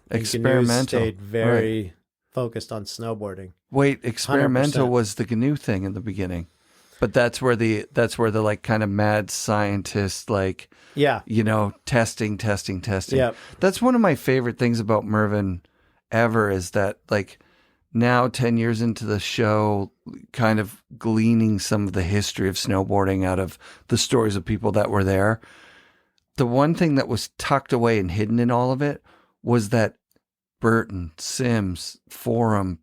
Speaker 1: Experimental.
Speaker 2: Stayed very focused on snowboarding.
Speaker 1: Wait, experimental
Speaker 2: 100%.
Speaker 1: was the GNU thing in the beginning. But that's where the like kind of mad scientist, like, you know, testing.
Speaker 2: Yeah.
Speaker 1: That's one of my favorite things about Mervin ever, is that like now 10 years into the show, kind of gleaning some of the history of snowboarding out of the stories of people that were there. The one thing that was tucked away and hidden in all of it was that Burton, Sims, Forum,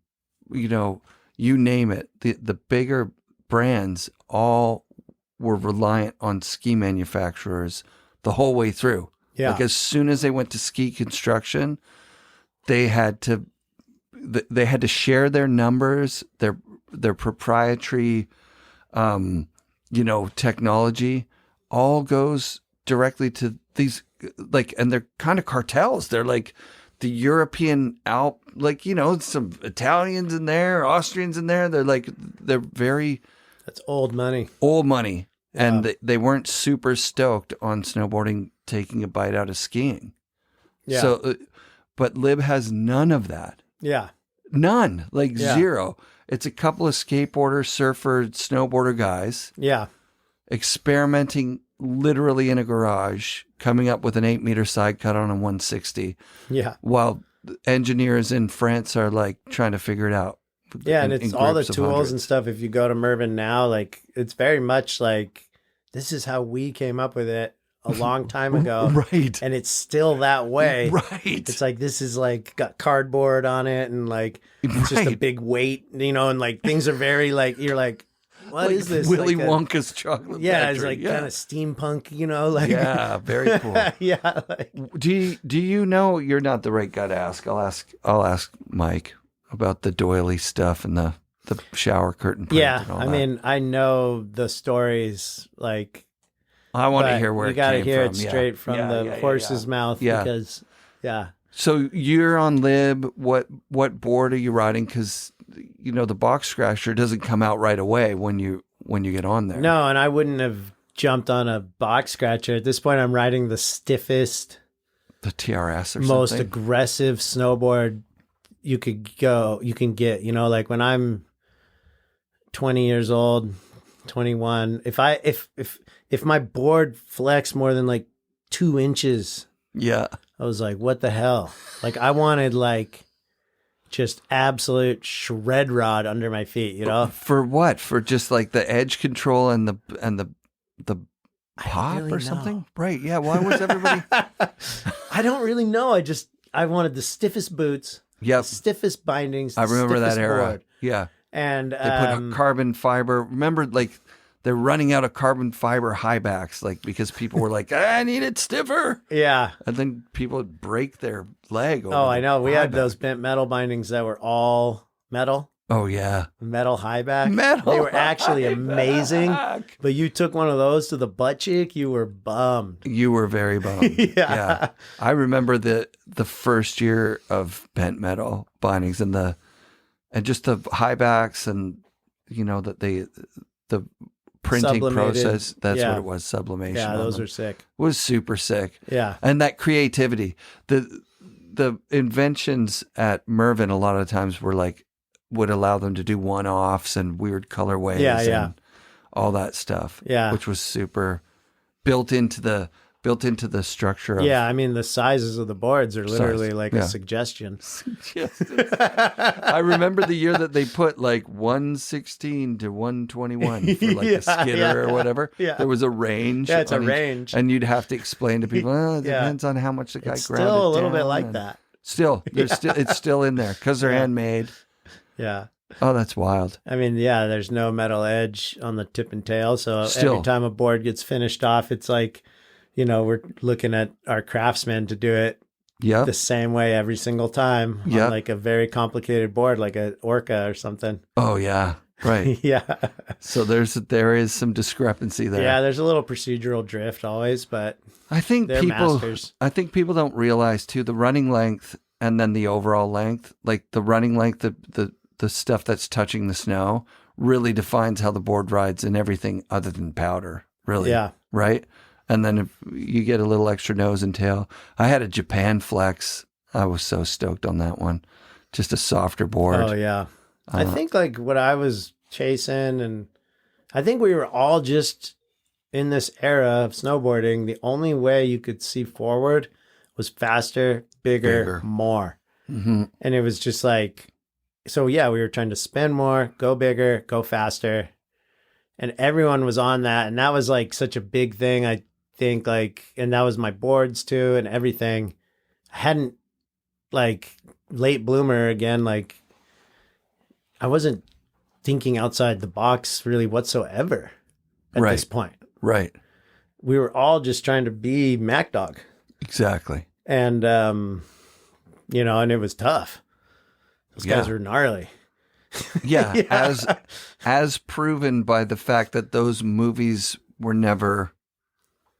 Speaker 1: you know, you name it, the bigger brands all were reliant on ski manufacturers the whole way through.
Speaker 2: Yeah.
Speaker 1: Like as soon as they went to ski construction, they had to share their numbers, their proprietary, you know, technology all goes directly to these, like, and they're kind of cartels. They're like the European Alp, like, you know, some Italians in there, Austrians in there. They're very...
Speaker 2: That's old money.
Speaker 1: And they weren't super stoked on snowboarding taking a bite out of skiing.
Speaker 2: Yeah.
Speaker 1: So, but Lib has none of that.
Speaker 2: Yeah.
Speaker 1: None. Like zero. It's a couple of skateboarder, surfer, snowboarder guys.
Speaker 2: Yeah.
Speaker 1: Experimenting literally in a garage, coming up with an 8-meter side cut on a 160.
Speaker 2: Yeah.
Speaker 1: While engineers in France are like trying to figure it out.
Speaker 2: Yeah, and it's all the
Speaker 1: groups of
Speaker 2: tools
Speaker 1: hundreds.
Speaker 2: and stuff. If you go to Mervin now, like it's very much like this is how we came up with it a long time ago.
Speaker 1: Right.
Speaker 2: And it's still that way.
Speaker 1: Right.
Speaker 2: It's like this is like got cardboard on it, and like it's just a big weight, you know, and like things are very like you're like, what is this?
Speaker 1: Willy
Speaker 2: like
Speaker 1: Wonka's chocolate
Speaker 2: yeah,
Speaker 1: factory.
Speaker 2: it's like kind of steampunk, you know, like
Speaker 1: yeah, very cool.
Speaker 2: yeah. Like,
Speaker 1: Do you know? You're not the right guy to ask. I'll ask Mike about the doily stuff and the shower curtain print.
Speaker 2: yeah,
Speaker 1: and all
Speaker 2: I
Speaker 1: that.
Speaker 2: mean, I know the stories. Like,
Speaker 1: I want to
Speaker 2: but
Speaker 1: hear where
Speaker 2: you
Speaker 1: it
Speaker 2: gotta
Speaker 1: came
Speaker 2: hear
Speaker 1: from.
Speaker 2: it straight from the horse's mouth.
Speaker 1: Yeah.
Speaker 2: Because
Speaker 1: So you're on Lib. What board are you riding? Because you know the box scratcher doesn't come out right away when you get on there.
Speaker 2: No, and I wouldn't have jumped on a box scratcher. At this point, I'm riding the stiffest,
Speaker 1: The TRS or
Speaker 2: most
Speaker 1: something.
Speaker 2: aggressive snowboard you can get. You know, like when I'm 20 years old, 21, if my board flexed more than like 2 inches,
Speaker 1: Yeah.
Speaker 2: I was like, what the hell? Like I wanted like just absolute shred rod under my feet, you know?
Speaker 1: For what? For just like the edge control and the pop
Speaker 2: really
Speaker 1: or something? Right. Yeah. Why was everybody?
Speaker 2: I don't really know. I wanted the stiffest boots,
Speaker 1: Yep.
Speaker 2: the stiffest bindings.
Speaker 1: I remember that
Speaker 2: stiffest
Speaker 1: era.
Speaker 2: board.
Speaker 1: Yeah.
Speaker 2: And
Speaker 1: They put a carbon fiber. Remember, like they're running out of carbon fiber high backs, like because people were like, I need it stiffer.
Speaker 2: Yeah.
Speaker 1: And then people would break their leg. Over
Speaker 2: I know. We had
Speaker 1: high
Speaker 2: those
Speaker 1: back.
Speaker 2: bent metal bindings that were all metal.
Speaker 1: Oh yeah.
Speaker 2: Metal high back.
Speaker 1: Metal.
Speaker 2: They were actually
Speaker 1: high
Speaker 2: amazing.
Speaker 1: back.
Speaker 2: But you took one of those to the butt cheek, you were bummed.
Speaker 1: You were very bummed.
Speaker 2: Yeah.
Speaker 1: I remember the first year of bent metal bindings and just the high backs and the printing
Speaker 2: Sublimated.
Speaker 1: process. That's
Speaker 2: Yeah.
Speaker 1: what it was. Sublimation.
Speaker 2: Yeah,
Speaker 1: on
Speaker 2: those
Speaker 1: them.
Speaker 2: are sick.
Speaker 1: Was super sick.
Speaker 2: Yeah.
Speaker 1: And that creativity, the inventions at Mervyn a lot of times would allow them to do one-offs and weird colorways and all that stuff.
Speaker 2: Yeah.
Speaker 1: Which was super built into the structure of
Speaker 2: Yeah, I mean, the sizes of the boards are literally like
Speaker 1: Yeah.
Speaker 2: a suggestion.
Speaker 1: I remember the year that they put like 116 to 121 for like
Speaker 2: Yeah,
Speaker 1: a skidder or whatever.
Speaker 2: Yeah.
Speaker 1: There was a range.
Speaker 2: Yeah, it's a
Speaker 1: on each-
Speaker 2: range.
Speaker 1: And you'd have to explain to people, it
Speaker 2: Yeah.
Speaker 1: depends on how much the guy
Speaker 2: It's
Speaker 1: ground
Speaker 2: still a
Speaker 1: it
Speaker 2: little bit
Speaker 1: down
Speaker 2: like
Speaker 1: and-
Speaker 2: that.
Speaker 1: Still, it's still in there because they're
Speaker 2: Yeah.
Speaker 1: handmade.
Speaker 2: Yeah.
Speaker 1: Oh, that's wild.
Speaker 2: I mean, yeah, there's no metal edge on the tip and tail. So
Speaker 1: Still.
Speaker 2: every time a board gets finished off, it's like, we're looking at our craftsmen to do it
Speaker 1: Yep.
Speaker 2: the same way every single time on
Speaker 1: Yep.
Speaker 2: like a very complicated board, like a Orca or something.
Speaker 1: Oh, yeah. Right.
Speaker 2: Yeah.
Speaker 1: So there is some discrepancy there.
Speaker 2: Yeah, there's a little procedural drift always, but
Speaker 1: I think
Speaker 2: they're masters.
Speaker 1: people don't realize too the running length and then the overall length, like the running length, the stuff that's touching the snow really defines how the board rides and everything other than powder, really.
Speaker 2: Yeah.
Speaker 1: Right? And then if you get a little extra nose and tail. I had a Japan Flex. I was so stoked on that one. Just a softer board.
Speaker 2: Oh, yeah. I think like what I was chasing, and I think we were all just in this era of snowboarding. The only way you could see forward was faster, bigger. More.
Speaker 1: Mm-hmm.
Speaker 2: And it was just like, so yeah, we were trying to spin more, go bigger, go faster. And everyone was on that. And that was like such a big thing. I think and that was my boards too and everything. I hadn't like late bloomer again. Like I wasn't thinking outside the box really whatsoever at
Speaker 1: Right.
Speaker 2: this point.
Speaker 1: Right.
Speaker 2: We were all just trying to be Mac Dog.
Speaker 1: Exactly.
Speaker 2: And, and it was tough. Those guys
Speaker 1: Yeah.
Speaker 2: were gnarly.
Speaker 1: Yeah,
Speaker 2: Yeah.
Speaker 1: as proven by the fact that those movies were never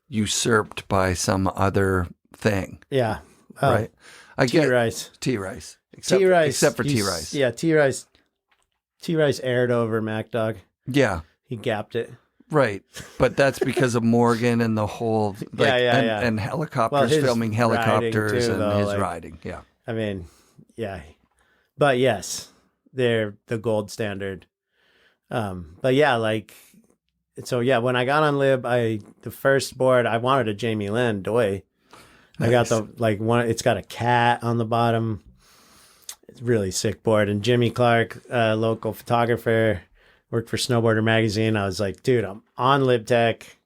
Speaker 1: usurped by some other thing,
Speaker 2: Yeah.
Speaker 1: right? I get
Speaker 2: T-Rice.
Speaker 1: T-Rice,
Speaker 2: T-Rice.
Speaker 1: except for T-Rice.
Speaker 2: Yeah, T-Rice. T-Rice aired over Mac Dog.
Speaker 1: Yeah,
Speaker 2: He gapped it.
Speaker 1: right. But that's because of Morgan and the whole and helicopters
Speaker 2: Well, his
Speaker 1: filming
Speaker 2: riding
Speaker 1: helicopters
Speaker 2: too,
Speaker 1: and
Speaker 2: though,
Speaker 1: his
Speaker 2: like-
Speaker 1: riding. Yeah,
Speaker 2: I mean, yeah. But yes, they're the gold standard. But yeah, when I got on Lib, the first board I wanted a Jamie Lynn Doy. I got the one. It's got a cat on the bottom. It's a really sick board. And Jimmy Clark, local photographer, worked for Snowboarder magazine. I was like, dude, I'm on Lib Tech.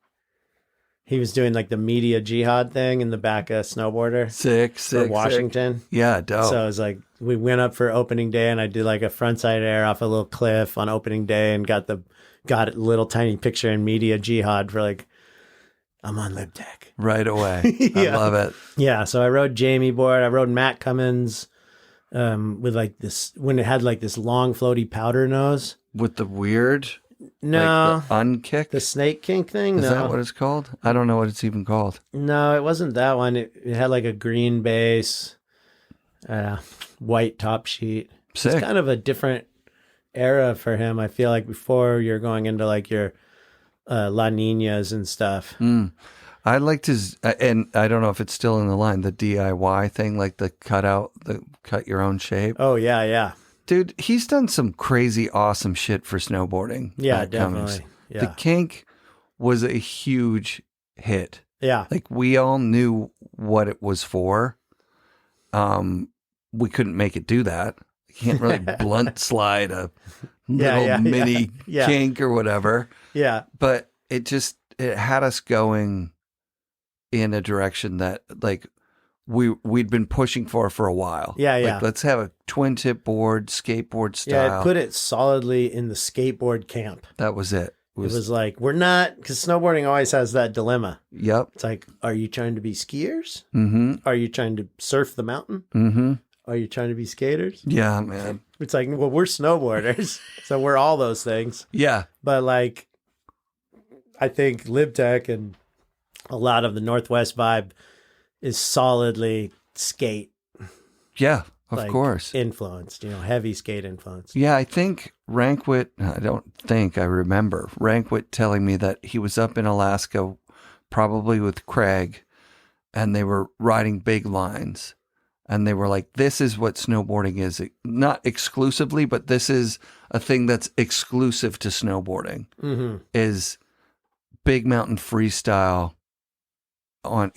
Speaker 2: He was doing like the media jihad thing in the back of Snowboarder
Speaker 1: sick,
Speaker 2: for Washington.
Speaker 1: Sick. Yeah, dope.
Speaker 2: So I was like, we went up for opening day, and I did like a frontside air off a little cliff on opening day, and got a little tiny picture in media jihad for like, I'm on Lib Tech
Speaker 1: right away.
Speaker 2: Yeah.
Speaker 1: I love it.
Speaker 2: Yeah. So I rode Jamie board. I rode Matt Cummins, with like this when it had like this long floaty powder nose.
Speaker 1: With the weird,
Speaker 2: No,
Speaker 1: like the unkick.
Speaker 2: the snake kink thing.
Speaker 1: Is
Speaker 2: No,
Speaker 1: that what it's called? I don't know what it's even called.
Speaker 2: no, it wasn't that one. It had like a green base, white top sheet.
Speaker 1: Sick.
Speaker 2: It's kind of a different era for him. I feel like before you're going into like your La Ninas and stuff.
Speaker 1: I liked his, and I don't know if it's still in the line, the DIY thing, like the cut your own shape.
Speaker 2: Oh yeah, yeah,
Speaker 1: Dude, he's done some crazy awesome shit for snowboarding.
Speaker 2: yeah,
Speaker 1: Matt Cummins.
Speaker 2: definitely. Yeah,
Speaker 1: The kink was a huge hit.
Speaker 2: yeah,
Speaker 1: Like we all knew what it was for. We couldn't make it do that. You can't really blunt slide a little mini
Speaker 2: yeah.
Speaker 1: kink or whatever.
Speaker 2: yeah,
Speaker 1: But it had us going in a direction that like we'd been pushing for a while.
Speaker 2: Yeah,
Speaker 1: like,
Speaker 2: yeah.
Speaker 1: let's have a twin tip board, skateboard
Speaker 2: yeah.
Speaker 1: style.
Speaker 2: It put it solidly in the skateboard camp.
Speaker 1: That was it.
Speaker 2: It was like, we're not, because snowboarding always has that dilemma.
Speaker 1: Yep.
Speaker 2: It's like, are you trying to be skiers?
Speaker 1: Mm-hmm.
Speaker 2: Are you trying to surf the mountain?
Speaker 1: Mm-hmm.
Speaker 2: Are you trying to be skaters?
Speaker 1: Yeah, man.
Speaker 2: It's like, well, we're snowboarders, so we're all those things.
Speaker 1: Yeah.
Speaker 2: But like, I think Lib Tech and a lot of the Northwest vibe is solidly skate.
Speaker 1: Yeah, of course.
Speaker 2: Influenced, heavy skate influence.
Speaker 1: Yeah, I think Rankwit, I remember Rankwit telling me that he was up in Alaska, probably with Craig, and they were riding big lines. And they were like, this is what snowboarding is. Not exclusively, but this is a thing that's exclusive to snowboarding, is big mountain freestyle on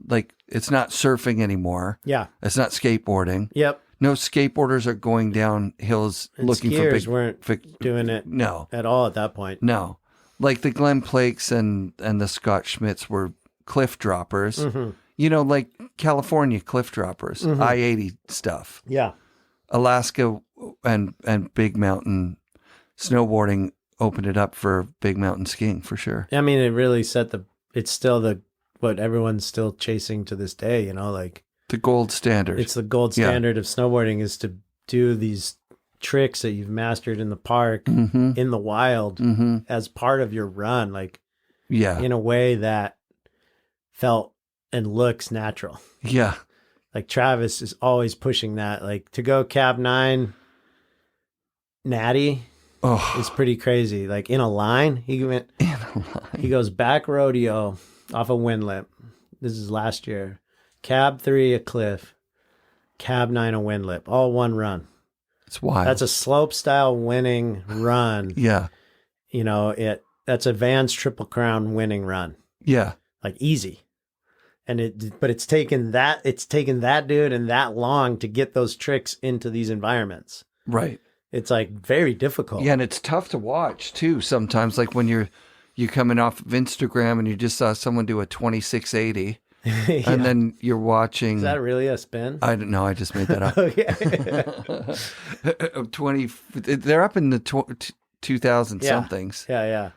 Speaker 1: like, it's not surfing anymore.
Speaker 2: Yeah.
Speaker 1: It's not skateboarding.
Speaker 2: Yep.
Speaker 1: No skateboarders are going down hills
Speaker 2: And
Speaker 1: looking for
Speaker 2: skiers
Speaker 1: big.
Speaker 2: weren't doing it
Speaker 1: No.
Speaker 2: at all at that point.
Speaker 1: No. Like the Glenn Plakes and the Scott Schmidts were cliff droppers.
Speaker 2: Mm-hmm.
Speaker 1: Like California cliff droppers, I-80 stuff.
Speaker 2: Yeah.
Speaker 1: Alaska and big mountain snowboarding opened it up for big mountain skiing for sure.
Speaker 2: I mean, it really it's still what everyone's still chasing to this day, like
Speaker 1: the gold standard.
Speaker 2: it's the gold standard of snowboarding is to do these tricks that you've mastered in the park, in the wild, as part of your run, in a way that felt and looks natural.
Speaker 1: Yeah.
Speaker 2: Like Travis is always pushing that, like to go cab 9 natty is pretty crazy. Like in a line, he goes back rodeo off a windlip. This is last year. Cab 3 a cliff, cab 9 a windlip, all one run.
Speaker 1: It's wild.
Speaker 2: That's a slope style winning run.
Speaker 1: Yeah.
Speaker 2: That's a Vans Triple Crown winning run.
Speaker 1: Yeah.
Speaker 2: Like easy. But it's taken that dude and that long to get those tricks into these environments.
Speaker 1: Right.
Speaker 2: It's like very difficult.
Speaker 1: Yeah, and it's tough to watch too sometimes. Like when you're coming off of Instagram and you just saw someone do a 2680 and then you're watching.
Speaker 2: Is that really a spin?
Speaker 1: I don't know. I just made that up.
Speaker 2: Okay.
Speaker 1: 20. They're up in the 2000 somethings.
Speaker 2: Yeah.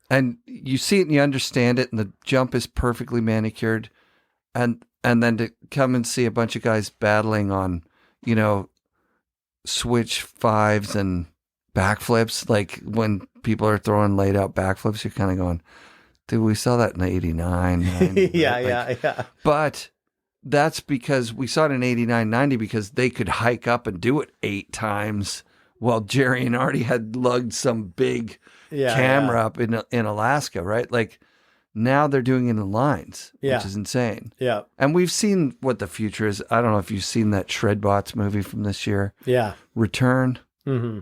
Speaker 1: And you see it and you understand it, and the jump is perfectly manicured. And then to come and see a bunch of guys battling on, switch fives and backflips, like when people are throwing laid out backflips, you're kind of going, dude, we saw that in 89. 90,
Speaker 2: Yeah.
Speaker 1: But that's because we saw it in 89, 90 because they could hike up and do it 8 times while Jerry and Artie had lugged some big camera up in Alaska, right? Like now they're doing it in lines, which is insane.
Speaker 2: Yeah.
Speaker 1: And we've seen what the future is. I don't know if you've seen that Shredbots movie from this year.
Speaker 2: Yeah.
Speaker 1: Return.
Speaker 2: Mm-hmm.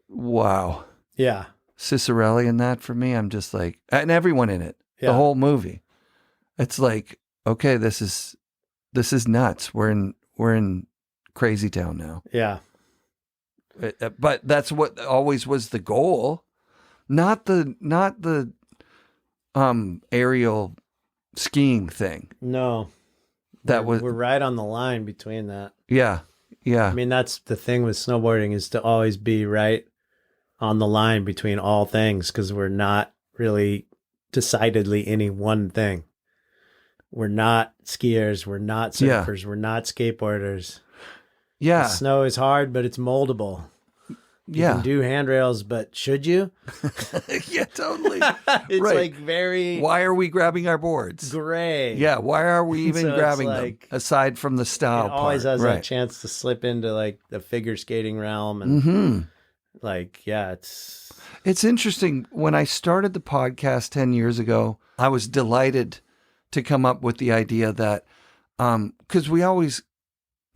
Speaker 1: Wow.
Speaker 2: Yeah.
Speaker 1: Cicerelli in that for me, I'm just like, and everyone in it, the whole movie. It's like, okay, this is nuts. We're in crazy town now.
Speaker 2: Yeah.
Speaker 1: But that's what always was the goal, not the aerial skiing thing.
Speaker 2: No, we're right on the line between that.
Speaker 1: Yeah.
Speaker 2: I mean, that's the thing with snowboarding is to always be right on the line between all things because we're not really decidedly any one thing. We're not skiers. We're not surfers. We're not skateboarders.
Speaker 1: Yeah.
Speaker 2: The snow is hard, but it's moldable. You can do handrails, but should you?
Speaker 1: Yeah, totally.
Speaker 2: It's like very...
Speaker 1: Why are we grabbing our boards?
Speaker 2: Gray.
Speaker 1: Yeah, why are we even grabbing them? Aside from the style
Speaker 2: It always
Speaker 1: part.
Speaker 2: has that chance to slip into like the figure skating realm. And
Speaker 1: It's interesting. When I started the podcast 10 years ago, I was delighted to come up with the idea that, because we always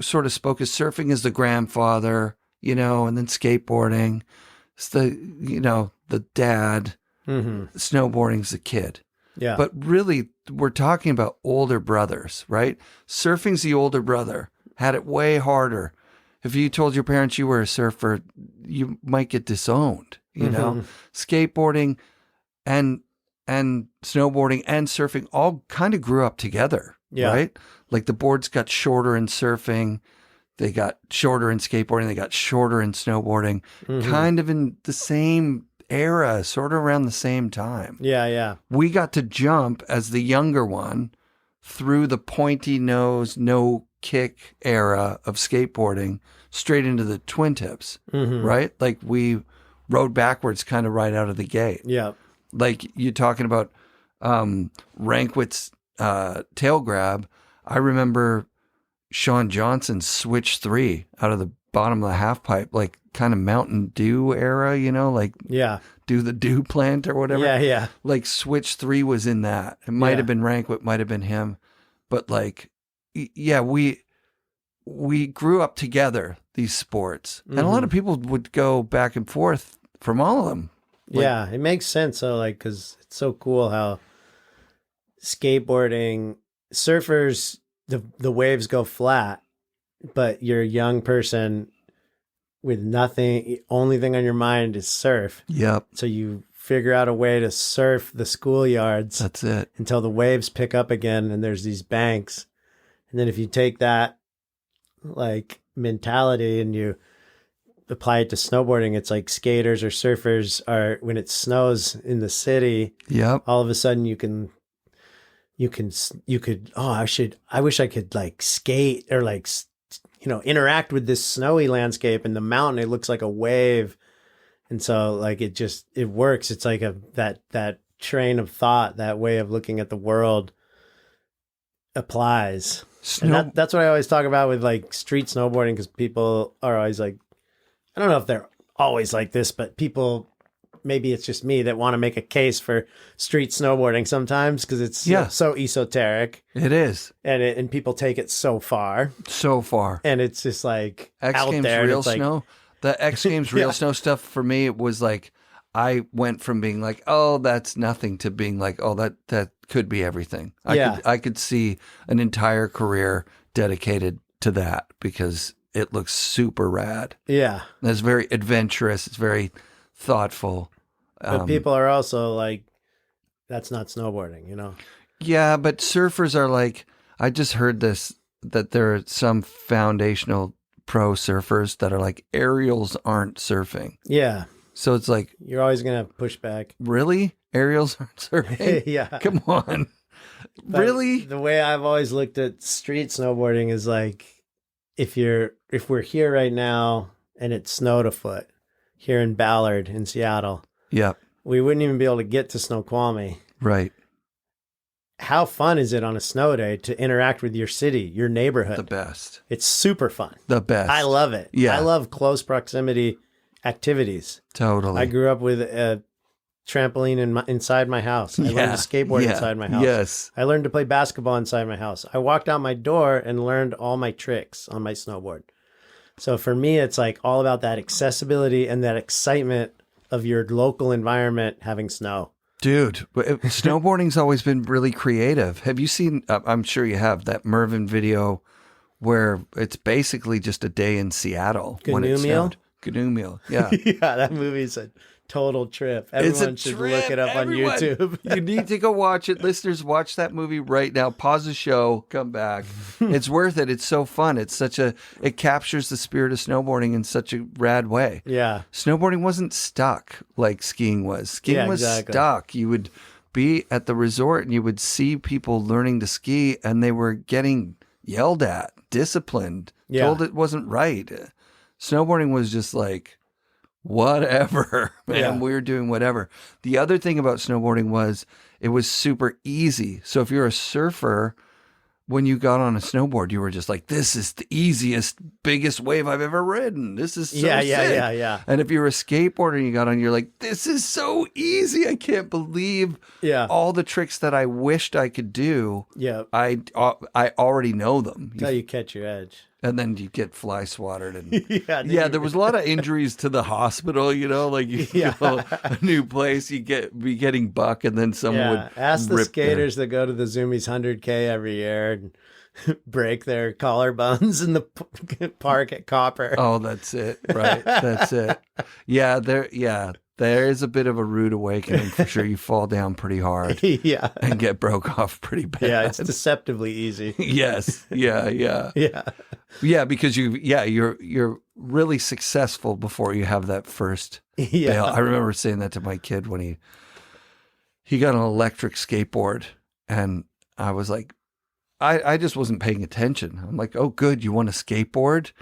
Speaker 1: sort of spoke as surfing as the grandfather, and then skateboarding, it's the dad, snowboarding's the kid.
Speaker 2: Yeah.
Speaker 1: But really, we're talking about older brothers, right? Surfing's the older brother, had it way harder. If you told your parents you were a surfer, you might get disowned, Skateboarding and snowboarding and surfing all kind of grew up together, right? Like the boards got shorter in surfing, they got shorter in skateboarding, they got shorter in snowboarding, kind of in the same era, sort of around the same time.
Speaker 2: Yeah, yeah.
Speaker 1: We got to jump as the younger one through the pointy nose, no kick era of skateboarding straight into the twin tips, right? Like we rode backwards kind of right out of the gate.
Speaker 2: Yeah.
Speaker 1: Like you're talking about Rankwit's tail grab. I remember Sean Johnson's switch 3 out of the bottom of the half pipe, like kind of Mountain Dew era, you know, like do the dew plant or whatever.
Speaker 2: Yeah, yeah.
Speaker 1: Like switch 3 was in that. It might have been Rankwit, might have been him. But like, yeah, we grew up together, these sports. And a lot of people would go back and forth from all of them. Like,
Speaker 2: yeah, it makes sense. So like, because it's so cool how skateboarding, surfers, the waves go flat, but you're a young person with nothing, only thing on your mind is surf.
Speaker 1: Yep.
Speaker 2: So you figure out a way to surf the schoolyards.
Speaker 1: That's it.
Speaker 2: Until the waves pick up again and there's these banks. And then if you take that like mentality and you apply it to snowboarding, it's like skaters or surfers are, when it snows in the city, all of a sudden you could, I wish I could like skate or like, you know, interact with this snowy landscape and the mountain. It looks like a wave. And so like, it works. It's like that train of thought, that way of looking at the world applies. And that's what I always talk about with like street snowboarding. Cause people are always like, I don't know if they're always like this, but people, maybe it's just me that want to make a case for street snowboarding sometimes because it's so esoteric.
Speaker 1: It is.
Speaker 2: And people take it so far. And it's just like
Speaker 1: X
Speaker 2: out
Speaker 1: Games
Speaker 2: there.
Speaker 1: real
Speaker 2: like,
Speaker 1: snow. The X Games real snow stuff for me, it was like, I went from being like, oh, that's nothing to being like, oh, that could be everything. I could see an entire career dedicated to that because it looks super rad. Yeah. And it's very adventurous. It's very thoughtful.
Speaker 2: But people are also like, that's not snowboarding, you know?
Speaker 1: Yeah, but surfers are like, I just heard this, that there are some foundational pro surfers that are like, aerials aren't surfing. Yeah. So it's like,
Speaker 2: you're always going to push back.
Speaker 1: Really? Aerials aren't surfing?
Speaker 2: Yeah.
Speaker 1: Come on.
Speaker 2: But
Speaker 1: really?
Speaker 2: The way I've always looked at street snowboarding is like, if we're here right now and it snowed a foot here in Ballard in Seattle, we wouldn't even be able to get to Snoqualmie. Right. How fun is it on a snow day to interact with your city, your neighborhood?
Speaker 1: The best.
Speaker 2: It's super fun.
Speaker 1: The best.
Speaker 2: I love it.
Speaker 1: Yeah.
Speaker 2: I love close proximity activities.
Speaker 1: Totally.
Speaker 2: I grew up with a trampoline inside my house. I learned to skateboard inside my house.
Speaker 1: Yes.
Speaker 2: I learned to play basketball inside my house. I walked out my door and learned all my tricks on my snowboard. So for me, it's like all about that accessibility and that excitement of your local environment having snow.
Speaker 1: Dude, snowboarding's always been really creative. Have you seen, I'm sure you have, that Mervyn video where it's basically just a day in Seattle when it snowed? Canoe Meal. Yeah.
Speaker 2: Yeah, that movie's a total trip. Everyone should look it up on YouTube.
Speaker 1: You need to go watch it. Listeners, watch that movie right now. Pause the show, come back. It's worth it. It's so fun. It captures the spirit of snowboarding in such a rad way. Yeah. Snowboarding wasn't stuck like skiing was. Skiing was stuck. You would be at the resort and you would see people learning to ski and they were getting yelled at, disciplined, told it wasn't right. Snowboarding was just like, whatever, man. Yeah. We were doing whatever. The other thing about snowboarding was it was super easy. So if you're a surfer, when you got on a snowboard, you were just like, this is the easiest, biggest wave I've ever ridden. This is so sick. Yeah. And if you're a skateboarder and you got on, you're like, this is so easy. I can't believe all the tricks that I wished I could do. Yeah. I already know them.
Speaker 2: Until you catch your edge.
Speaker 1: And then you get fly swatted. And there was a lot of injuries to the hospital, you know, like you go a new place, you be getting buck and then someone would
Speaker 2: ask the skaters that go to the Zoomies 100K every year and break their collarbones in the park at Copper.
Speaker 1: Oh, that's it. Right. That's it. Yeah. There is a bit of a rude awakening for sure. You fall down pretty hard
Speaker 2: Yeah.
Speaker 1: and get broke off pretty bad.
Speaker 2: Yeah, it's deceptively easy.
Speaker 1: Yes. Yeah.
Speaker 2: Yeah.
Speaker 1: Yeah, because you're really successful before you have that first bail. I remember saying that to my kid when he got an electric skateboard, and I was like, I just wasn't paying attention. I'm like, oh, good, you want a skateboard?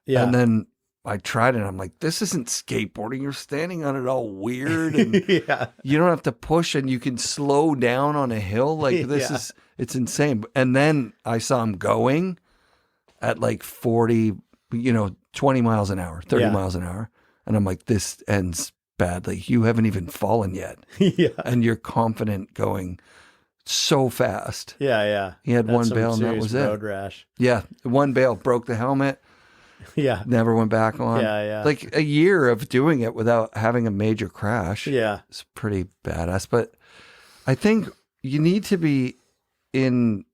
Speaker 2: Yeah.
Speaker 1: And then I tried it. I'm like, this isn't skateboarding. You're standing on it all weird, and
Speaker 2: Yeah.
Speaker 1: you don't have to push, and you can slow down on a hill. Like it's insane. And then I saw him going at like 40, 20 miles an hour, 30 miles an hour. And I'm like, this ends badly. You haven't even fallen yet.
Speaker 2: Yeah.
Speaker 1: And you're confident going so fast.
Speaker 2: Yeah.
Speaker 1: He had
Speaker 2: That's
Speaker 1: one
Speaker 2: some
Speaker 1: bail and that
Speaker 2: serious
Speaker 1: was it.
Speaker 2: road rash.
Speaker 1: Yeah. One bail, broke the helmet,
Speaker 2: Yeah.
Speaker 1: never went back on.
Speaker 2: Yeah.
Speaker 1: Like a year of doing it without having a major crash.
Speaker 2: Yeah.
Speaker 1: It's pretty badass. But I think you need to be in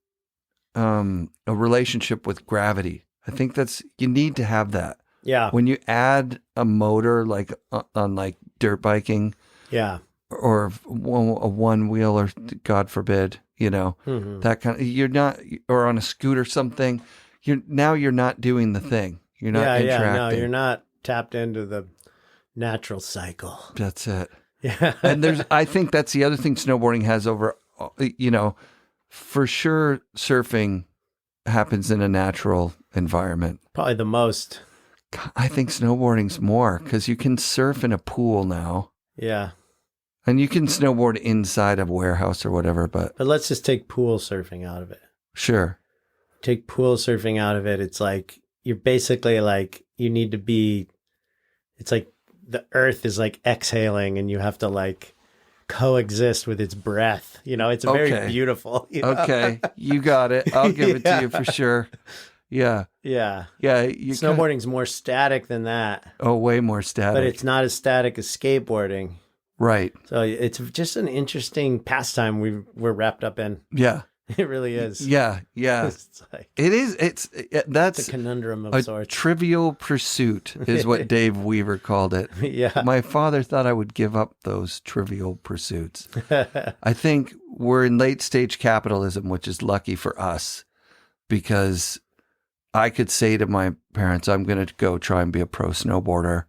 Speaker 1: a relationship with gravity. I think you need to have that.
Speaker 2: Yeah.
Speaker 1: When you add a motor, like on like dirt biking,
Speaker 2: Yeah.
Speaker 1: or a one wheel, or God forbid, that kind of, you're not, or on a scooter, something, you're not doing the thing. You're not interacting.
Speaker 2: Yeah, no, you're not tapped into the natural cycle.
Speaker 1: That's it.
Speaker 2: Yeah.
Speaker 1: And I think that's the other thing snowboarding has over, for sure, surfing happens in a natural environment.
Speaker 2: Probably the most.
Speaker 1: I think snowboarding's more, because you can surf in a pool now.
Speaker 2: Yeah.
Speaker 1: And you can snowboard inside a warehouse or whatever, but
Speaker 2: let's just take pool surfing out of it.
Speaker 1: Sure.
Speaker 2: Take pool surfing out of it. It's like, you're basically like, you need to be, it's like the earth is like exhaling and you have to like coexist with its breath. It's very beautiful.
Speaker 1: Okay. You got it. I'll give it to you for sure. Yeah.
Speaker 2: Yeah.
Speaker 1: Yeah.
Speaker 2: Snowboarding's more static than that.
Speaker 1: Oh, way more static.
Speaker 2: But it's not as static as skateboarding.
Speaker 1: Right.
Speaker 2: So it's just an interesting pastime we're wrapped up in.
Speaker 1: Yeah.
Speaker 2: It really is.
Speaker 1: Yeah.
Speaker 2: It's like,
Speaker 1: it is. That's
Speaker 2: a conundrum of
Speaker 1: a
Speaker 2: sorts.
Speaker 1: Trivial pursuit is what Dave Weaver called it.
Speaker 2: Yeah.
Speaker 1: My father thought I would give up those trivial pursuits. I think we're in late stage capitalism, which is lucky for us, because I could say to my parents, I'm going to go try and be a pro snowboarder,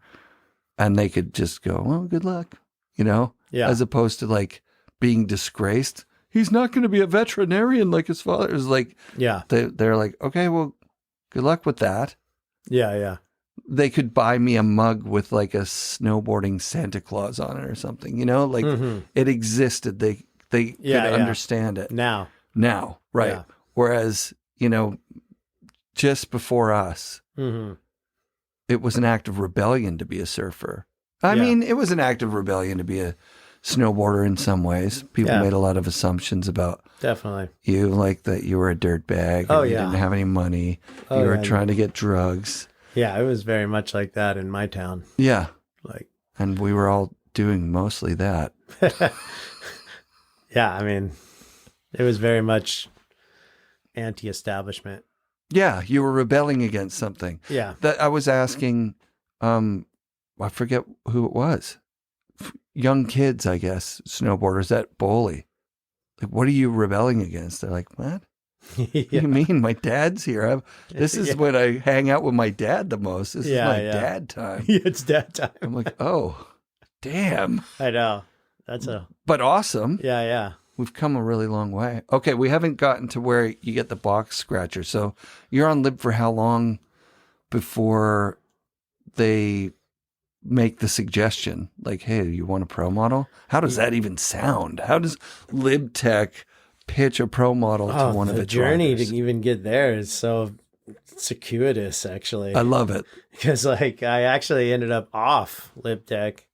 Speaker 1: and they could just go, well, good luck,
Speaker 2: Yeah.
Speaker 1: as opposed to like being disgraced. He's not going to be a veterinarian like his father. It was like,
Speaker 2: Yeah.
Speaker 1: they're like, okay, well, good luck with that.
Speaker 2: Yeah.
Speaker 1: They could buy me a mug with like a snowboarding Santa Claus on it or something, like it existed. They could understand it
Speaker 2: Now,
Speaker 1: right.
Speaker 2: Yeah.
Speaker 1: Whereas, just before us, it was an act of rebellion to be a surfer. I mean, it was an act of rebellion to be a snowboarder in some ways. People made a lot of assumptions about
Speaker 2: definitely
Speaker 1: you, like that you were a dirtbag.
Speaker 2: Oh,
Speaker 1: and you
Speaker 2: yeah.
Speaker 1: didn't have any money. You were trying to get drugs.
Speaker 2: Yeah, it was very much like that in my town.
Speaker 1: Yeah.
Speaker 2: Like,
Speaker 1: and we were all doing mostly that.
Speaker 2: Yeah, I mean, it was very much anti-establishment.
Speaker 1: Yeah, you were rebelling against something.
Speaker 2: Yeah.
Speaker 1: That I was asking, I forget who it was. Young kids, I guess, snowboarders at Baldy. Like, what are you rebelling against? They're like, what? What do you mean? My dad's here. This is when I hang out with my dad the most. This is my dad time.
Speaker 2: It's dad time.
Speaker 1: I'm like, oh, damn.
Speaker 2: I know.
Speaker 1: But awesome.
Speaker 2: Yeah.
Speaker 1: We've come a really long way. Okay, we haven't gotten to where you get the box scratcher. So you're on Lib for how long before they make the suggestion? Like, hey, you want a pro model? How does that even sound? How does Lib Tech pitch a pro model to one of its
Speaker 2: journey
Speaker 1: riders?
Speaker 2: To even get there is so circuitous, actually.
Speaker 1: I love it.
Speaker 2: Because like I actually ended up off Lib Tech.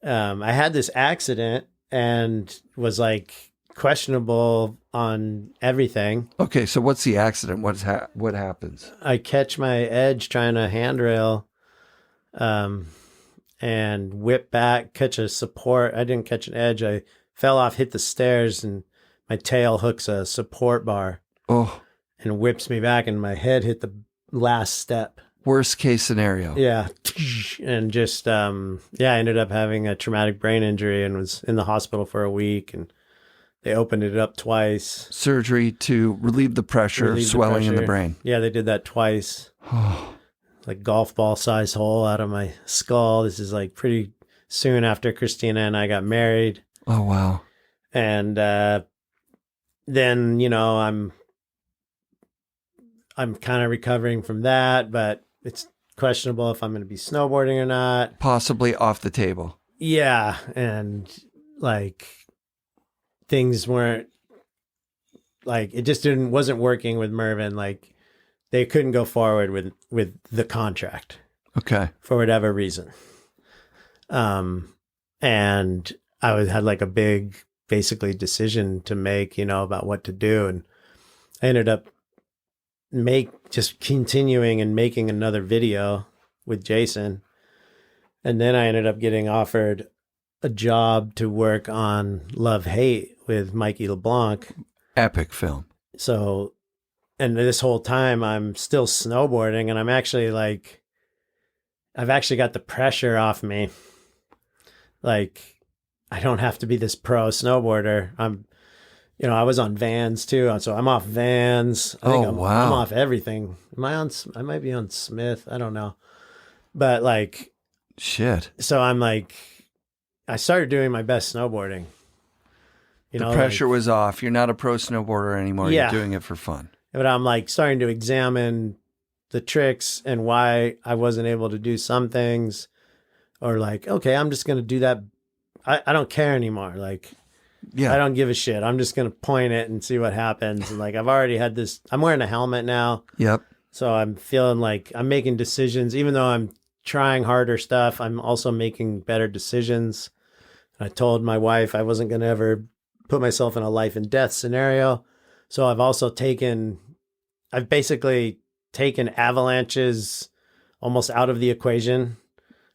Speaker 2: I had this accident and was like questionable on everything.
Speaker 1: Okay, so what's the accident? What happens?
Speaker 2: I catch my edge trying to handrail, and whip back, catch a support. I didn't catch an edge. I fell off, hit the stairs, and my tail hooks a support bar.
Speaker 1: Oh,
Speaker 2: and whips me back, and my head hit the last step.
Speaker 1: Worst case scenario.
Speaker 2: Yeah. And just, I ended up having a traumatic brain injury and was in the hospital for a week, and they opened it up twice.
Speaker 1: Surgery to relieve the pressure, swelling in the brain.
Speaker 2: Yeah, they did that twice. Like golf ball size hole out of my skull. This is like pretty soon after Christina and I got married.
Speaker 1: Oh, wow.
Speaker 2: And then, you know, I'm kind of recovering from that, but it's questionable if I'm going to be snowboarding or not.
Speaker 1: Possibly off the table.
Speaker 2: Yeah. And like things weren't like, it just wasn't working with Mervyn. Like they couldn't go forward with the contract.
Speaker 1: Okay.
Speaker 2: For whatever reason. And I had like a big, basically decision to make, you know, about what to do. And I ended up just continuing and making another video with Jason. And then I ended up getting offered a job to work on Love Hate with Mikey LeBlanc.
Speaker 1: Epic film.
Speaker 2: So, and this whole time I'm still snowboarding, and I'm actually like, I've actually got the pressure off me. Like, I don't have to be this pro snowboarder. I was on Vans too. So I'm off Vans. I'm off everything. I might be on Smith. I don't know. But like,
Speaker 1: shit.
Speaker 2: So I'm like, I started doing my best snowboarding.
Speaker 1: The pressure was off. You're not a pro snowboarder anymore. Yeah. You're doing it for fun.
Speaker 2: But I'm like starting to examine the tricks and why I wasn't able to do some things, or like, okay, I'm just going to do that. I don't care anymore. Like, yeah, I don't give a shit. I'm just going to point it and see what happens. And like, I've already had this, I'm wearing a helmet now.
Speaker 1: Yep.
Speaker 2: So I'm feeling like I'm making decisions, even though I'm trying harder stuff, I'm also making better decisions. I told my wife I wasn't going to ever put myself in a life and death scenario. So I've basically taken avalanches almost out of the equation.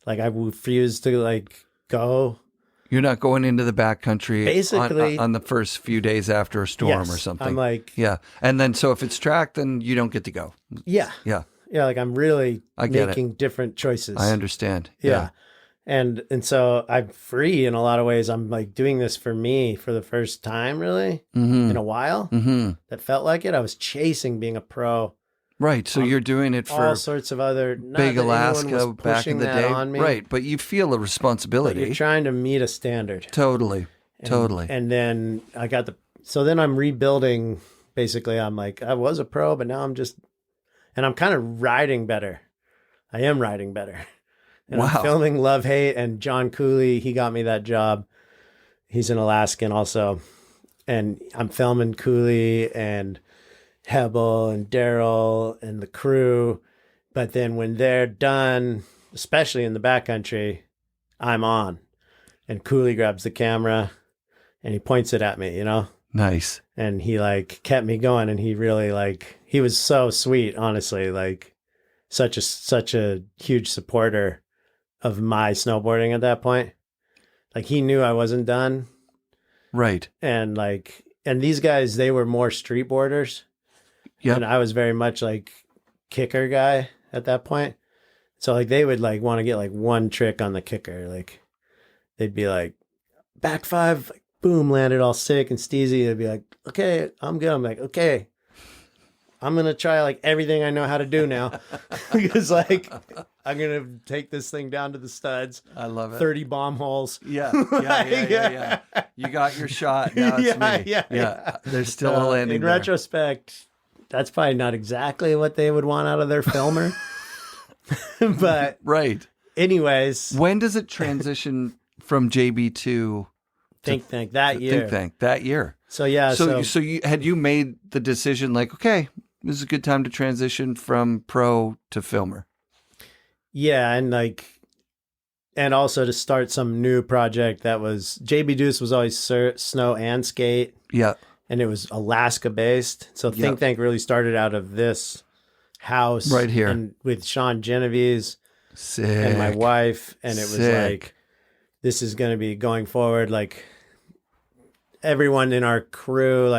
Speaker 2: Like I refuse to like go.
Speaker 1: You're not going into the backcountry
Speaker 2: basically
Speaker 1: on the first few days after a storm or something.
Speaker 2: I'm like,
Speaker 1: yeah. And then, so if it's tracked, then you don't get to go.
Speaker 2: Yeah.
Speaker 1: Yeah.
Speaker 2: Yeah. Like I'm really making different choices.
Speaker 1: I understand.
Speaker 2: Yeah. And so I'm free in a lot of ways. I'm like doing this for me for the first time, really, in a while. Mm-hmm. That felt like it. I was chasing being a pro.
Speaker 1: Right. So you're doing it for
Speaker 2: all sorts of other
Speaker 1: big Alaska back in the day. On me, right. But you feel a responsibility.
Speaker 2: But you're trying to meet a standard.
Speaker 1: Totally.
Speaker 2: And then then I'm rebuilding. Basically, I'm like, I was a pro, but now I'm kind of riding better. I am riding better. And I'm filming Love Hate, and John Cooley, he got me that job. He's an Alaskan also. And I'm filming Cooley and Hebel and Daryl and the crew. But then when they're done, especially in the backcountry, I'm on. And Cooley grabs the camera and he points it at me, you know?
Speaker 1: Nice.
Speaker 2: And he like kept me going, and he really he was so sweet, honestly, like such a huge supporter of my snowboarding at that point. Like he knew I wasn't done.
Speaker 1: Right.
Speaker 2: And these guys, they were more street boarders. Yeah. And I was very much like kicker guy at that point. So like they would like want to get like one trick on the kicker. Like they'd be like back five, like, boom, landed all sick and steezy. They'd be like, okay, I'm good. I'm like, okay, I'm going to try like everything I know how to do now. Because like, I'm going to take this thing down to the studs.
Speaker 1: I love it.
Speaker 2: 30 bomb holes.
Speaker 1: Yeah. You got your shot. Now it's me. Yeah. There's still a landing
Speaker 2: in
Speaker 1: there.
Speaker 2: retrospect, that's probably not exactly what they would want out of their filmer. But
Speaker 1: right.
Speaker 2: Anyways.
Speaker 1: When does it transition from JB to
Speaker 2: Think Tank that year? So yeah.
Speaker 1: So you made the decision like, okay, this is a good time to transition from pro to filmer.
Speaker 2: Yeah, and also to start some new project that was JB Deuce was always snow and skate. Yeah. And it was Alaska based. So Think Tank really started out of this house
Speaker 1: right here,
Speaker 2: and with Sean Genovese
Speaker 1: and
Speaker 2: my wife, and it was like, this is going to be going forward. Like everyone in our crew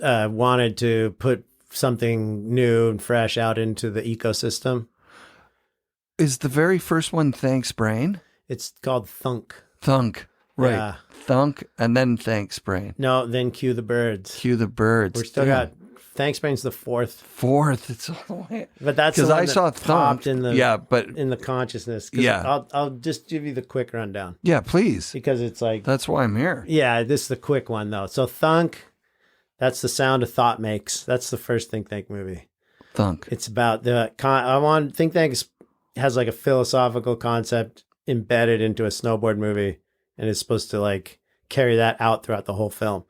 Speaker 2: wanted to put something new and fresh out into the ecosystem.
Speaker 1: Is the very first one Thanks Brain?
Speaker 2: It's called Thunk.
Speaker 1: Thunk. Right.
Speaker 2: Yeah.
Speaker 1: Thunk and then Thanks Brain.
Speaker 2: No, then Cue the Birds.
Speaker 1: Cue the Birds.
Speaker 2: We're still got Thanks Brain's the fourth.
Speaker 1: Fourth. It's all the way.
Speaker 2: But that's
Speaker 1: because
Speaker 2: the one
Speaker 1: I
Speaker 2: that
Speaker 1: saw
Speaker 2: popped
Speaker 1: Thunk
Speaker 2: in the in the consciousness. I'll just give you the quick rundown.
Speaker 1: Yeah, please.
Speaker 2: Because it's like
Speaker 1: that's why I'm here.
Speaker 2: Yeah, this is the quick one though. So Thunk, that's the sound a thought makes. That's the first Think Tank movie.
Speaker 1: Thunk.
Speaker 2: It's about Think Tank has like a philosophical concept embedded into a snowboard movie, and it's supposed to like carry that out throughout the whole film.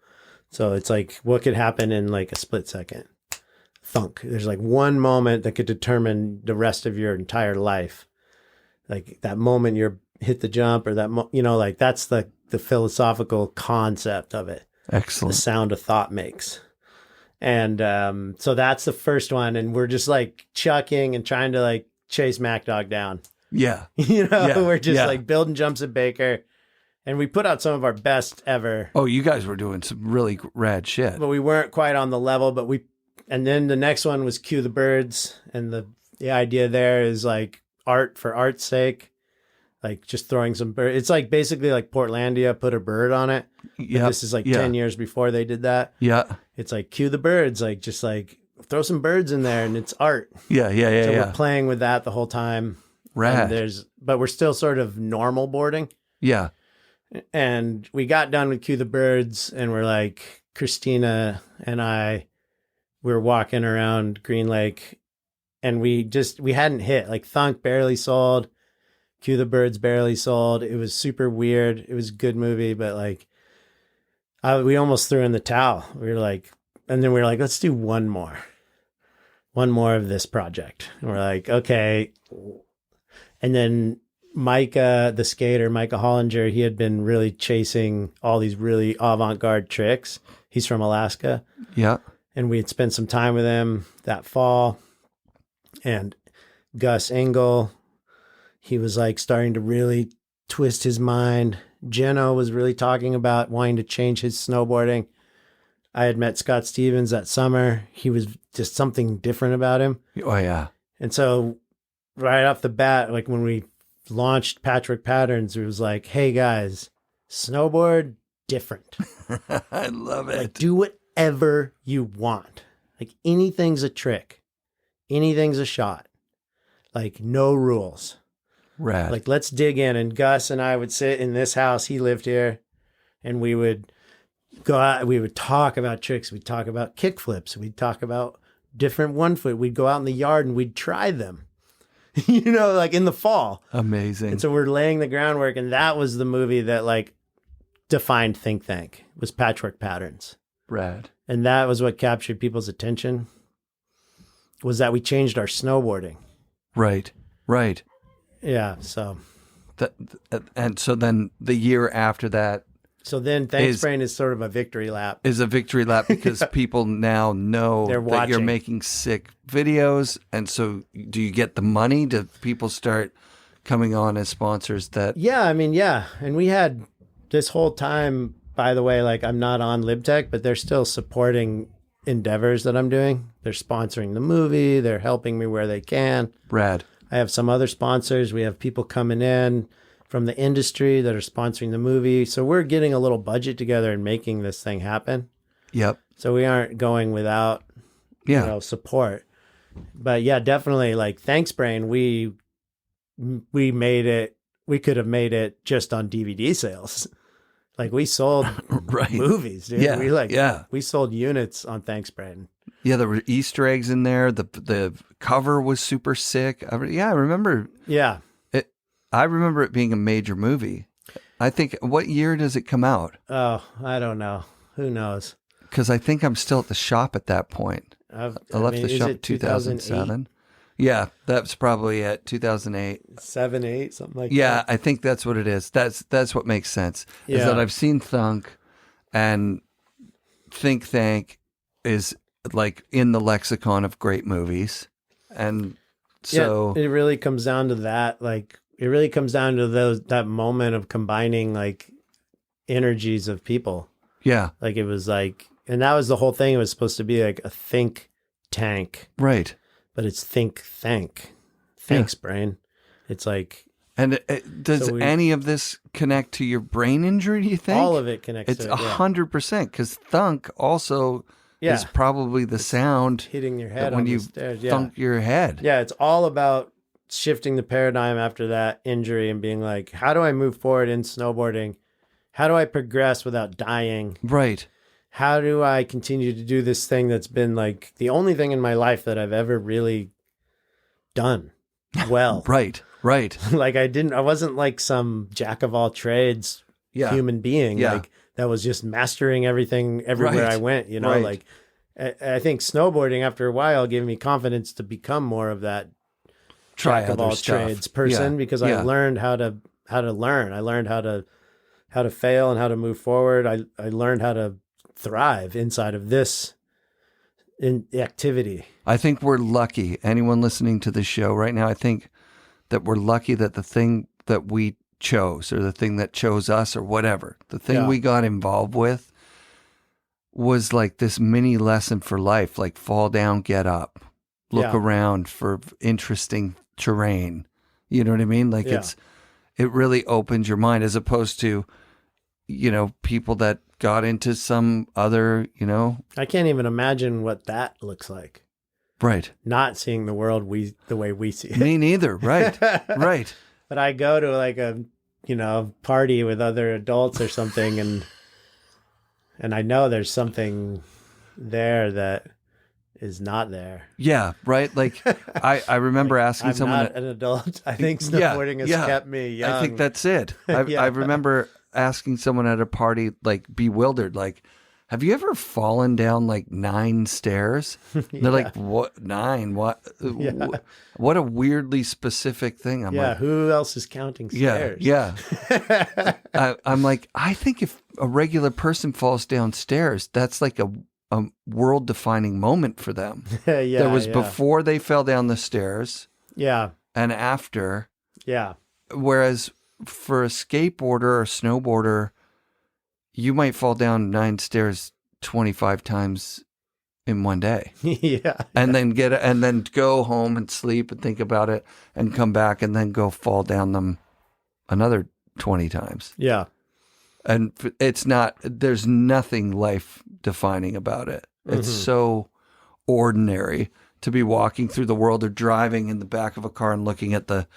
Speaker 2: So it's like what could happen in like a split second. Thunk. There's like one moment that could determine the rest of your entire life. Like that moment you hit the jump, or that like that's the philosophical concept of it.
Speaker 1: Excellent.
Speaker 2: The sound a thought makes. And so that's the first one, and we're just like chucking and trying to like chase Mac Dog down.
Speaker 1: Yeah.
Speaker 2: We're just like building jumps at Baker, and we put out some of our best ever.
Speaker 1: Oh, you guys were doing some really rad shit.
Speaker 2: But we weren't quite on the level, and then the next one was Cue the Birds, and the idea there is like art for art's sake, like just throwing some bird. It's like basically like Portlandia put a bird on it. Yeah. This is like 10 years before they did that.
Speaker 1: Yeah.
Speaker 2: It's like Cue the Birds, like just like throw some birds in there and it's art.
Speaker 1: Yeah. So
Speaker 2: we're playing with that the whole time.
Speaker 1: Rad.
Speaker 2: But we're still sort of normal boarding.
Speaker 1: Yeah.
Speaker 2: And we got done with Cue the Birds, and we're like, Christina and we were walking around Green Lake, and we hadn't hit. Like Thunk barely sold, Cue the Birds barely sold. It was super weird. It was a good movie, but like we almost threw in the towel. We were like, and then we were like, let's do one more of this project. And we're like, okay. And then Micah, the skater, Micah Hollinger, he had been really chasing all these really avant-garde tricks. He's from Alaska.
Speaker 1: Yeah.
Speaker 2: And we had spent some time with him that fall. And Gus Engel, he was like starting to really twist his mind. Jeno was really talking about wanting to change his snowboarding. I had met Scott Stevens that summer. He was just something different about him.
Speaker 1: Oh, yeah.
Speaker 2: And so right off the bat, like when we launched Patchwork Patterns, it was like, hey guys, snowboard different.
Speaker 1: I love it.
Speaker 2: Like, do whatever you want. Like anything's a trick. Anything's a shot. Like no rules.
Speaker 1: Rad.
Speaker 2: Like let's dig in. And Gus and I would sit in this house. He lived here, and we would go out. We would talk about tricks. We'd talk about kick flips. We'd talk about different one foot. We'd go out in the yard and we'd try them. Like in the fall.
Speaker 1: Amazing.
Speaker 2: And so we're laying the groundwork, and that was the movie that like defined Think Tank, was Patchwork Patterns.
Speaker 1: Rad.
Speaker 2: And that was what captured people's attention, was that we changed our snowboarding.
Speaker 1: Right.
Speaker 2: Yeah. So.
Speaker 1: And so then the year after that.
Speaker 2: So then Thanks Brain is sort of a victory lap.
Speaker 1: Is a victory lap because people now know that you're making sick videos. And so do you get the money? Do people start coming on as sponsors that...
Speaker 2: Yeah, I mean, yeah. And we had this whole time, by the way, like I'm not on Lib Tech, but they're still supporting endeavors that I'm doing. They're sponsoring the movie. They're helping me where they can.
Speaker 1: Rad.
Speaker 2: I have some other sponsors. We have people coming in from the industry that are sponsoring the movie. So we're getting a little budget together and making this thing happen.
Speaker 1: Yep.
Speaker 2: So we aren't going without support. But yeah, definitely like Thanks Brain, we made it, we could have made it just on DVD sales. Like we sold movies, dude.
Speaker 1: Yeah.
Speaker 2: We sold units on Thanks Brain.
Speaker 1: Yeah, there were Easter eggs in there. The cover was super sick. I remember.
Speaker 2: Yeah.
Speaker 1: I remember it being a major movie. I think, what year does it come out?
Speaker 2: Oh, I don't know. Who knows?
Speaker 1: Because I think I'm still at the shop at that point. I left the shop in 2007. Yeah, that's probably at 2008.
Speaker 2: 7, 8, something like that.
Speaker 1: Yeah, I think that's what it is. That's what makes sense.
Speaker 2: Yeah.
Speaker 1: Is that I've seen Thunk, and Think Tank is like in the lexicon of great movies. And so...
Speaker 2: Yeah, it really comes down to that, like... It really comes down to that moment of combining like energies of people.
Speaker 1: Yeah.
Speaker 2: Like it was like, and that was the whole thing. It was supposed to be like a think tank,
Speaker 1: Right.
Speaker 2: but it's think tank. Thanks, brain. It's like,
Speaker 1: And does any of this connect to your brain injury, do you think?
Speaker 2: all of it connects
Speaker 1: It's
Speaker 2: to it.
Speaker 1: 100%, because thunk also is probably the sound
Speaker 2: Hitting your head
Speaker 1: when
Speaker 2: on
Speaker 1: you
Speaker 2: the stairs.
Speaker 1: thunk your head.
Speaker 2: Yeah, it's all about shifting the paradigm after that injury and being like, how do I move forward in snowboarding? How do I progress without dying?
Speaker 1: Right.
Speaker 2: How do I continue to do this thing that's been like the only thing in my life that I've ever really done well?
Speaker 1: Right.
Speaker 2: Like I wasn't like some jack of all trades human being.
Speaker 1: Yeah.
Speaker 2: Like that was just mastering everything everywhere I went, you know, like I think snowboarding after a while gave me confidence to become more of that jack of all trades person because I learned how to learn. I learned how to fail and how to move forward. I learned how to thrive inside of this activity.
Speaker 1: I think we're lucky. Anyone listening to this show right now, I think that we're lucky that the thing that we chose or the thing that chose us or whatever, the thing we got involved with was like this mini lesson for life, like fall down, get up, look around for interesting terrain. You know what I mean? Like it really opens your mind as opposed to, you know, people that got into some other, you know.
Speaker 2: I can't even imagine what that looks like.
Speaker 1: Right.
Speaker 2: Not seeing the world the way we see it.
Speaker 1: Me neither. Right. Right.
Speaker 2: But I go to like a, you know, party with other adults or something and I know there's something there that is not there.
Speaker 1: Yeah, right. Like I remember asking
Speaker 2: I'm
Speaker 1: someone.
Speaker 2: I'm not an adult. I think snowboarding has kept me young.
Speaker 1: I think that's it. I remember asking someone at a party, like bewildered, like, have you ever fallen down like 9 stairs? They're like, what, 9? What? What a weirdly specific thing. I'm like,
Speaker 2: who else is counting stairs?
Speaker 1: Yeah. I'm like, I think if a regular person falls downstairs, that's like a world-defining moment for them. There was before they fell down the stairs.
Speaker 2: Yeah.
Speaker 1: And after.
Speaker 2: Yeah.
Speaker 1: Whereas for a skateboarder or snowboarder, you might fall down 9 stairs 25 times in one day. And then go home and sleep and think about it and come back and then go fall down them another 20 times.
Speaker 2: Yeah.
Speaker 1: And there's nothing life defining about it. It's so ordinary to be walking through the world or driving in the back of a car and looking at the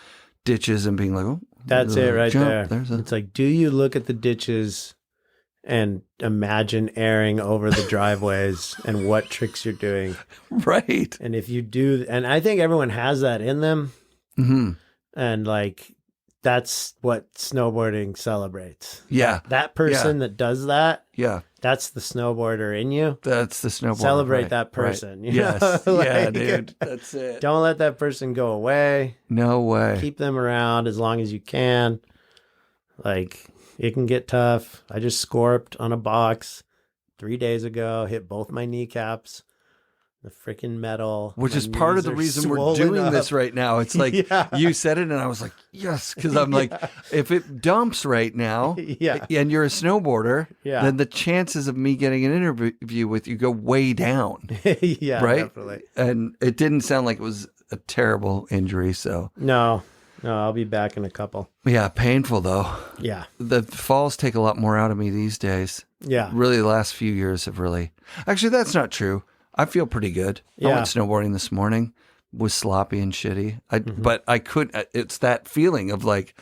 Speaker 1: ditches and being like, oh,
Speaker 2: that's it right there. It's like, do you look at the ditches and imagine airing over the driveways and what tricks you're doing?
Speaker 1: Right.
Speaker 2: And if you do, and I think everyone has that in them.
Speaker 1: Mm-hmm.
Speaker 2: And like, that's what snowboarding celebrates.
Speaker 1: Yeah.
Speaker 2: That person that does that.
Speaker 1: Yeah.
Speaker 2: That's the snowboarder in you.
Speaker 1: That's the snowboarder.
Speaker 2: Celebrate that person.
Speaker 1: Right. Yes.
Speaker 2: Like,
Speaker 1: yeah, dude. That's it.
Speaker 2: Don't let that person go away.
Speaker 1: No way.
Speaker 2: Keep them around as long as you can. Like, it can get tough. I just scorped on a box 3 days ago, hit both my kneecaps. The freaking metal.
Speaker 1: Which is part of the reason we're doing this right now. It's like, you said it and I was like, yes. Because I'm like, if it dumps right now and you're a snowboarder, then the chances of me getting an interview with you go way down. Right?
Speaker 2: Definitely.
Speaker 1: And it didn't sound like it was a terrible injury. So
Speaker 2: No, I'll be back in a couple.
Speaker 1: Yeah, painful though.
Speaker 2: Yeah.
Speaker 1: The falls take a lot more out of me these days.
Speaker 2: Yeah.
Speaker 1: Really, the last few years have really... Actually, that's not true. I feel pretty good. I went snowboarding this morning. Was sloppy and shitty. But I could. It's that feeling of like,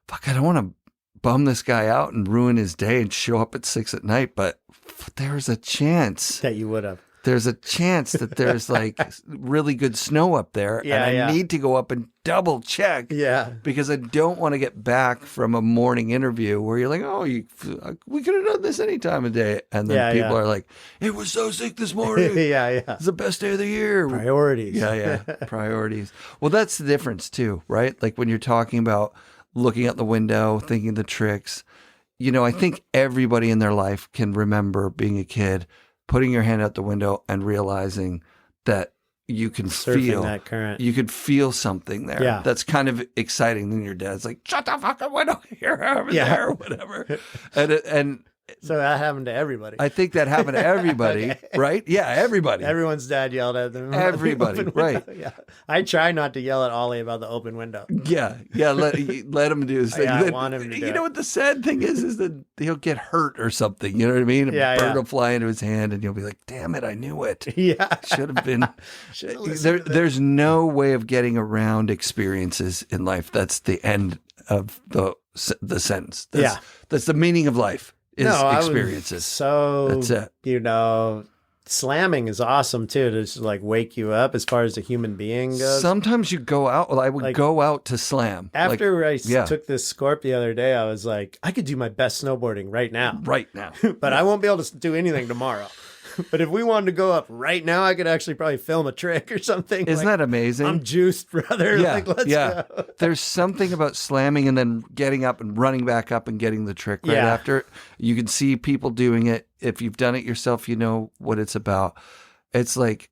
Speaker 1: fuck, I don't want to bum this guy out and ruin his day and show up at 6 at night. But there's a chance
Speaker 2: that you would have.
Speaker 1: There's a chance that there's like really good snow up there. And I need to go up and double check.
Speaker 2: Yeah.
Speaker 1: Because I don't want to get back from a morning interview where you're like, oh, we could have done this any time of day. And then people are like, it was so sick this morning. It's the best day of the year.
Speaker 2: Priorities.
Speaker 1: Priorities. Well, that's the difference too, right? Like when you're talking about looking out the window, thinking the tricks, you know, I think everybody in their life can remember being a kid, putting your hand out the window and realizing that you can feel
Speaker 2: that current.
Speaker 1: You could feel something there. Yeah. That's kind of exciting. Then your dad's like, shut the fucking window here, over there, or whatever. And
Speaker 2: So that happened to everybody.
Speaker 1: I think that happened to everybody, right? Yeah, everybody.
Speaker 2: Everyone's dad yelled at them.
Speaker 1: Everybody, right?
Speaker 2: Yeah, I try not to yell at Ollie about the open window.
Speaker 1: Yeah. Let him do his thing.
Speaker 2: Yeah, I want him to do
Speaker 1: You know
Speaker 2: it.
Speaker 1: what the sad thing is that he'll get hurt or something. You know what I mean?
Speaker 2: Yeah,
Speaker 1: A bird
Speaker 2: yeah.
Speaker 1: will fly into his hand, and you'll be like, "Damn it, I knew it.
Speaker 2: Yeah,
Speaker 1: Should have been."
Speaker 2: Should've listened to that.
Speaker 1: There's no way of getting around experiences in life. That's the end of the sentence. That's the meaning of life. Is experiences.
Speaker 2: So
Speaker 1: that's it.
Speaker 2: Slamming is awesome too, to just like wake you up as far as a human being goes.
Speaker 1: Sometimes you go out. Well, I would go out to slam.
Speaker 2: After I took this Scorp the other day, I was like, I could do my best snowboarding right now.
Speaker 1: Right now.
Speaker 2: But I won't be able to do anything tomorrow. But if we wanted to go up right now, I could actually probably film a trick or something.
Speaker 1: Isn't that amazing?
Speaker 2: I'm juiced, brother.
Speaker 1: Yeah,
Speaker 2: Let's go.
Speaker 1: There's something about slamming and then getting up and running back up and getting the trick right after. You can see people doing it. If you've done it yourself, you know what it's about. It's like,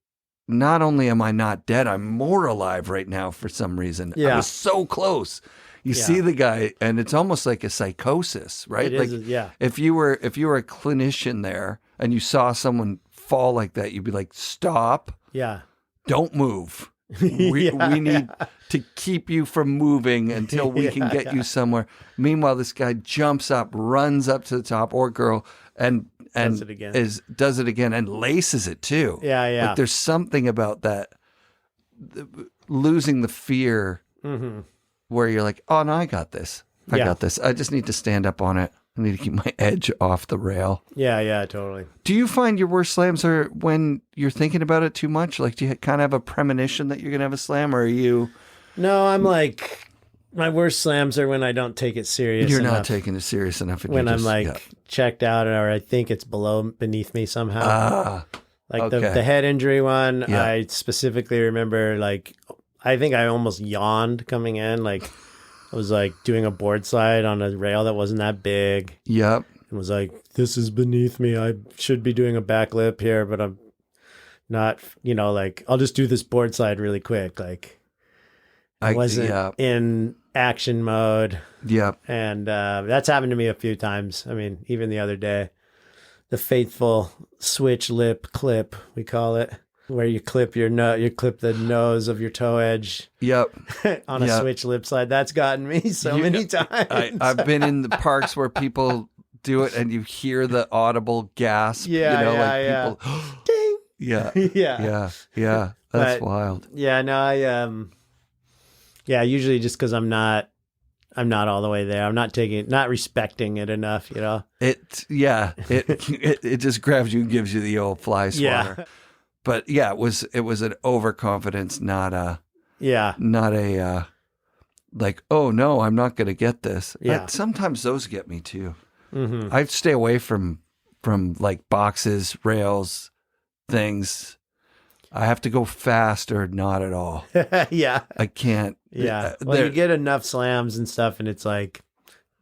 Speaker 1: not only am I not dead, I'm more alive right now for some reason.
Speaker 2: Yeah.
Speaker 1: I was so close. You see the guy, and it's almost like a psychosis, right?
Speaker 2: It
Speaker 1: like,
Speaker 2: is, yeah.
Speaker 1: If you were a clinician there and you saw someone fall like that, you'd be like, stop.
Speaker 2: Yeah.
Speaker 1: Don't move. We need to keep you from moving until we can get you somewhere. Meanwhile, this guy jumps up, runs up to the top, or girl, and
Speaker 2: does it again.
Speaker 1: Does it again and laces it too.
Speaker 2: Yeah.
Speaker 1: Like there's something about that, losing the fear, where you're like, oh no, I got this. I got this. I just need to stand up on it. I need to keep my edge off the rail.
Speaker 2: Yeah, totally.
Speaker 1: Do you find your worst slams are when you're thinking about it too much? Like, do you kind of have a premonition that you're going to have a slam, or are you?
Speaker 2: No, I'm like, my worst slams are when I don't take it serious
Speaker 1: You're
Speaker 2: enough.
Speaker 1: not taking it serious enough. And
Speaker 2: When
Speaker 1: you're
Speaker 2: I'm
Speaker 1: just,
Speaker 2: checked out, or I think it's beneath me somehow. Like
Speaker 1: okay.
Speaker 2: the head injury one,
Speaker 1: Yeah.
Speaker 2: I specifically remember, like, I think I almost yawned coming in. Like, I was like doing a board slide on a rail that wasn't that big.
Speaker 1: Yep.
Speaker 2: And was like, this is beneath me. I should be doing a back lip here, but I'm not, like, I'll just do this board slide really quick. Like, I wasn't in action mode.
Speaker 1: Yep.
Speaker 2: And that's happened to me a few times. I mean, even the other day, the faithful switch lip clip, we call it, where you clip you clip the nose of your toe edge.
Speaker 1: Yep.
Speaker 2: On a switch lip slide. That's gotten me many times.
Speaker 1: I've been in the parks where people do it and you hear the audible gasp.
Speaker 2: People, ding.
Speaker 1: Yeah. Yeah. That's wild.
Speaker 2: Yeah, no, usually just because I'm not all the way there. I'm not respecting it enough,
Speaker 1: It just grabs you and gives you the old fly swatter.
Speaker 2: Yeah.
Speaker 1: But yeah, it was an overconfidence, not a like, oh no, I'm not going to get this.
Speaker 2: Yeah.
Speaker 1: But sometimes those get me too.
Speaker 2: Mm-hmm.
Speaker 1: I stay away from like boxes, rails, things. I have to go fast or not at all.
Speaker 2: Yeah.
Speaker 1: I can't.
Speaker 2: Yeah. Well, you get enough slams and stuff, and it's like,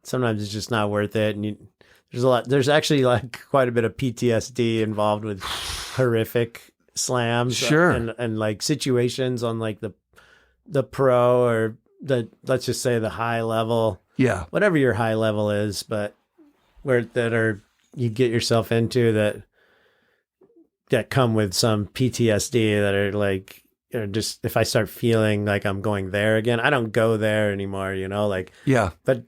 Speaker 2: sometimes it's just not worth it. And there's actually like quite a bit of PTSD involved with horrific slams.
Speaker 1: Sure.
Speaker 2: And like situations on like the pro or let's just say the high level.
Speaker 1: Yeah.
Speaker 2: Whatever your high level is, but you get yourself into that come with some PTSD that are like, just if I start feeling like I'm going there again, I don't go there anymore, like,
Speaker 1: yeah.
Speaker 2: But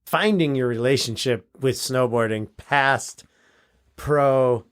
Speaker 2: finding your relationship with snowboarding past pro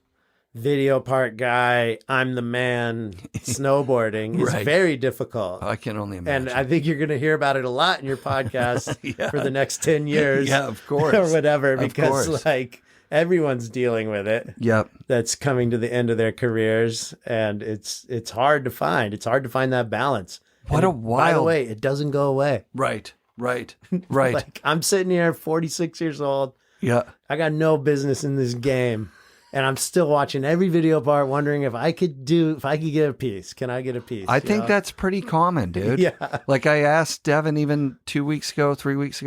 Speaker 2: video part guy, I'm the man snowboarding is
Speaker 1: Right.
Speaker 2: very difficult.
Speaker 1: I can only imagine.
Speaker 2: And I think you're going to hear about it a lot in your podcast
Speaker 1: Yeah.
Speaker 2: for the next 10 years.
Speaker 1: Yeah, of course.
Speaker 2: Or whatever,
Speaker 1: Of
Speaker 2: because
Speaker 1: course.
Speaker 2: like everyone's dealing with it.
Speaker 1: Yep.
Speaker 2: That's coming to the end of their careers, and it's hard to find. It's hard to find that balance.
Speaker 1: What
Speaker 2: And
Speaker 1: a wild.
Speaker 2: By the way, it doesn't go away.
Speaker 1: Right. Right.
Speaker 2: Like, I'm sitting here 46 years old.
Speaker 1: Yeah.
Speaker 2: I got no business in this game. And I'm still watching every video part, wondering if I could get a piece. Can I get a piece?
Speaker 1: I think that's pretty common, dude.
Speaker 2: Yeah.
Speaker 1: Like I asked Devin even 3 weeks ago,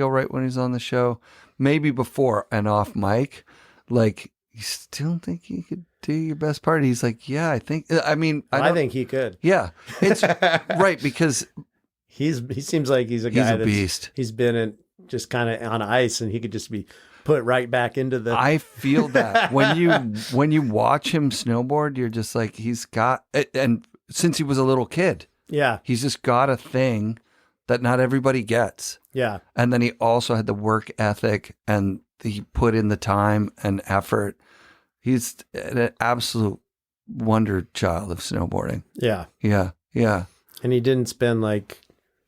Speaker 1: right when he was on the show, maybe before and off mic, like, you still think you could do your best part? He's like, yeah, I think, I
Speaker 2: think he could.
Speaker 1: Yeah. It's right. Because
Speaker 2: he seems like he's a guy
Speaker 1: a beast.
Speaker 2: He's been in just kind of on ice, and he could just be put right back into the.
Speaker 1: I feel that when you watch him snowboard, you're just like, he's got, and since he was a little kid,
Speaker 2: Yeah.
Speaker 1: he's just got a thing that not everybody gets.
Speaker 2: Yeah.
Speaker 1: And then he also had the work ethic, and he put in the time and effort. He's an absolute wonder child of snowboarding.
Speaker 2: Yeah.
Speaker 1: Yeah. Yeah.
Speaker 2: And he didn't spend like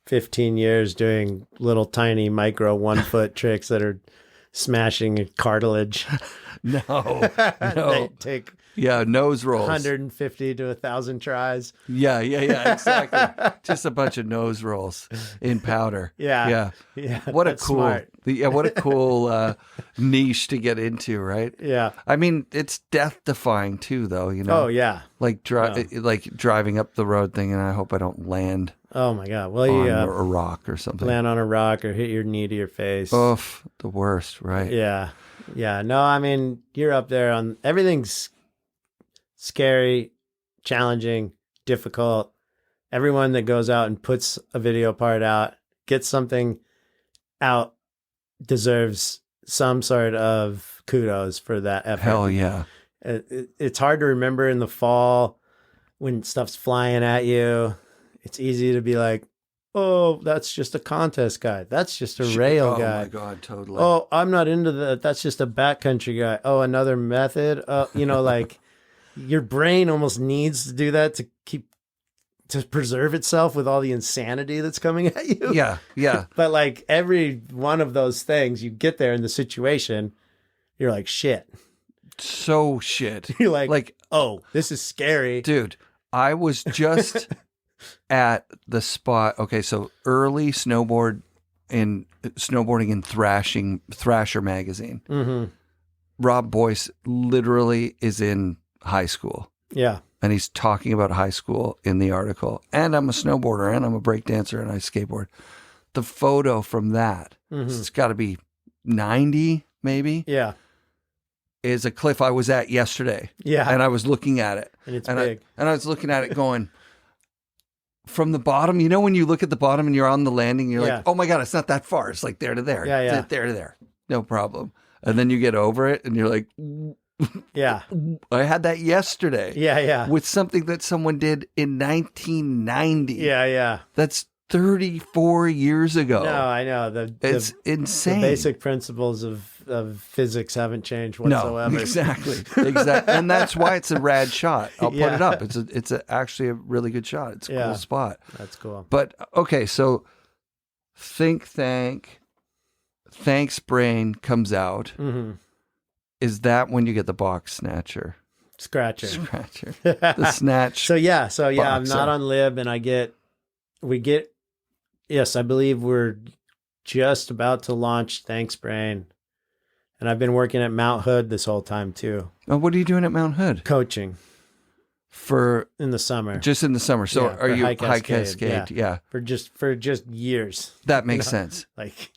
Speaker 2: 15 years doing little tiny micro 1 foot tricks that are smashing cartilage.
Speaker 1: No.
Speaker 2: They take
Speaker 1: Nose rolls.
Speaker 2: 150 to 1,000 tries.
Speaker 1: Yeah, exactly. Just a bunch of nose rolls in powder.
Speaker 2: Yeah.
Speaker 1: What a
Speaker 2: that's
Speaker 1: cool,
Speaker 2: smart.
Speaker 1: what a cool niche to get into, right?
Speaker 2: Yeah.
Speaker 1: I mean, it's death defying too, though. You know.
Speaker 2: Oh yeah.
Speaker 1: Like driving up the road, thinking, I hope I don't land
Speaker 2: Oh my God. Well,
Speaker 1: on
Speaker 2: you
Speaker 1: a rock or something.
Speaker 2: land on a rock or hit your knee to your face.
Speaker 1: Oof, the worst, right?
Speaker 2: Yeah. Yeah. No, I mean, you're up there on everything's scary, challenging, difficult. Everyone that goes out and puts a video part out, gets something out, deserves some sort of kudos for that effort.
Speaker 1: Hell yeah.
Speaker 2: It's hard to remember in the fall when stuff's flying at you. It's easy to be like, oh, that's just a contest guy. That's just a rail guy.
Speaker 1: Oh my God, totally.
Speaker 2: Oh, I'm not into that. That's just a backcountry guy. Oh, another method. Like your brain almost needs to do that to preserve itself with all the insanity that's coming at you.
Speaker 1: Yeah.
Speaker 2: But like every one of those things, you get there in the situation, you're like, shit.
Speaker 1: So shit.
Speaker 2: You're like, oh, this is scary.
Speaker 1: Dude, I was just at the spot. Okay, so early snowboarding in Thrasher magazine.
Speaker 2: Mm-hmm.
Speaker 1: Rob Boyce literally is in high school.
Speaker 2: Yeah.
Speaker 1: And he's talking about high school in the article. And I'm a snowboarder, and I'm a breakdancer, and I skateboard. The photo from that, it's got to be 90 maybe.
Speaker 2: Yeah.
Speaker 1: Is a cliff I was at yesterday.
Speaker 2: Yeah.
Speaker 1: And I was looking at it.
Speaker 2: And it's big.
Speaker 1: I was looking at it going, from the bottom, you know, when you look at the bottom and you're on the landing, you're like, oh my God, it's not that far. It's like there to there.
Speaker 2: Yeah.
Speaker 1: There to there. No problem. And then you get over it and you're like,
Speaker 2: yeah.
Speaker 1: I had that yesterday.
Speaker 2: Yeah.
Speaker 1: With something that someone did in 1990.
Speaker 2: Yeah.
Speaker 1: That's 34 years ago.
Speaker 2: No, I know.
Speaker 1: It's insane.
Speaker 2: The basic principles of physics haven't changed whatsoever.
Speaker 1: No, exactly. And that's why it's a rad shot. I'll put it up. It's actually a really good shot. It's a cool spot.
Speaker 2: That's cool.
Speaker 1: But okay, so Thanks Brain comes out.
Speaker 2: Mm-hmm.
Speaker 1: Is that when you get the box snatcher?
Speaker 2: Scratcher.
Speaker 1: The snatch.
Speaker 2: So yeah, I'm
Speaker 1: boxer.
Speaker 2: not on Lib, and yes, I believe we're just about to launch Thanks Brain. And I've been working at Mount Hood this whole time too.
Speaker 1: Oh, what are you doing at Mount Hood?
Speaker 2: Coaching. In the summer.
Speaker 1: Just in the summer. So are you High Cascade? Yeah.
Speaker 2: For just years.
Speaker 1: That makes sense.
Speaker 2: Like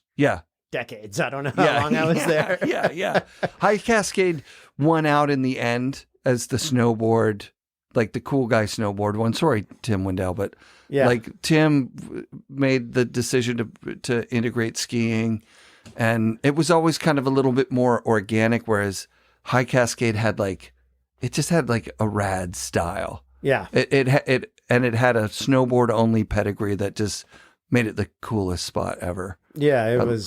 Speaker 2: decades. I don't know how long I was there.
Speaker 1: Yeah. High Cascade won out in the end as the snowboard, like the cool guy snowboard one. Sorry, Tim Wendell, but like Tim made the decision to integrate skiing, and it was always kind of a little bit more organic, whereas High Cascade had it just had like a rad style.
Speaker 2: Yeah.
Speaker 1: It had a snowboard only pedigree that just made it the coolest spot ever.
Speaker 2: Yeah, it was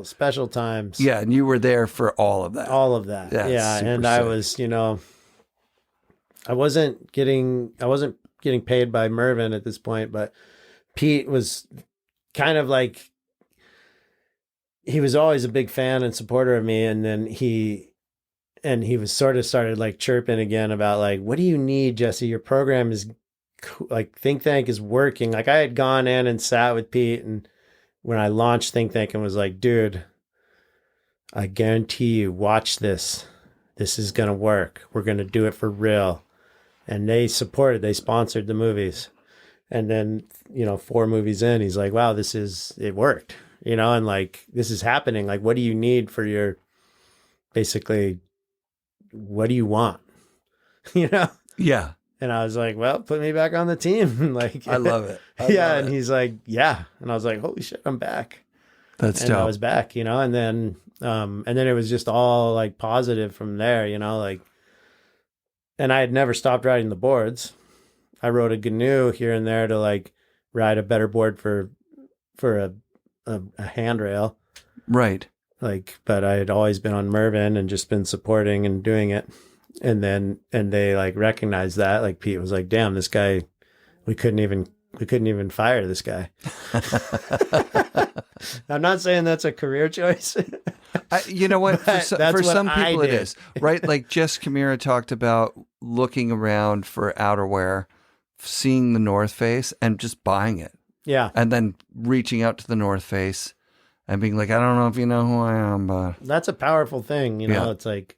Speaker 2: special times.
Speaker 1: Yeah, and you were there for all of that.
Speaker 2: Yeah, and I was, I wasn't getting paid by Mervyn at this point, but Pete was kind of like, he was always a big fan and supporter of me, and then he was sort of started like chirping again about like, what do you need, Jesse? Your program is like, Think Tank is working. Like, I had gone in and sat with Pete, and when I launched Think Tank, and was like, dude, I guarantee you, watch this. This is going to work. We're going to do it for real. And they sponsored the movies. And then, 4 movies in, he's like, wow, it worked, and like, this is happening. Like, what do you need for your, basically, what do you want?
Speaker 1: Yeah.
Speaker 2: And I was like, well, put me back on the team. Like,
Speaker 1: I love it.
Speaker 2: And he's like, yeah. And I was like, holy shit, I'm back.
Speaker 1: That's
Speaker 2: and I
Speaker 1: dope.
Speaker 2: was back, and then it was just all like positive from there, like, and I had never stopped riding the boards. I rode a Gnu here and there to like ride a better board for a handrail.
Speaker 1: Right.
Speaker 2: Like, but I had always been on Mervin and just been supporting and doing it. And they like recognized that. Like Pete was like, damn, this guy, we couldn't even fire this guy. I'm not saying that's a career choice.
Speaker 1: You know what? For some people it is, right? Like Jess Camira talked about looking around for outerwear, seeing the North Face and just buying it.
Speaker 2: Yeah.
Speaker 1: And then reaching out to the North Face and being like, I don't know if you know who I am, but...
Speaker 2: That's a powerful thing,
Speaker 1: Yeah.
Speaker 2: It's like,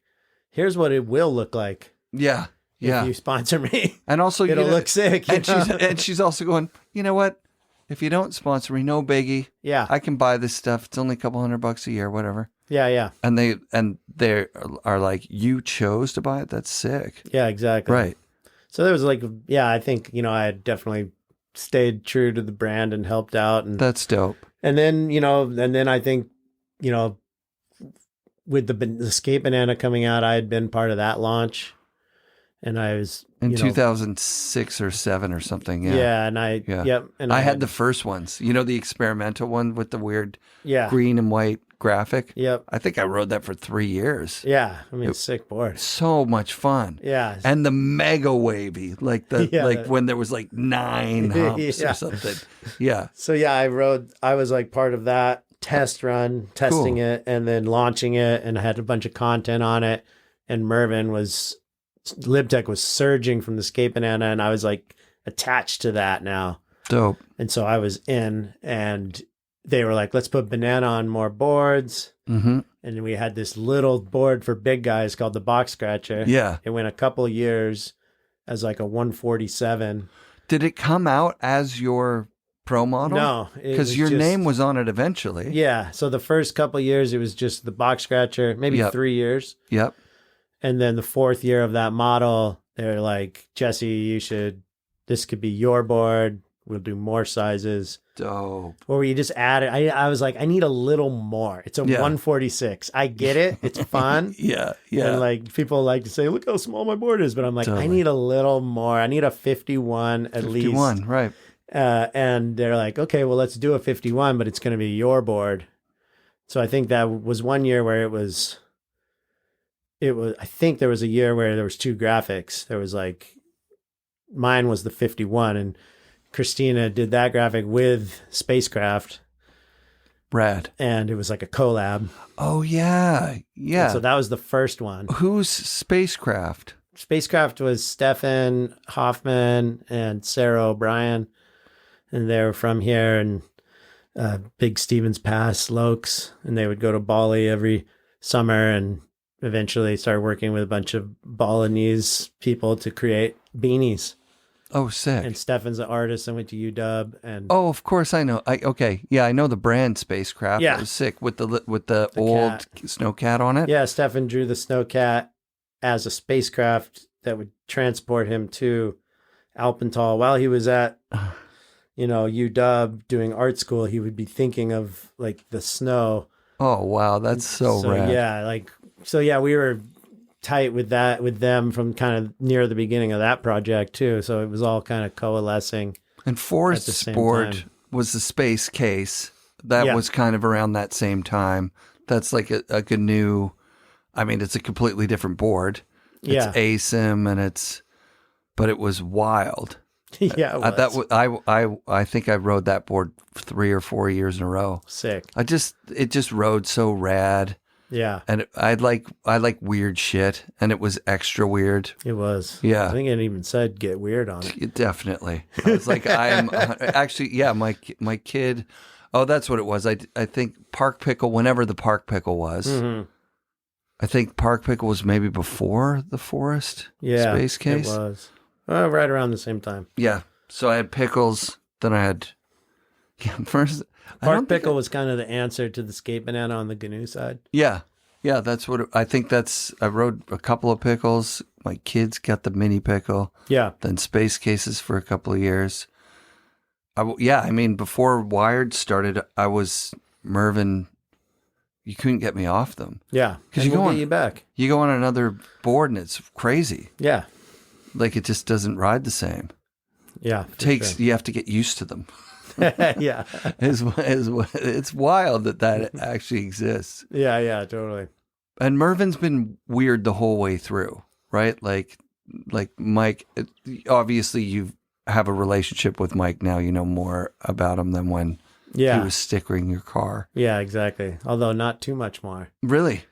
Speaker 2: here's what it will look like.
Speaker 1: Yeah.
Speaker 2: If you sponsor me.
Speaker 1: And also...
Speaker 2: It'll look sick.
Speaker 1: And she's also going, you know what? If you don't sponsor me, no biggie.
Speaker 2: Yeah.
Speaker 1: I can buy this stuff. It's only a couple $100 a year, whatever.
Speaker 2: Yeah, yeah.
Speaker 1: And they are like, you chose to buy it? That's sick.
Speaker 2: Yeah, exactly.
Speaker 1: Right.
Speaker 2: So there was like, I think, I had definitely stayed true to the brand and helped out. And
Speaker 1: That's dope.
Speaker 2: And then, I think, with the Skate Banana coming out, I had been part of that launch. And I was...
Speaker 1: In 2006 or 7 or something, yeah.
Speaker 2: Yeah, and yep. And
Speaker 1: I had the first ones. The experimental one with the weird green and white graphic.
Speaker 2: Yep.
Speaker 1: I think I rode that for 3 years.
Speaker 2: Yeah, I mean, sick board.
Speaker 1: So much fun.
Speaker 2: Yeah.
Speaker 1: And the mega wavy, like when there was like 9 humps or something. Yeah.
Speaker 2: So I was like part of that test run, testing it and then launching it, and I had a bunch of content on it. And Lib Tech was surging from the Skate Banana, and I was like attached to that now.
Speaker 1: Dope.
Speaker 2: And so I was in, and they were like, let's put Banana on more boards.
Speaker 1: Mm-hmm.
Speaker 2: And then we had this little board for big guys called the Box Scratcher.
Speaker 1: Yeah.
Speaker 2: It went a couple of years as like a 147.
Speaker 1: Did it come out as your pro model?
Speaker 2: No.
Speaker 1: Because your name was on it eventually.
Speaker 2: Yeah. So the first couple of years, it was just the Box Scratcher, maybe 3 years.
Speaker 1: Yep.
Speaker 2: And then the 4th year of that model, they're like, Jesse, this could be your board. We'll do more sizes.
Speaker 1: Dope.
Speaker 2: Or you just add it. I was like, I need a little more. It's a 146. I get it. It's fun.
Speaker 1: Yeah.
Speaker 2: And like people like to say, look how small my board is. But I'm like, I need a little more. I need a 51 at least.
Speaker 1: 51, right.
Speaker 2: And they're like, okay, well, let's do a 51, but it's going to be your board. So I think that was one year where I think there was a year where there was 2 graphics. There was like, mine was the 51, and Christina did that graphic with Spacecraft.
Speaker 1: Rad.
Speaker 2: And it was like a collab.
Speaker 1: Oh, yeah. Yeah.
Speaker 2: And so that was the first one.
Speaker 1: Who's Spacecraft?
Speaker 2: Spacecraft was Stefan Hoffman and Sarah O'Brien. And they were from here, and Big Stevens Pass, Lokes. And they would go to Baldy every summer, and eventually started working with a bunch of Balinese people to create beanies.
Speaker 1: Oh, sick.
Speaker 2: And Stefan's an artist and went to UW. And
Speaker 1: oh, of course I know. Okay. Yeah, I know the brand Spacecraft.
Speaker 2: Yeah.
Speaker 1: It was sick with the old
Speaker 2: cat.
Speaker 1: snowcat on it.
Speaker 2: Yeah, Stefan drew the snowcat as a spacecraft that would transport him to Alpental. While he was at, UW doing art school, he would be thinking of like the snow.
Speaker 1: Oh, wow. That's so rad.
Speaker 2: Yeah, we were tight with them from kind of near the beginning of that project too. So it was all kind of coalescing.
Speaker 1: And Forest Sport was the space case. That was kind of around that same time. That's like a GNU. I mean, it's a completely different board. It's ASIM but it was wild.
Speaker 2: Yeah, it was.
Speaker 1: I think I rode that board 3 or 4 years in a row.
Speaker 2: Sick.
Speaker 1: It just rode so rad.
Speaker 2: Yeah.
Speaker 1: And I like weird shit, and it was extra weird.
Speaker 2: It was.
Speaker 1: Yeah.
Speaker 2: I think it even said get weird on it.
Speaker 1: Definitely. I was like, I'm actually, my kid, oh, that's what it was. I think Park Pickle, whenever the Park Pickle was, I think Park Pickle was maybe before the Forest space case.
Speaker 2: It was. Right around the same time.
Speaker 1: Yeah. So I had Pickles, then I had, first.
Speaker 2: Park Pickle was kind of the answer to the Skate Banana on the GNU side.
Speaker 1: Yeah. Yeah, that's what I think I rode a couple of Pickles. My kids got the mini Pickle.
Speaker 2: Yeah.
Speaker 1: Then space cases for a couple of years. Before Wired started, I was Mervin, you couldn't get me off them.
Speaker 2: Yeah.
Speaker 1: Because
Speaker 2: we'll get you back.
Speaker 1: You go on another board and it's crazy.
Speaker 2: Yeah.
Speaker 1: Like it just doesn't ride the same.
Speaker 2: Yeah.
Speaker 1: You have to get used to them.
Speaker 2: Yeah.
Speaker 1: It's wild that actually exists.
Speaker 2: Yeah, totally.
Speaker 1: And Mervin's been weird the whole way through, right? Like Mike, obviously you have a relationship with Mike now. You know more about him than when he was stickering your car.
Speaker 2: Yeah, exactly. Although not too much more.
Speaker 1: Really?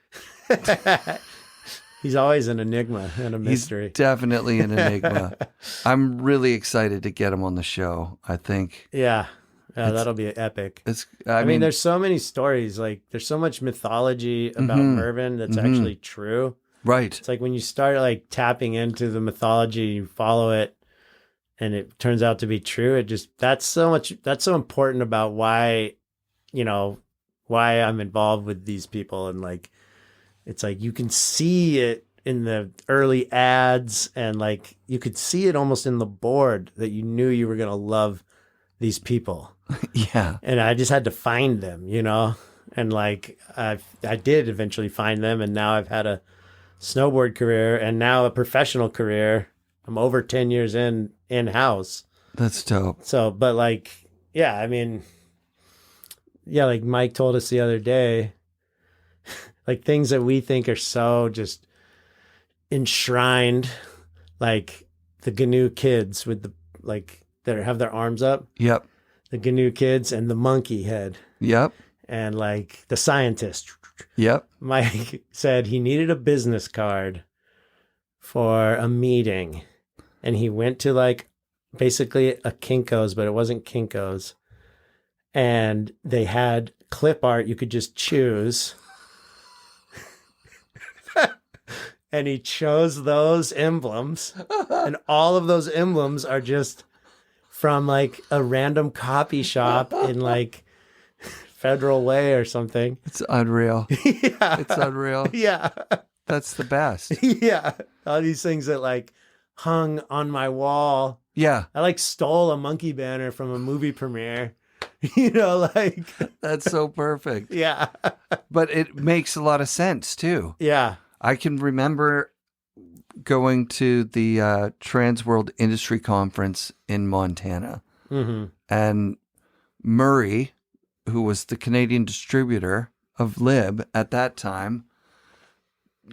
Speaker 2: He's always an enigma and a mystery.
Speaker 1: He's definitely an enigma. I'm really excited to get him on the show, I think.
Speaker 2: Yeah, that'll be epic.
Speaker 1: I mean,
Speaker 2: there's so many stories. Like, there's so much mythology about Mervin that's actually true.
Speaker 1: Right.
Speaker 2: It's like when you start like tapping into the mythology, you follow it, and it turns out to be true. That's so important about why I'm involved with these people. And like, it's like, you can see it in the early ads, and like, you could see it almost in the board that you knew you were going to love these people.
Speaker 1: Yeah.
Speaker 2: And I just had to find them, and like, I did eventually find them. And now I've had a snowboard career and now a professional career. I'm over 10 years in-house.
Speaker 1: That's dope.
Speaker 2: So, but like, yeah, I mean, yeah, like Mike told us the other day, like things that we think are so just enshrined, like the GNU kids with the, like, that have their arms up.
Speaker 1: Yep.
Speaker 2: The GNU kids and the monkey head.
Speaker 1: Yep.
Speaker 2: And like the scientist.
Speaker 1: Yep.
Speaker 2: Mike said he needed a business card for a meeting. And he went to like basically a Kinko's, but it wasn't Kinko's. And they had clip art you could just choose. And he chose those emblems. And all of those emblems are just from like a random copy shop in like Federal Way or something.
Speaker 1: It's unreal.
Speaker 2: Yeah.
Speaker 1: It's unreal.
Speaker 2: Yeah.
Speaker 1: That's the best.
Speaker 2: Yeah. All these things that like hung on my wall.
Speaker 1: Yeah.
Speaker 2: I like stole a monkey banner from a movie premiere. Like.
Speaker 1: That's so perfect.
Speaker 2: Yeah.
Speaker 1: But it makes a lot of sense too.
Speaker 2: Yeah.
Speaker 1: I can remember going to the Trans World Industry Conference in Montana.
Speaker 2: Mm-hmm.
Speaker 1: And Murray, who was the Canadian distributor of Lib at that time,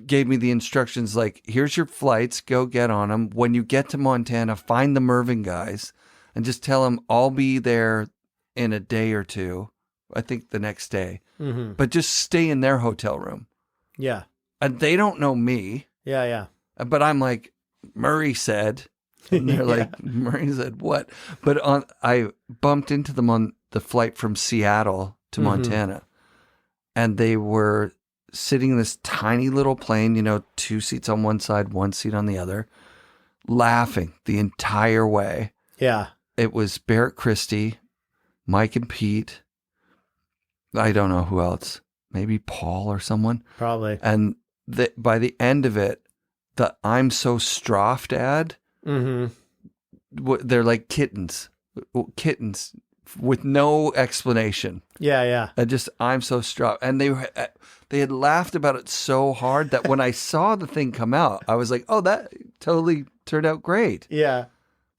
Speaker 1: gave me the instructions like, here's your flights, go get on them. When you get to Montana, find the Mervin guys and just tell them I'll be there in a day or two. I think the next day.
Speaker 2: Mm-hmm.
Speaker 1: But just stay in their hotel room.
Speaker 2: Yeah.
Speaker 1: And they don't know me.
Speaker 2: Yeah, yeah.
Speaker 1: But I'm like, Murray said. And they're like, Murray said what? But I bumped into them on the flight from Seattle to Montana. And they were sitting in this tiny little plane, 2 seats on one side, 1 seat on the other, laughing the entire way.
Speaker 2: Yeah.
Speaker 1: It was Barrett Christie, Mike and Pete. I don't know who else. Maybe Paul or someone.
Speaker 2: Probably.
Speaker 1: And by the end of it, the I'm so Stroft ad, they're like kittens with no explanation.
Speaker 2: Yeah, yeah.
Speaker 1: And just I'm so Stroft. And they had laughed about it so hard that when I saw the thing come out, I was like, oh, that totally turned out great.
Speaker 2: Yeah.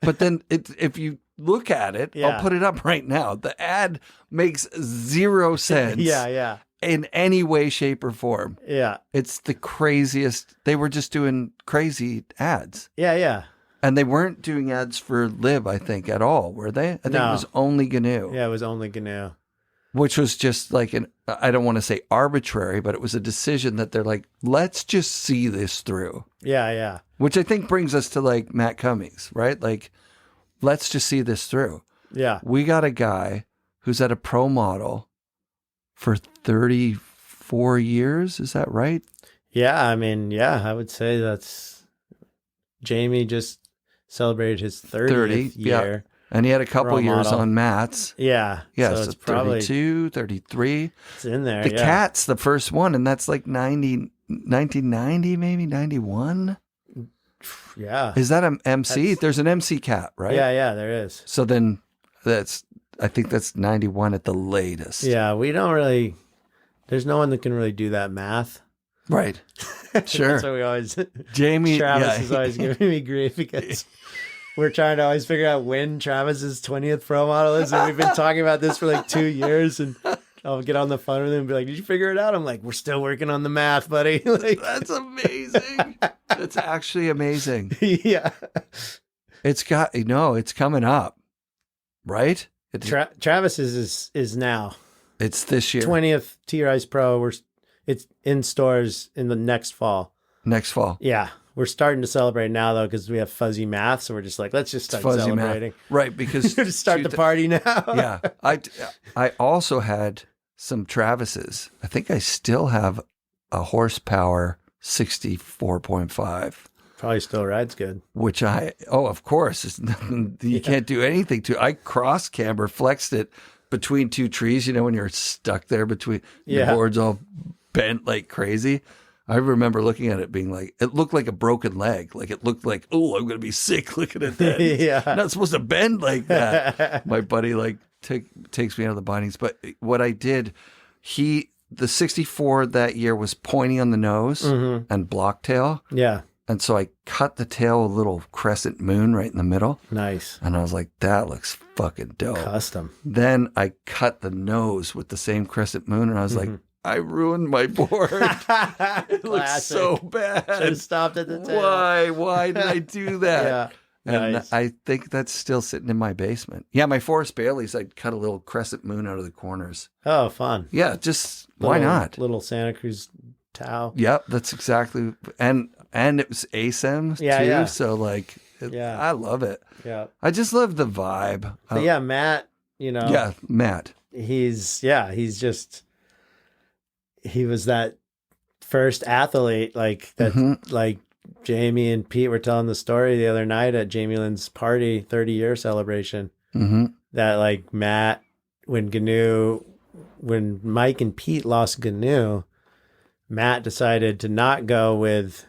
Speaker 1: But then if you look at it,
Speaker 2: Yeah.
Speaker 1: I'll put it up right now. The ad makes zero sense.
Speaker 2: Yeah, yeah.
Speaker 1: In any way, shape, or form.
Speaker 2: Yeah.
Speaker 1: It's the craziest. They were just doing crazy ads.
Speaker 2: Yeah, yeah.
Speaker 1: And they weren't doing ads for Lib, I think, at all, were they? I think it was only GNU.
Speaker 2: Yeah, it was only GNU.
Speaker 1: Which was just like I don't want to say arbitrary, but it was a decision that they're like, let's just see this through.
Speaker 2: Yeah, yeah.
Speaker 1: Which I think brings us to like Matt Cummings, right? Like, let's just see this through.
Speaker 2: Yeah.
Speaker 1: We got a guy who's at a pro model for 34 years. Is that right?
Speaker 2: Yeah, I mean, yeah, I would say that's Jamie just celebrated his 30th year.
Speaker 1: Yeah. And he had a couple
Speaker 2: pro
Speaker 1: years
Speaker 2: model.
Speaker 1: on Matt's.
Speaker 2: Yeah.
Speaker 1: Yeah,
Speaker 2: so
Speaker 1: so
Speaker 2: it's probably
Speaker 1: 32, 33.
Speaker 2: It's in there.
Speaker 1: The
Speaker 2: yeah.
Speaker 1: Cat's the first one, and that's like 1990, maybe 91.
Speaker 2: Yeah.
Speaker 1: Is that an MC? There's an MC Cat, right?
Speaker 2: Yeah, yeah, there is.
Speaker 1: So then that's I think that's 91 at the latest.
Speaker 2: Yeah, we don't really. There's no one that can really do that math.
Speaker 1: Right. Sure.
Speaker 2: That's why we always.
Speaker 1: Jamie.
Speaker 2: Travis is always giving me grief because we're trying to always figure out when Travis's 20th pro model is, and we've been talking about this for like 2 years, and I'll get on the phone with him and be like, "Did you figure it out?" I'm like, "We're still working on the math, buddy." Like,
Speaker 1: That's amazing. That's actually amazing.
Speaker 2: yeah.
Speaker 1: It's coming up, right?
Speaker 2: Travis is now.
Speaker 1: It's this year.
Speaker 2: 20th T-Rise Pro. It's in stores in the next fall.
Speaker 1: Next fall.
Speaker 2: Yeah. We're starting to celebrate now, though, because we have fuzzy math. So we're just like, let's just start celebrating.
Speaker 1: Math. Right, because...
Speaker 2: just start the party now.
Speaker 1: Yeah. I also had some Travises. I think I still have a horsepower 64.5.
Speaker 2: Probably still rides good.
Speaker 1: Which of course. It's nothing, you can't do anything to. I cross camber flexed it between two trees, when you're stuck there between the boards all bent like crazy. I remember looking at it being like, it looked like a broken leg. Like it looked like, oh, I'm going to be sick looking at that.
Speaker 2: Yeah.
Speaker 1: It's not supposed to bend like that. My buddy takes me out of the bindings. But what I did, the 64 that year was pointy on the nose and block tail.
Speaker 2: Yeah.
Speaker 1: And so I cut the tail a little crescent moon right in the middle.
Speaker 2: Nice.
Speaker 1: And I was like, that looks fucking dope.
Speaker 2: Custom.
Speaker 1: Then I cut the nose with the same crescent moon. And I was like, I ruined my board. It looks so bad.
Speaker 2: Should have stopped at the tail.
Speaker 1: Why did I do that?
Speaker 2: Yeah.
Speaker 1: And
Speaker 2: nice.
Speaker 1: I think that's still sitting in my basement. Yeah, my Forrest Baileys, I'd cut a little crescent moon out of the corners.
Speaker 2: Oh, fun.
Speaker 1: Yeah, why not?
Speaker 2: Little Santa Cruz Tau.
Speaker 1: Yep, that's exactly. And it was ASIM too.
Speaker 2: Yeah.
Speaker 1: So I love it.
Speaker 2: Yeah.
Speaker 1: I just love the vibe.
Speaker 2: But Matt,
Speaker 1: Yeah, Matt.
Speaker 2: He was that first athlete like Jamie and Pete were telling the story the other night at Jamie Lynn's party, 30-year celebration. That like Matt, when Mike and Pete lost GNU, Matt decided to not go with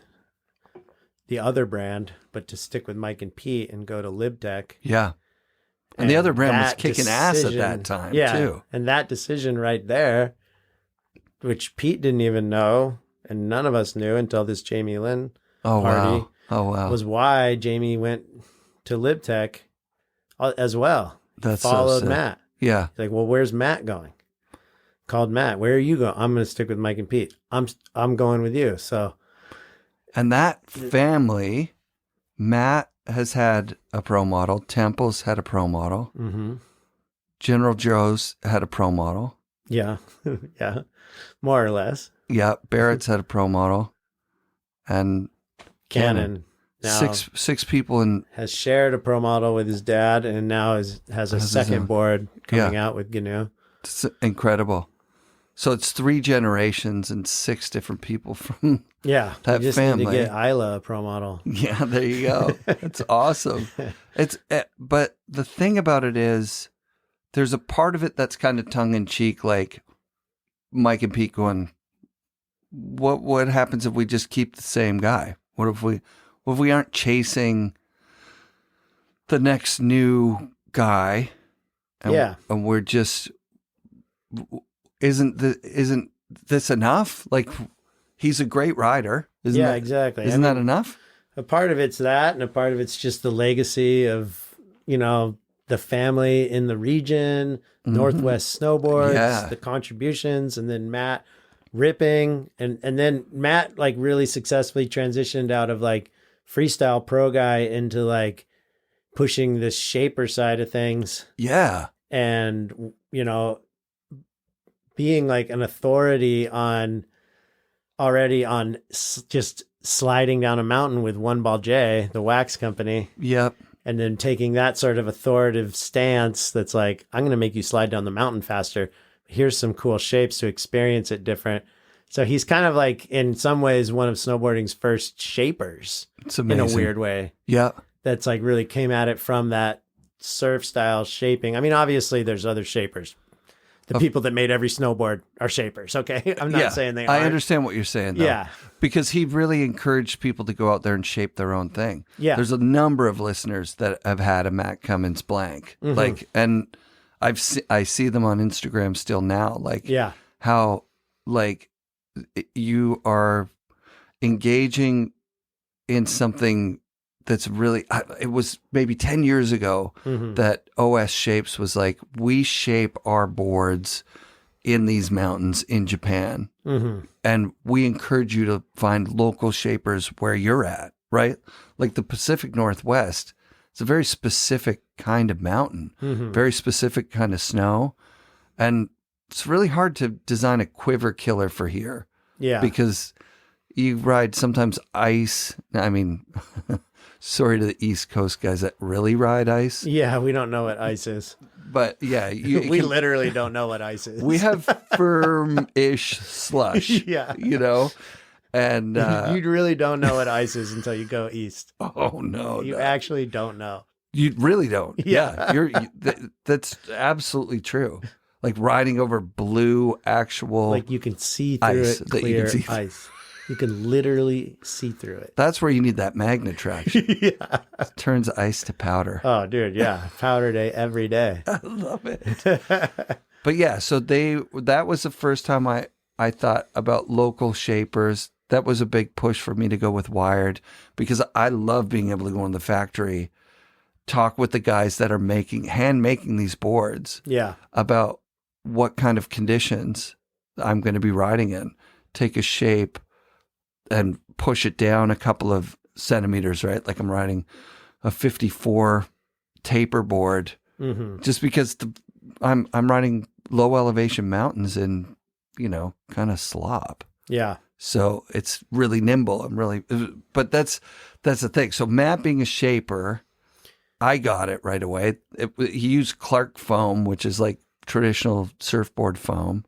Speaker 2: the other brand, but to stick with Mike and Pete and go to Lib Tech.
Speaker 1: Yeah. And the other brand was kicking ass at that time too.
Speaker 2: And that decision right there, which Pete didn't even know, and none of us knew until this Jamie Lynn party.
Speaker 1: Oh, wow.
Speaker 2: Was why Jamie went to Lib Tech as well.
Speaker 1: That's
Speaker 2: followed
Speaker 1: so sick.
Speaker 2: Matt.
Speaker 1: Yeah.
Speaker 2: Like, well, where's Matt going? Called Matt. Where are you going? I'm going to stick with Mike and Pete. I'm going with you. So,
Speaker 1: and that family, Matt has had a pro model. Temple's had a pro model. General Joe's had a pro model.
Speaker 2: Yeah. Yeah. More or less.
Speaker 1: Yeah. Barrett's had a pro model. And
Speaker 2: Canon. Now
Speaker 1: six people
Speaker 2: has shared a pro model with his dad, and now has a second board coming out with GNU.
Speaker 1: It's incredible. So it's 3 generations and 6 different people from that
Speaker 2: just
Speaker 1: family.
Speaker 2: Need to get Isla a pro model.
Speaker 1: Yeah, there you go. It's awesome. But the thing about it is, there's a part of it that's kind of tongue in cheek, like Mike and Pete going, "What happens if we just keep the same guy? What if we aren't chasing the next new guy? And we're just." Isn't this enough? Like, he's a great rider.
Speaker 2: Exactly.
Speaker 1: Isn't that enough?
Speaker 2: A part of it's that, and a part of it's just the legacy of, the family in the region, Northwest Snowboards, the contributions, and then Matt ripping, and then Matt like really successfully transitioned out of like freestyle pro guy into like pushing the shaper side of things.
Speaker 1: Yeah.
Speaker 2: And, being like an authority already on just sliding down a mountain with One Ball J, the wax company.
Speaker 1: Yep.
Speaker 2: And then taking that sort of authoritative stance that's like, I'm going to make you slide down the mountain faster. Here's some cool shapes to experience it different. So he's kind of like, in some ways, one of snowboarding's first shapers.
Speaker 1: It's amazing.
Speaker 2: In a weird way.
Speaker 1: Yeah.
Speaker 2: That's like really came at it from that surf style shaping. I mean, obviously there's other shapers. The people that made every snowboard are shapers, okay? I'm not saying they aren't.
Speaker 1: I understand what you're saying, though. Yeah. Because he really encouraged people to go out there and shape their own thing.
Speaker 2: Yeah.
Speaker 1: There's a number of listeners that have had a Matt Cummins blank. Like, and I see them on Instagram still now. Like
Speaker 2: Yeah.
Speaker 1: how like you are engaging in something that's really, it was maybe 10 years ago that OS Shapes was like, we shape our boards in these mountains in Japan. And we encourage you to find local shapers where you're at, right? Like the Pacific Northwest, it's a very specific kind of mountain, very specific kind of snow. And it's really hard to design a quiver killer for here.
Speaker 2: Yeah.
Speaker 1: Because you ride sometimes ice. I mean, sorry to the East Coast guys that really ride ice.
Speaker 2: Yeah, we don't know what ice is.
Speaker 1: But yeah,
Speaker 2: We literally don't know what ice is.
Speaker 1: we have firm-ish slush,
Speaker 2: Yeah.
Speaker 1: you know? And
Speaker 2: you really don't know what ice is until you go east.
Speaker 1: oh no,
Speaker 2: You
Speaker 1: no.
Speaker 2: actually don't know.
Speaker 1: You really don't.
Speaker 2: Yeah.
Speaker 1: That's absolutely true. Like riding over blue actual
Speaker 2: Like you can see through
Speaker 1: ice
Speaker 2: it,
Speaker 1: that you
Speaker 2: clear
Speaker 1: can see
Speaker 2: ice. You can literally see through it.
Speaker 1: That's where you need that magnet traction.
Speaker 2: Yeah.
Speaker 1: It turns ice to powder.
Speaker 2: Oh, dude, yeah. Powder day every day.
Speaker 1: I love it. But yeah, so that was the first time I thought about local shapers. That was a big push for me to go with Wired because I love being able to go in the factory, talk with the guys that are hand making these boards
Speaker 2: Yeah.
Speaker 1: about what kind of conditions I'm going to be riding in. Take a shape and push it down a couple of centimeters, right? Like I'm riding a 54 taper board just because I'm riding low elevation mountains in, kind of slop.
Speaker 2: Yeah.
Speaker 1: So it's really nimble. But that's the thing. So Matt being a shaper, I got it right away. He used Clark foam, which is like traditional surfboard foam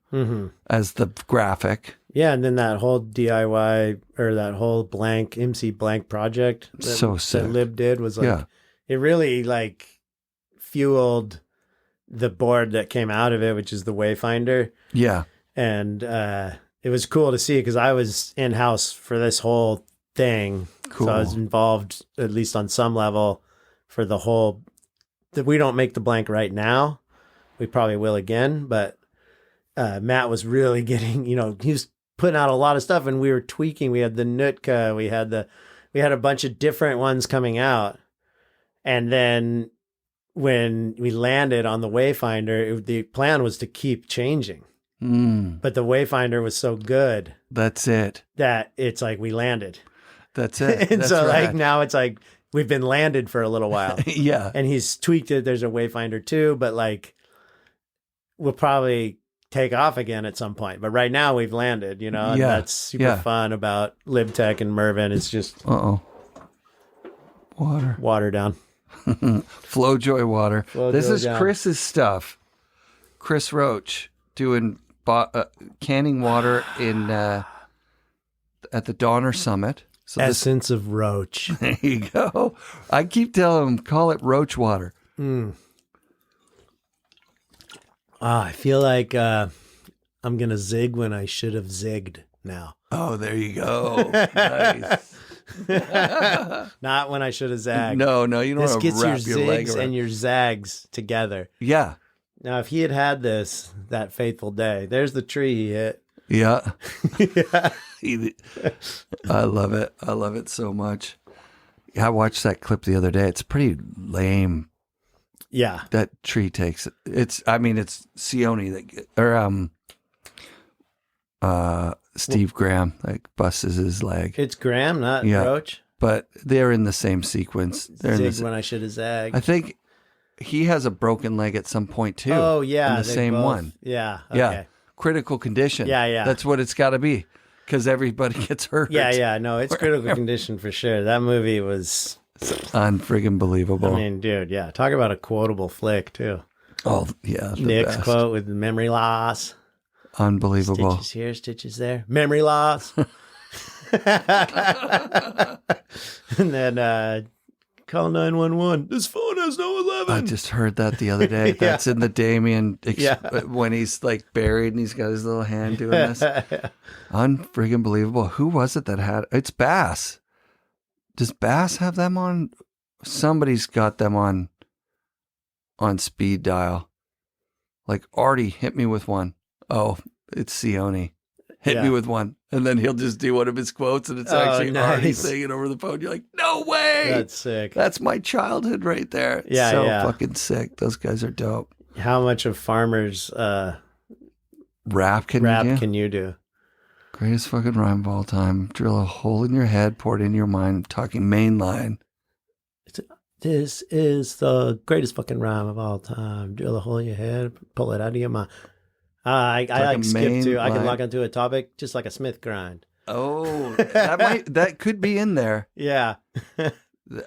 Speaker 1: as the graphic.
Speaker 2: Yeah, and then that whole DIY or that whole MC blank project
Speaker 1: So sick.
Speaker 2: that Lib did was like, it really like fueled the board that came out of it, which is the Wayfinder.
Speaker 1: Yeah.
Speaker 2: And it was cool to see because I was in-house for this whole thing.
Speaker 1: Cool.
Speaker 2: So I was involved, at least on some level, for the whole, that we don't make the blank right now. We probably will again, but Matt was really getting, he was putting out a lot of stuff and we were tweaking. We had the Nootka, we had a bunch of different ones coming out. And then when we landed on the Wayfinder, the plan was to keep changing. But the Wayfinder was so good.
Speaker 1: That's it.
Speaker 2: That it's like we landed.
Speaker 1: That's it.
Speaker 2: And
Speaker 1: That's
Speaker 2: so
Speaker 1: right.
Speaker 2: like now it's like we've been landed for a little while.
Speaker 1: Yeah.
Speaker 2: And he's tweaked it. There's a Wayfinder too, but like we'll probably take off again at some point. But right now we've landed, and that's super fun about Lib Tech and Mervin. It's just water down.
Speaker 1: Flowjoy water. This is
Speaker 2: down.
Speaker 1: Chris's stuff. Chris Roach doing canning water in at the Donner Summit. So
Speaker 2: Essence of Roach.
Speaker 1: There you go. I keep telling him, call it Roach water.
Speaker 2: I feel like I'm going to zig when I should have zigged now.
Speaker 1: Oh, there you go. Nice.
Speaker 2: Not when I should have zagged.
Speaker 1: No, you don't
Speaker 2: This
Speaker 1: want to
Speaker 2: gets your
Speaker 1: wrap your leg
Speaker 2: zigs
Speaker 1: around.
Speaker 2: and your zags together.
Speaker 1: Yeah.
Speaker 2: Now, if he had this that fateful day, there's the tree he hit.
Speaker 1: Yeah.
Speaker 2: Yeah.
Speaker 1: I love it. I love it so much. Yeah, I watched that clip the other day. It's pretty lame.
Speaker 2: Yeah.
Speaker 1: That tree takes it's Sione Steve Graham busts his leg.
Speaker 2: It's Graham, not Roach.
Speaker 1: But they're in the same sequence. They're
Speaker 2: Zig when I should have zagged.
Speaker 1: I think he has a broken leg at some point too.
Speaker 2: Oh yeah,
Speaker 1: in the same
Speaker 2: both,
Speaker 1: one.
Speaker 2: Yeah, okay.
Speaker 1: Yeah, critical condition.
Speaker 2: Yeah.
Speaker 1: That's what it's got to be because everybody gets hurt.
Speaker 2: Yeah. No, it's critical condition for sure. That movie was
Speaker 1: unfriggin' believable.
Speaker 2: I mean, dude, yeah. Talk about a quotable flick too.
Speaker 1: Oh yeah,
Speaker 2: Nick's quote with memory loss.
Speaker 1: Unbelievable.
Speaker 2: Stitches here, stitches there. Memory loss. And then call 911. This phone has no 11.
Speaker 1: I just heard that the other day. That's in the Damien when he's like buried and he's got his little hand doing this. Unfriggin' believable. Who was it that had it's Bass? Does Bass have them on? Somebody's got them on speed dial. like, Artie, hit me with one. Oh, it's Sione. Hit me with one. And then he'll just do one of his quotes, and it's actually Artie saying it over the phone. You're like, no way.
Speaker 2: That's sick.
Speaker 1: That's my childhood right there.
Speaker 2: Yeah,
Speaker 1: so fucking sick. Those guys are dope.
Speaker 2: How much of Farmer's
Speaker 1: rap can
Speaker 2: you do?
Speaker 1: Greatest fucking rhyme of all time. Drill a hole in your head, pour it in your mind. I'm talking main line.
Speaker 2: This is the greatest fucking rhyme of all time. Drill a hole in your head, pull it out of your mind. I like skip to. I can lock onto a topic just like a Smith grind.
Speaker 1: Oh, that could be in there.
Speaker 2: Yeah.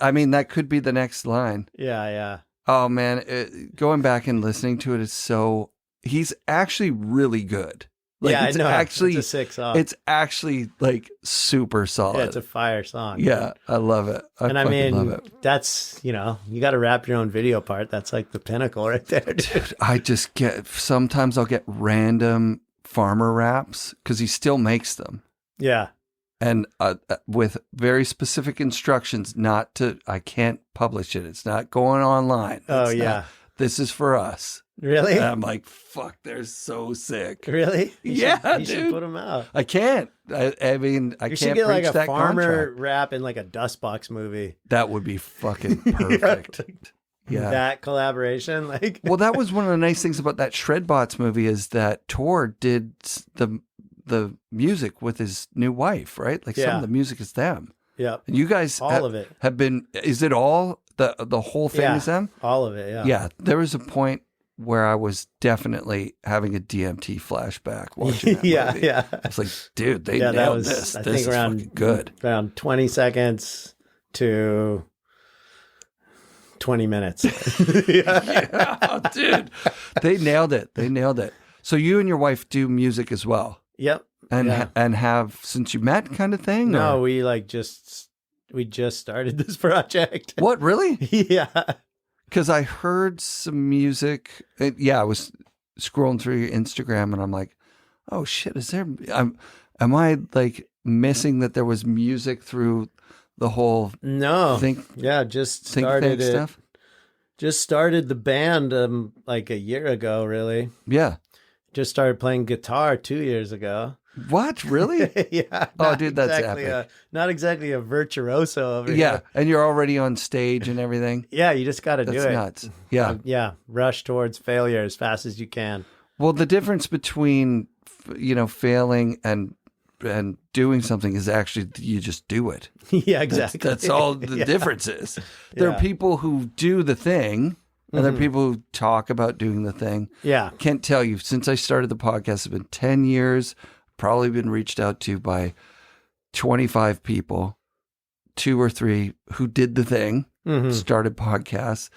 Speaker 1: I mean, that could be the next line.
Speaker 2: Yeah.
Speaker 1: Oh man, going back and listening to it is so. He's actually really good. Like,
Speaker 2: yeah, I know.
Speaker 1: Actually,
Speaker 2: it's a sick song.
Speaker 1: It's actually like super solid.
Speaker 2: Yeah, it's a fire song.
Speaker 1: Yeah, I love it. I mean, love it.
Speaker 2: That's, you got to wrap your own video part. That's like the pinnacle right there, dude.
Speaker 1: I just sometimes I'll get random farmer raps because he still makes them.
Speaker 2: Yeah.
Speaker 1: And with very specific instructions I can't publish it. It's not going online. This is for us.
Speaker 2: Really?
Speaker 1: And I'm like, fuck, they're so sick.
Speaker 2: Really?
Speaker 1: You
Speaker 2: should put them out.
Speaker 1: I can't. I mean, I
Speaker 2: you
Speaker 1: can't
Speaker 2: should get like a farmer
Speaker 1: contract.
Speaker 2: rap in like a Dustbox movie.
Speaker 1: That would be fucking perfect. Yeah.
Speaker 2: That collaboration.
Speaker 1: Well, that was one of the nice things about that Shredbots movie is that Tor did the music with his new wife, right? Like some of the music is them.
Speaker 2: Yeah.
Speaker 1: And you guys
Speaker 2: of it
Speaker 1: have been, is it all the whole thing is them?
Speaker 2: All of it. Yeah.
Speaker 1: Yeah. There was a point where I was definitely having a DMT flashback watching that movie.
Speaker 2: Yeah.
Speaker 1: I was like, dude, they nailed this.
Speaker 2: I
Speaker 1: this
Speaker 2: think
Speaker 1: is
Speaker 2: around
Speaker 1: fucking good.
Speaker 2: Around 20 seconds to 20 minutes.
Speaker 1: Yeah, dude. They nailed it. So you and your wife do music as well?
Speaker 2: Yep.
Speaker 1: And have since you met kind of thing?
Speaker 2: No,
Speaker 1: or?
Speaker 2: we just started this project.
Speaker 1: What, really?
Speaker 2: Yeah.
Speaker 1: Because I heard some music. I was scrolling through your Instagram and I'm like, oh shit, am I like missing that there was music through the whole
Speaker 2: just started it.
Speaker 1: Stuff?
Speaker 2: Just started the band like a year ago, really.
Speaker 1: Yeah.
Speaker 2: Just started playing guitar 2 years ago.
Speaker 1: What? Really?
Speaker 2: Yeah.
Speaker 1: Oh, dude, that's epic.
Speaker 2: Not exactly a virtuoso over here.
Speaker 1: Yeah, and you're already on stage and everything.
Speaker 2: Yeah, you just got to do it.
Speaker 1: That's nuts. Yeah.
Speaker 2: Yeah, rush towards failure as fast as you can.
Speaker 1: Well, the difference between, failing and doing something is actually you just do it.
Speaker 2: Yeah, exactly.
Speaker 1: That's all the difference is. There are people who do the thing, and there are people who talk about doing the thing.
Speaker 2: Yeah.
Speaker 1: Can't tell you, since I started the podcast, it's been 10 years, probably been reached out to by 25 people, 2 or 3 who did the thing, started podcasts,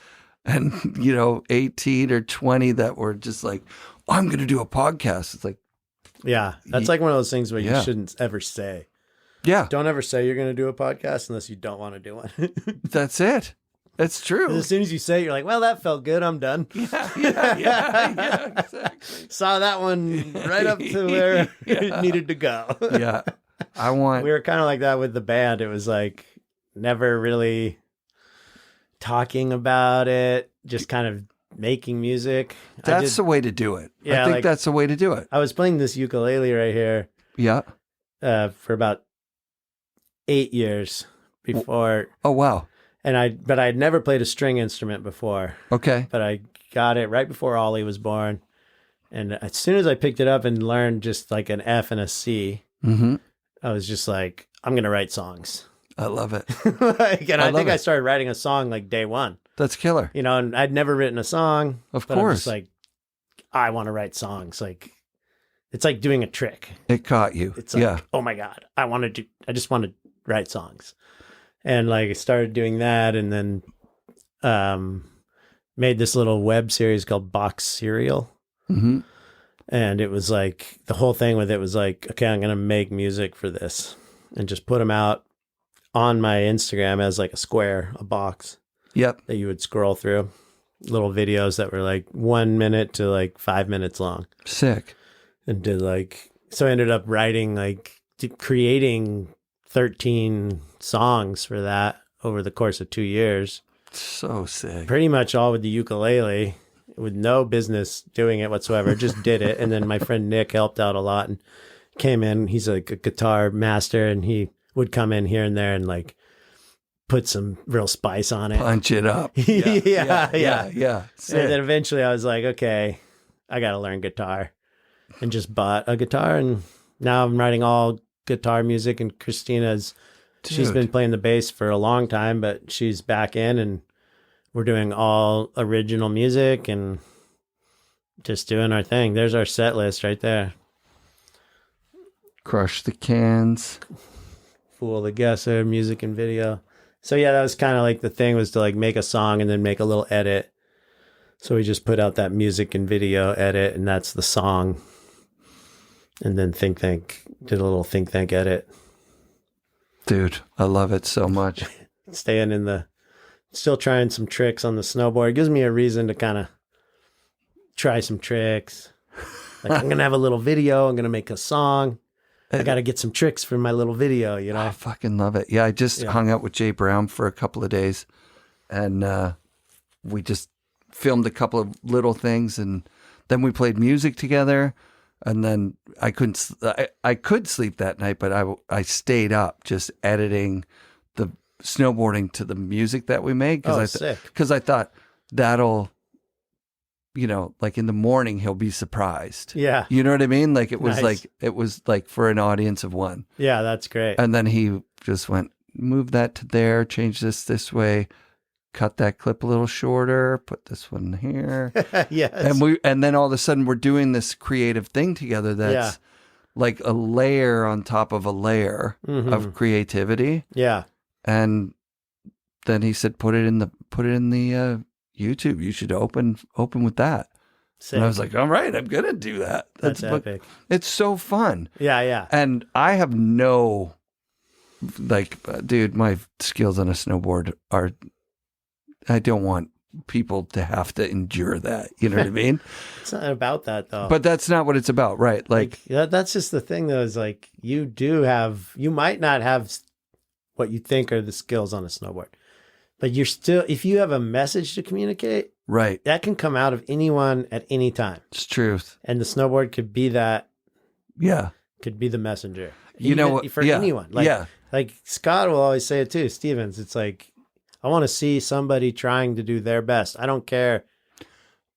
Speaker 1: and, 18 or 20 that were just like, I'm going to do a podcast. It's like,
Speaker 2: yeah, that's like one of those things where you shouldn't ever say.
Speaker 1: Yeah.
Speaker 2: Don't ever say you're going to do a podcast unless you don't want to do one.
Speaker 1: That's it. It's true.
Speaker 2: As soon as you say it, you're like, well, that felt good. I'm done.
Speaker 1: Yeah, exactly.
Speaker 2: Saw that one right up to where it needed to go.
Speaker 1: Yeah. We
Speaker 2: were kind of like that with the band. It was like never really talking about it, just kind of making music.
Speaker 1: That's the way to do it.
Speaker 2: Yeah,
Speaker 1: I think that's the way to do it.
Speaker 2: I was playing this ukulele right here.
Speaker 1: Yeah.
Speaker 2: For about 8 years before.
Speaker 1: Oh, wow.
Speaker 2: But I'd never played a string instrument before.
Speaker 1: Okay.
Speaker 2: But I got it right before Ollie was born. And as soon as I picked it up and learned just like an F and a C, I was just like, I'm going to write songs.
Speaker 1: I love it.
Speaker 2: I think I started writing a song like day one.
Speaker 1: That's killer.
Speaker 2: And I'd never written a song.
Speaker 1: Of
Speaker 2: course. I'm just like, I want to write songs. Like, it's like doing a trick.
Speaker 1: It caught you.
Speaker 2: It's like, oh my God, I just want to write songs. And like I started doing that and then made this little web series called Box Serial. Mm-hmm. And it was like, the whole thing with it was like, okay, I'm going to make music for this and just put them out on my Instagram as like a box.
Speaker 1: Yep.
Speaker 2: That you would scroll through. Little videos that were like 1 minute to like 5 minutes long.
Speaker 1: Sick.
Speaker 2: And so I ended up creating 13 songs for that over the course of 2 years.
Speaker 1: So sick.
Speaker 2: Pretty much all with the ukulele. with no business doing it whatsoever. Just did it. And then my friend Nick helped out a lot and came in. He's like a guitar master, and he would come in here and there and like put some real spice on it.
Speaker 1: Punch it up.
Speaker 2: Yeah.
Speaker 1: Sick.
Speaker 2: And then eventually I was like, okay, I got to learn guitar, and just bought a guitar. And now I'm writing all guitar music, and she's been playing the bass for a long time, but she's back in, and we're doing all original music and just doing our thing. There's our set list right there.
Speaker 1: Crush the Cans.
Speaker 2: Fool the Guesser, music and video. So yeah, that was kind of like the thing, was to like make a song and then make a little edit. So we just put out that music and video edit, and that's the song. And then did a little Think Tank edit.
Speaker 1: Dude, I love it so much.
Speaker 2: Still trying some tricks on the snowboard. It gives me a reason to kind of try some tricks. Like, I'm going to have a little video. I'm going to make a song. I got to get some tricks for my little video, you know?
Speaker 1: I fucking love it. Yeah, I just hung out with Jay Brown for a couple of days, and we just filmed a couple of little things, and then we played music together, and then I could sleep that night, but I stayed up just editing the snowboarding to the music that we made, because I thought that'll, you know, like in the morning he'll be surprised.
Speaker 2: Yeah.
Speaker 1: You know what I mean? Like it was
Speaker 2: Nice.
Speaker 1: like for an audience of one.
Speaker 2: Yeah, that's great.
Speaker 1: And then he just went, move that to there, change this way, cut that clip a little shorter, put this one here.
Speaker 2: Yes.
Speaker 1: And then all of a sudden we're doing this creative thing together that's like a layer on top of a layer of creativity.
Speaker 2: Yeah.
Speaker 1: And then he said, put it in the YouTube. You should open with that.
Speaker 2: Sick.
Speaker 1: And I was like, all right, I'm gonna do that.
Speaker 2: That's epic.
Speaker 1: It's so fun.
Speaker 2: Yeah.
Speaker 1: And I have dude, my skills on a snowboard are, I don't want people to have to endure that. You know what I mean?
Speaker 2: It's not about that though.
Speaker 1: But that's not what it's about, right? Like
Speaker 2: that's just the thing though, is like you might not have what you think are the skills on a snowboard, but you're still, if you have a message to communicate,
Speaker 1: right,
Speaker 2: that can come out of anyone at any time.
Speaker 1: It's truth.
Speaker 2: And the snowboard could be that.
Speaker 1: Yeah.
Speaker 2: Could be the messenger.
Speaker 1: You know what?
Speaker 2: For anyone. Like Scott will always say it too, Stevens. It's like, I want to see somebody trying to do their best. I don't care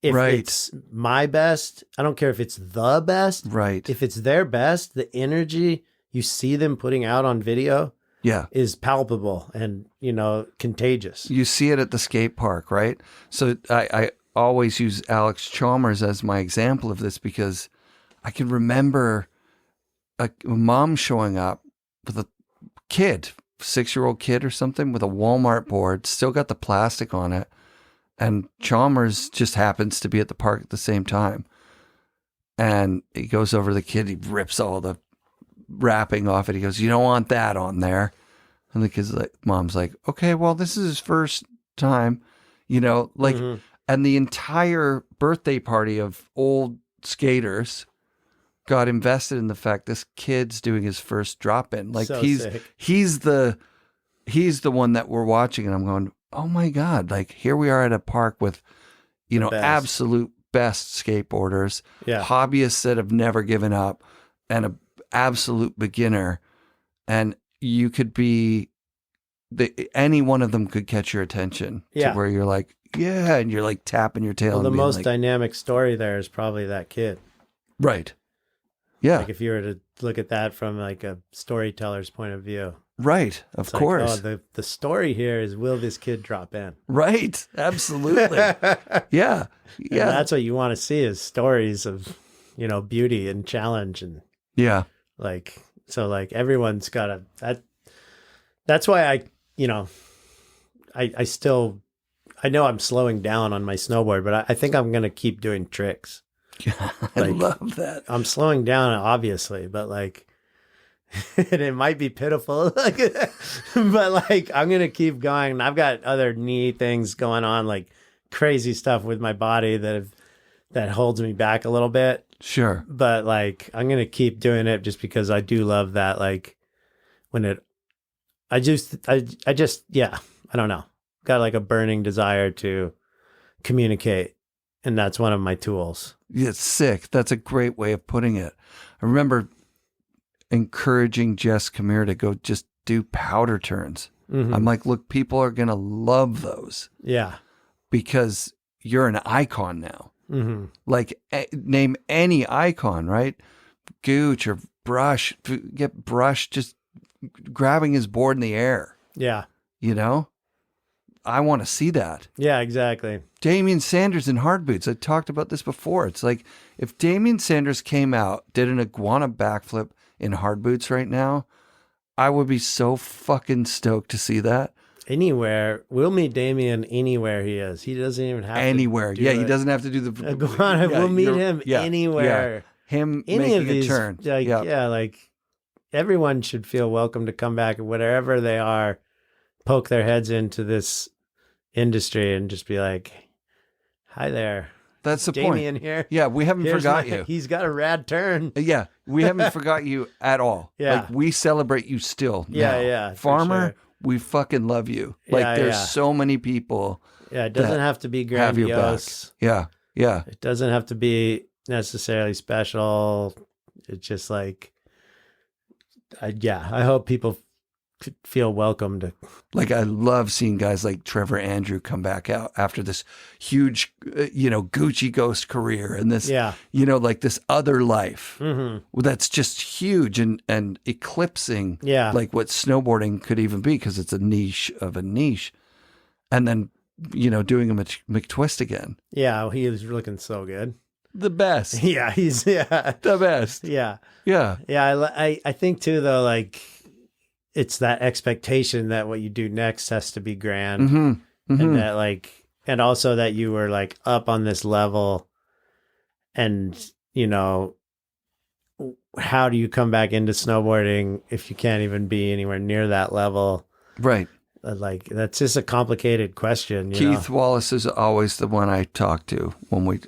Speaker 2: if it's my best. I don't care if it's the best.
Speaker 1: Right.
Speaker 2: If it's their best, the energy you see them putting out on video is palpable and, you know, contagious.
Speaker 1: You see it at the skate park, right? So I always use Alex Chalmers as my example of this, because I can remember a mom showing up with a kid, 6-year-old kid or something, with a Walmart board, still got the plastic on it. And Chalmers just happens to be at the park at the same time. And he goes over to the kid, he rips all the wrapping off it. He goes, you don't want that on there. And the kid's like, mom's like, okay, well, this is his first time, you know, like, and the entire birthday party of old skaters got invested in the fact this kid's doing his first drop in. Like
Speaker 2: so
Speaker 1: he's the one that we're watching, and I'm going, oh my God, like here we are at a park with, you know, absolute best skateboarders, hobbyists that have never given up, and a absolute beginner. And you could be any one of them could catch your attention to where you're like, yeah, and you're like tapping your tail.
Speaker 2: Well, the most
Speaker 1: like,
Speaker 2: dynamic story there is probably that kid.
Speaker 1: Right. Yeah.
Speaker 2: Like if you were to look at that from like a storyteller's point of view.
Speaker 1: Right. Of course.
Speaker 2: Like, the story here is, will this kid drop in?
Speaker 1: Right. Absolutely. Yeah.
Speaker 2: And that's what you want to see, is stories of, you know, beauty and challenge. And like, so like everyone's got that's why I know I'm slowing down on my snowboard, but I think I'm going to keep doing tricks.
Speaker 1: I love that.
Speaker 2: I'm slowing down, obviously, but like, and it might be pitiful, but like, I'm going to keep going. I've got other neat things going on, like crazy stuff with my body that holds me back a little bit.
Speaker 1: Sure.
Speaker 2: But like, I'm going to keep doing it just because I do love that. Like I don't know. Got like a burning desire to communicate and that's one of my tools.
Speaker 1: Yeah, it's sick. That's a great way of putting it. I remember encouraging Jess Kamir to go just do powder turns.
Speaker 2: Mm-hmm.
Speaker 1: I'm like, look, people are going to love those.
Speaker 2: Yeah.
Speaker 1: Because you're an icon now.
Speaker 2: Mm-hmm.
Speaker 1: Like, name any icon, right? Gooch or Brush. Get Brush just grabbing his board in the air.
Speaker 2: Yeah.
Speaker 1: You know? I want to see that.
Speaker 2: Yeah, exactly.
Speaker 1: Damian Sanders in hard boots. I talked about this before. It's like, if Damian Sanders came out, did an iguana backflip in hard boots right now, I would be so fucking stoked to see that.
Speaker 2: Anywhere. We'll meet Damien anywhere he is. He doesn't even have
Speaker 1: anywhere.
Speaker 2: to
Speaker 1: Yeah, he doesn't have to do the
Speaker 2: iguana. We'll meet him anywhere.
Speaker 1: Yeah. Him
Speaker 2: Any
Speaker 1: making
Speaker 2: of these,
Speaker 1: a turn.
Speaker 2: Like, like everyone should feel welcome to come back, whatever they are, poke their heads into this industry and just be like, hi there.
Speaker 1: That's the
Speaker 2: Damien
Speaker 1: point.
Speaker 2: Here.
Speaker 1: Yeah, we haven't forgot you.
Speaker 2: He's got a rad turn.
Speaker 1: Yeah, we haven't forgot you at all.
Speaker 2: Yeah.
Speaker 1: Like, we celebrate you still.
Speaker 2: Yeah,
Speaker 1: now.
Speaker 2: yeah.
Speaker 1: Farmer,
Speaker 2: sure.
Speaker 1: we fucking love you. Like,
Speaker 2: Yeah,
Speaker 1: there's
Speaker 2: yeah.
Speaker 1: so many people.
Speaker 2: Yeah, it doesn't have to be
Speaker 1: have your back.
Speaker 2: grandiose.
Speaker 1: Yeah, yeah.
Speaker 2: It doesn't have to be necessarily special. It's just like, I hope people feel welcome to.
Speaker 1: Like, I love seeing guys like Trevor Andrew come back out after this huge, Gucci Ghost career and this, like this other life that's just huge and eclipsing like what snowboarding could even be, because it's a niche of a niche. And then, doing a McTwist again.
Speaker 2: Yeah, he is looking so good.
Speaker 1: The best.
Speaker 2: Yeah, he's
Speaker 1: the best.
Speaker 2: Yeah.
Speaker 1: Yeah.
Speaker 2: Yeah, I think too, though, like, it's that expectation that what you do next has to be grand. And that, like, and also that you were like up on this level, and how do you come back into snowboarding if you can't even be anywhere near that level?
Speaker 1: Right.
Speaker 2: Like, that's just a complicated question.
Speaker 1: Keith Wallace is always the one I talk to when we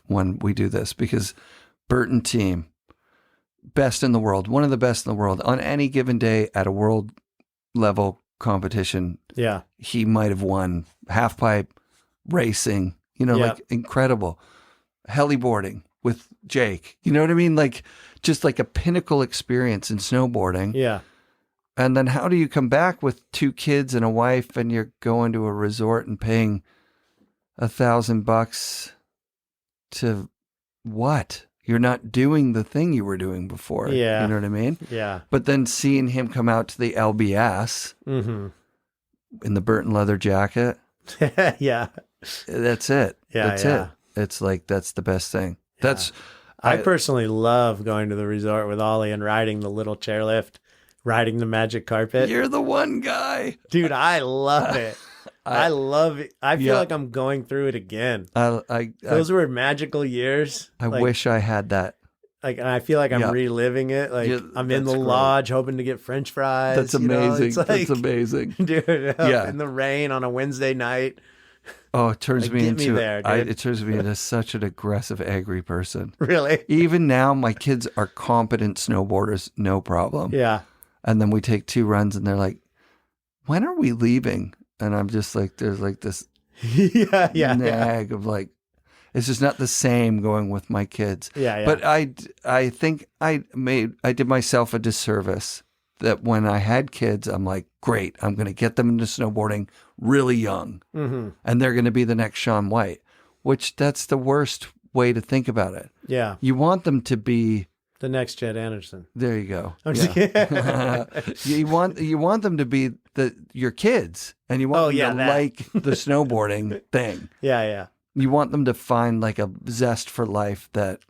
Speaker 1: when we do this, because Burton team, best in the world, one of the best in the world on any given day at a world level competition.
Speaker 2: Yeah.
Speaker 1: He might have won half pipe racing, like incredible heli boarding with Jake. You know what I mean? Like, just like a pinnacle experience in snowboarding.
Speaker 2: Yeah.
Speaker 1: And then how do you come back with 2 kids and a wife, and you're going to a resort and paying $1,000 to what? You're not doing the thing you were doing before.
Speaker 2: Yeah.
Speaker 1: You know what I mean?
Speaker 2: Yeah.
Speaker 1: But then seeing him come out to the LBS in the Burton leather jacket.
Speaker 2: Yeah.
Speaker 1: That's it.
Speaker 2: Yeah.
Speaker 1: That's it. It's like, that's the best thing.
Speaker 2: Yeah.
Speaker 1: That's,
Speaker 2: I personally love going to the resort with Ollie and riding the little chairlift, riding the magic carpet.
Speaker 1: You're the one guy.
Speaker 2: Dude, I love it. I love it. I feel like I'm going through it again. Those were magical years.
Speaker 1: I wish I had that.
Speaker 2: Like, and I feel like I'm reliving it. Like, I'm in the lodge hoping to get French fries.
Speaker 1: That's amazing. That's amazing.
Speaker 2: Dude, in the rain on a Wednesday night.
Speaker 1: Oh, it turns me into
Speaker 2: it
Speaker 1: turns me into such an aggressive, angry person.
Speaker 2: Really?
Speaker 1: Even now, my kids are competent snowboarders, no problem.
Speaker 2: Yeah.
Speaker 1: And then we take 2 runs, and they're like, "When are we leaving?" And I'm just like, there's like this nag of like, it's just not the same going with my kids.
Speaker 2: Yeah.
Speaker 1: But I think I did myself a disservice that when I had kids, I'm like, great, I'm going to get them into snowboarding really young, and they're going to be the next Shaun White, which that's the worst way to think about it.
Speaker 2: Yeah.
Speaker 1: You want them to be
Speaker 2: the next Jed Anderson.
Speaker 1: There you go.
Speaker 2: I'm just kidding.
Speaker 1: you want them to be your kids, and you want them to like the snowboarding thing.
Speaker 2: Yeah.
Speaker 1: You want them to find like a zest for life that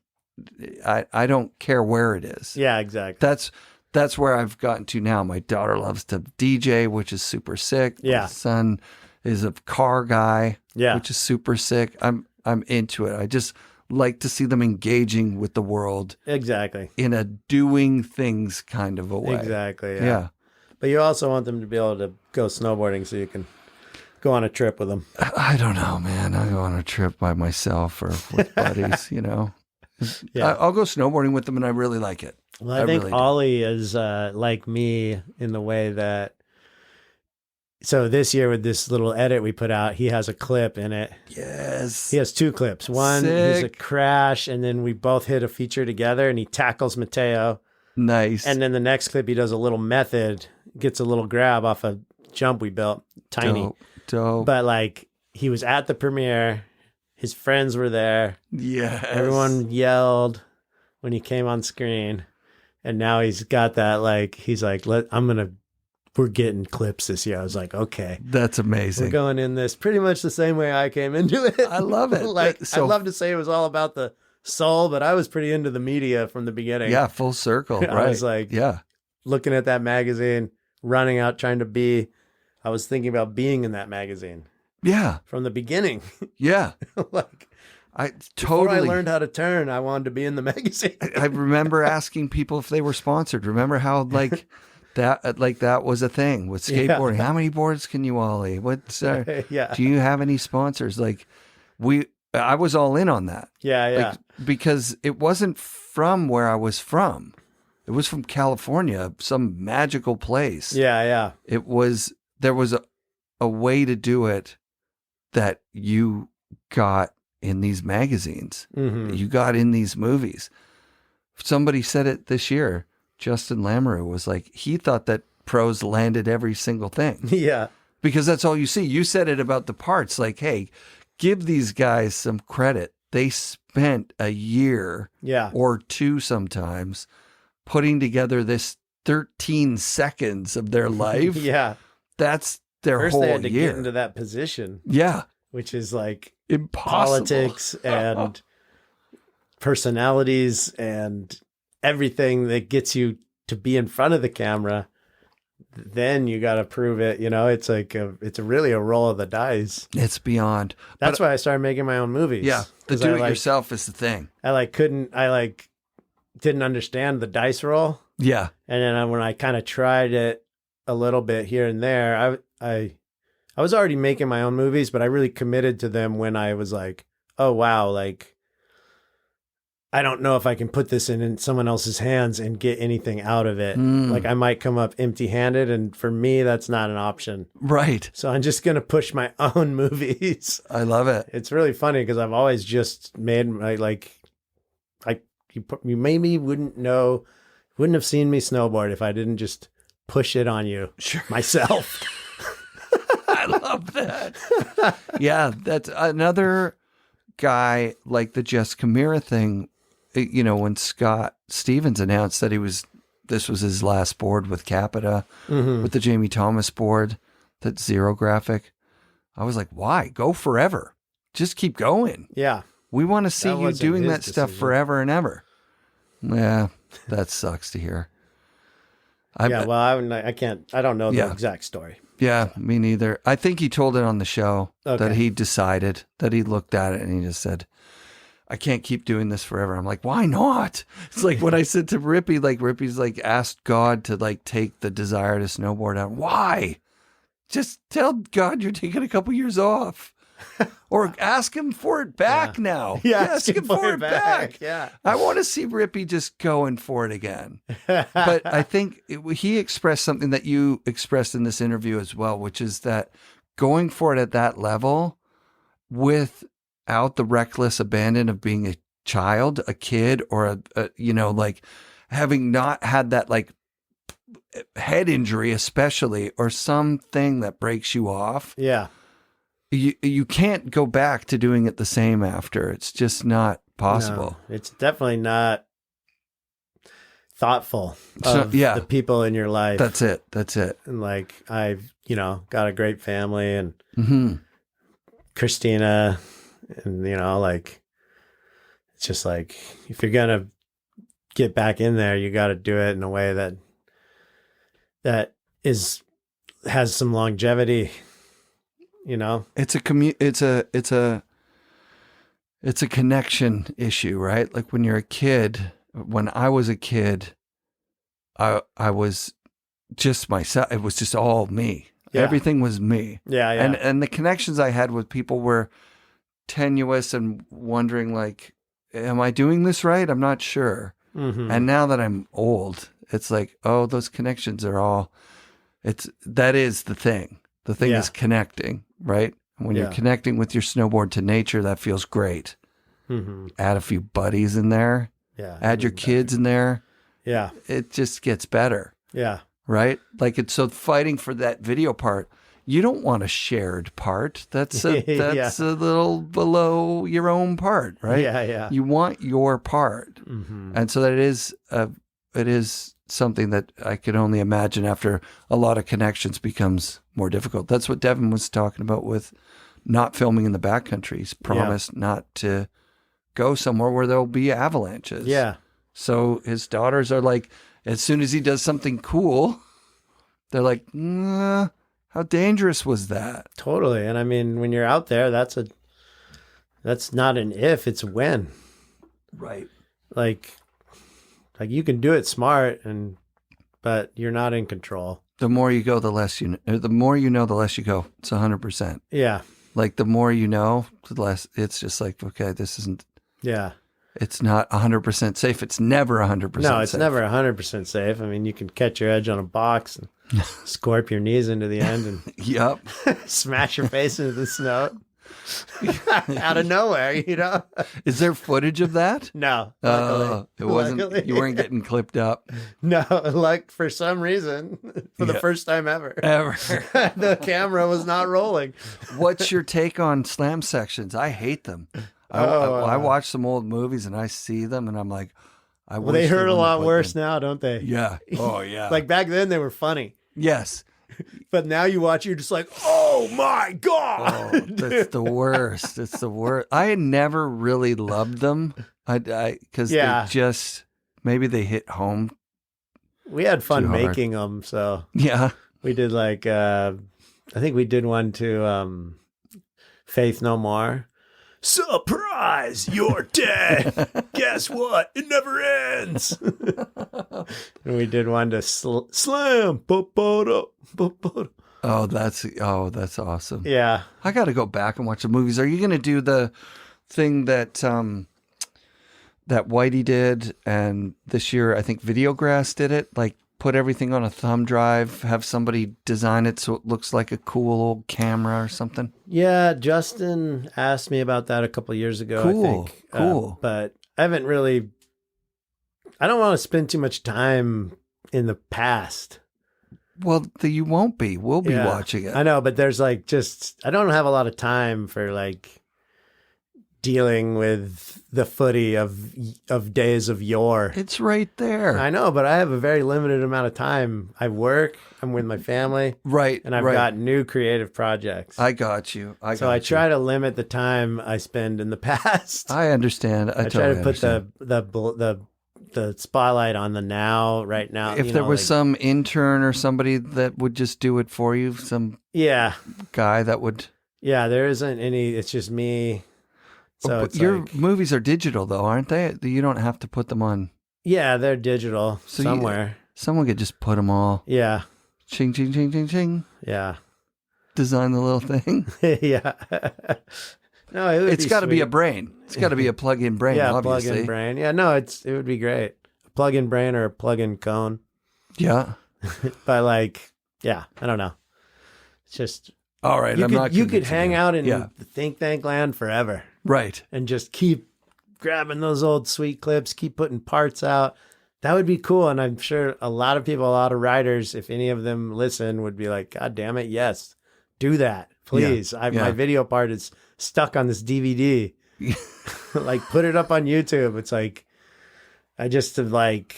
Speaker 1: I don't care where it is.
Speaker 2: Yeah, exactly.
Speaker 1: That's where I've gotten to now. My daughter loves to DJ, which is super sick.
Speaker 2: Yeah.
Speaker 1: My son is a car guy, which is super sick. I'm into it. I just like to see them engaging with the world.
Speaker 2: Exactly.
Speaker 1: In a doing things kind of a way.
Speaker 2: Exactly. Yeah. But you also want them to be able to go snowboarding so you can go on a trip with them.
Speaker 1: I don't know, man. I go on a trip by myself or with buddies, Yeah. I'll go snowboarding with them, and I really like it.
Speaker 2: Well, I think really Ollie is like me in the way that So this year with this little edit we put out, he has a clip in it.
Speaker 1: Yes.
Speaker 2: He has 2 clips. One is a crash, and then we both hit a feature together, and he tackles Mateo.
Speaker 1: Nice.
Speaker 2: And then the next clip, he does a little method, gets a little grab off a jump we built, tiny.
Speaker 1: Dope.
Speaker 2: But like, he was at the premiere. His friends were there.
Speaker 1: Yes.
Speaker 2: Everyone yelled when he came on screen. And now he's got that, like, he's like, we're getting clips this year. I was like, okay.
Speaker 1: That's amazing.
Speaker 2: We're going in this pretty much the same way I came into it.
Speaker 1: I love it.
Speaker 2: Like, I'd love to say it was all about the soul, but I was pretty into the media from the beginning.
Speaker 1: Yeah, full circle. Right.
Speaker 2: I was like, looking at that magazine, running out, I was thinking about being in that magazine.
Speaker 1: Yeah.
Speaker 2: From the beginning.
Speaker 1: Yeah.
Speaker 2: Like,
Speaker 1: Before
Speaker 2: I learned how to turn, I wanted to be in the magazine.
Speaker 1: I remember asking people if they were sponsored. Remember how that was a thing with skateboarding. How many boards can you ollie? What's do you have any sponsors? Like I was all in on that.
Speaker 2: Yeah.
Speaker 1: Like, because it wasn't from where I was from. It was from California, some magical place.
Speaker 2: Yeah.
Speaker 1: There was a way to do it that you got in these magazines.
Speaker 2: Mm-hmm.
Speaker 1: You got in these movies. Somebody said it this year. Justin Lamoureux was like, he thought that pros landed every single thing.
Speaker 2: Yeah.
Speaker 1: Because that's all you see. You said it about the parts. Like, hey, give these guys some credit. They spent a year or 2 sometimes putting together this 13 seconds of their life.
Speaker 2: Yeah.
Speaker 1: That's their
Speaker 2: First
Speaker 1: whole
Speaker 2: they had to
Speaker 1: year.
Speaker 2: get into that position.
Speaker 1: Yeah.
Speaker 2: Which is like
Speaker 1: impossible.
Speaker 2: Politics and personalities and everything that gets you to be in front of the camera. Then you got to prove it. You know, it's like it's really a roll of the dice.
Speaker 1: It's beyond.
Speaker 2: That's why I started making my own movies.
Speaker 1: Yeah. The do it yourself is the thing.
Speaker 2: I didn't understand the dice roll.
Speaker 1: Yeah.
Speaker 2: And then when I kind of tried it a little bit here and there, I was already making my own movies, but I really committed to them when I was like, oh, wow, like, I don't know if I can put this in someone else's hands and get anything out of it. Like, I might come up empty-handed, and for me, that's not an option. Right. So I'm just going to push my own movies.
Speaker 1: I love it.
Speaker 2: It's really funny because I've always just made, you maybe wouldn't have seen me snowboard if I didn't just push it on you myself.
Speaker 1: I love that. Yeah, that's another guy like the Jess Camara thing. You know, when Scott Stevens announced that this was his last board with Capita, with the Jamie Thomas board, that Zero graphic, I was like, why? Go forever. Just keep going.
Speaker 2: Yeah.
Speaker 1: We want to see you doing that stuff forever and ever. Yeah, that sucks to hear.
Speaker 2: I don't know the exact story.
Speaker 1: Yeah, me neither. I think he told it on the show that he decided, that he looked at it and he just said, I can't keep doing this forever. I'm like, why not? It's like when I said to Rippy, like Rippy's like asked God to like take the desire to snowboard out. Why? Just tell God you're taking a couple years off. Or ask him for it back now.
Speaker 2: Yeah,
Speaker 1: ask him for it back.
Speaker 2: Yeah.
Speaker 1: I want to see Rippy just going for it again. But I think he expressed something that you expressed in this interview as well, which is that going for it at that level without the reckless abandon of being a child, a kid, or like having not had that like head injury, especially, or something that breaks you off.
Speaker 2: Yeah.
Speaker 1: You can't go back to doing it the same after. It's just not possible.
Speaker 2: No, it's definitely not thoughtful of the people in your life.
Speaker 1: That's it.
Speaker 2: And like, I've, got a great family and Christina and, like, it's just like, if you're going to get back in there, you got to do it in a way that has some longevity.
Speaker 1: It's a connection issue, right? Like when you're a kid, when I was a kid, I was just myself. It was just all me. Yeah. Everything was me.
Speaker 2: Yeah.
Speaker 1: And the connections I had with people were tenuous and wondering like, am I doing this right? I'm not sure.
Speaker 2: Mm-hmm.
Speaker 1: And now that I'm old, it's like, oh, those connections are that is the thing. The thing
Speaker 2: Yeah.
Speaker 1: is connecting, right? When you're
Speaker 2: Yeah.
Speaker 1: connecting with your snowboard to nature, that feels great.
Speaker 2: Mm-hmm.
Speaker 1: Add a few buddies in there,
Speaker 2: Yeah.
Speaker 1: add your kids in there.
Speaker 2: Yeah.
Speaker 1: It just gets better,
Speaker 2: Yeah.
Speaker 1: right? Like it's so fighting for that video part. You don't want a shared part. That's a little below your own part, right?
Speaker 2: Yeah. Yeah.
Speaker 1: You want your part,
Speaker 2: Mm-hmm.
Speaker 1: and so that it is something that I could only imagine after a lot of connections becomes more difficult. That's what Devin was talking about with not filming in the backcountry. He's promised not to go somewhere where there'll be avalanches.
Speaker 2: Yeah.
Speaker 1: So his daughters are like, as soon as he does something cool, they're like, how dangerous was that?
Speaker 2: Totally. And I mean, when you're out there, that's not an if, it's when.
Speaker 1: Right.
Speaker 2: Like you can do it smart, but you're not in control.
Speaker 1: The more you go, the less you know. The more you know, the less you go. It's 100%.
Speaker 2: Yeah.
Speaker 1: Like the more you know, the less it's just like, okay, this isn't.
Speaker 2: Yeah.
Speaker 1: It's not 100% safe. It's never 100%
Speaker 2: No, it's
Speaker 1: safe.
Speaker 2: never 100% safe. I mean, you can catch your edge on a box and scorp your knees into the end and
Speaker 1: Yep.
Speaker 2: smash your face into the snow out of nowhere, you know?
Speaker 1: Is there footage of that?
Speaker 2: No. Luckily.
Speaker 1: It wasn't.
Speaker 2: Luckily.
Speaker 1: You weren't getting clipped up
Speaker 2: No, like for some reason, for the first time ever,
Speaker 1: ever.
Speaker 2: the camera was not rolling.
Speaker 1: What's your take on slam sections? I hate them. I watch some old movies and I see them and I'm like, I
Speaker 2: Well, they
Speaker 1: wish
Speaker 2: hurt a
Speaker 1: wouldn't
Speaker 2: lot
Speaker 1: put
Speaker 2: worse
Speaker 1: them.
Speaker 2: now, don't they?
Speaker 1: Yeah. Oh yeah.
Speaker 2: Like back then, they were funny.
Speaker 1: yes.
Speaker 2: But now you watch, you're just like, oh my God.
Speaker 1: Oh, that's the worst. It's the worst. I had never really loved them. Because they just maybe they hit home.
Speaker 2: We had fun
Speaker 1: Too hard.
Speaker 2: making them. So
Speaker 1: Yeah.
Speaker 2: we did like, I think we did one to Faith No More. Surprise, you're dead. Guess what? It never ends. And we did one to slam.
Speaker 1: Oh, that's awesome.
Speaker 2: Yeah.
Speaker 1: I got to go back and watch the movies. Are you going to do the thing that that Whitey did, and this year I think Videograss did it? Like put everything on a thumb drive, have somebody design it so it looks like a cool old camera or something.
Speaker 2: Yeah, Justin asked me about that a couple of years ago,
Speaker 1: Cool,
Speaker 2: I think.
Speaker 1: cool.
Speaker 2: But I haven't really, I don't want to spend too much time in the past.
Speaker 1: Well, you won't be. We'll be
Speaker 2: Yeah,
Speaker 1: watching it.
Speaker 2: I know, but there's like I don't have a lot of time for like dealing with the footy of days of yore.
Speaker 1: It's right there.
Speaker 2: I know, but I have a very limited amount of time. I work, I'm with my family,
Speaker 1: Right.
Speaker 2: and I've
Speaker 1: right.
Speaker 2: got new creative projects.
Speaker 1: I got you.
Speaker 2: So I try to limit the time I spend in the past.
Speaker 1: I understand. I
Speaker 2: I try
Speaker 1: totally
Speaker 2: to put
Speaker 1: understand.
Speaker 2: the spotlight on the now, right now.
Speaker 1: If there was some intern or somebody that would just do it for you, some guy that would.
Speaker 2: Yeah, there isn't any. It's just me. So
Speaker 1: But
Speaker 2: it's
Speaker 1: your
Speaker 2: like,
Speaker 1: movies are digital, though, aren't they? You don't have to put them on.
Speaker 2: yeah, they're digital
Speaker 1: So
Speaker 2: somewhere.
Speaker 1: Someone could just put them all.
Speaker 2: Yeah,
Speaker 1: Ching, ching, ching, ching, ching.
Speaker 2: yeah,
Speaker 1: Design the little thing.
Speaker 2: yeah. No,
Speaker 1: It's got to be a
Speaker 2: sweet.
Speaker 1: brain. It's got to be a plug-in brain,
Speaker 2: Yeah,
Speaker 1: obviously.
Speaker 2: plug-in brain. Yeah, no, it would be great. A plug-in brain or a plug-in cone.
Speaker 1: Yeah.
Speaker 2: But like, yeah, I don't know. It's just
Speaker 1: All right.
Speaker 2: you could hang out in
Speaker 1: Yeah.
Speaker 2: the think tank land forever.
Speaker 1: Right.
Speaker 2: And just keep grabbing those old sweet clips, keep putting parts out. That would be cool. And I'm sure a lot of people, a lot of writers, if any of them listen, would be like, God damn it, yes, do that, please.
Speaker 1: Yeah.
Speaker 2: My video part is stuck on this DVD. Like, put it up on YouTube. It's like, I just have like,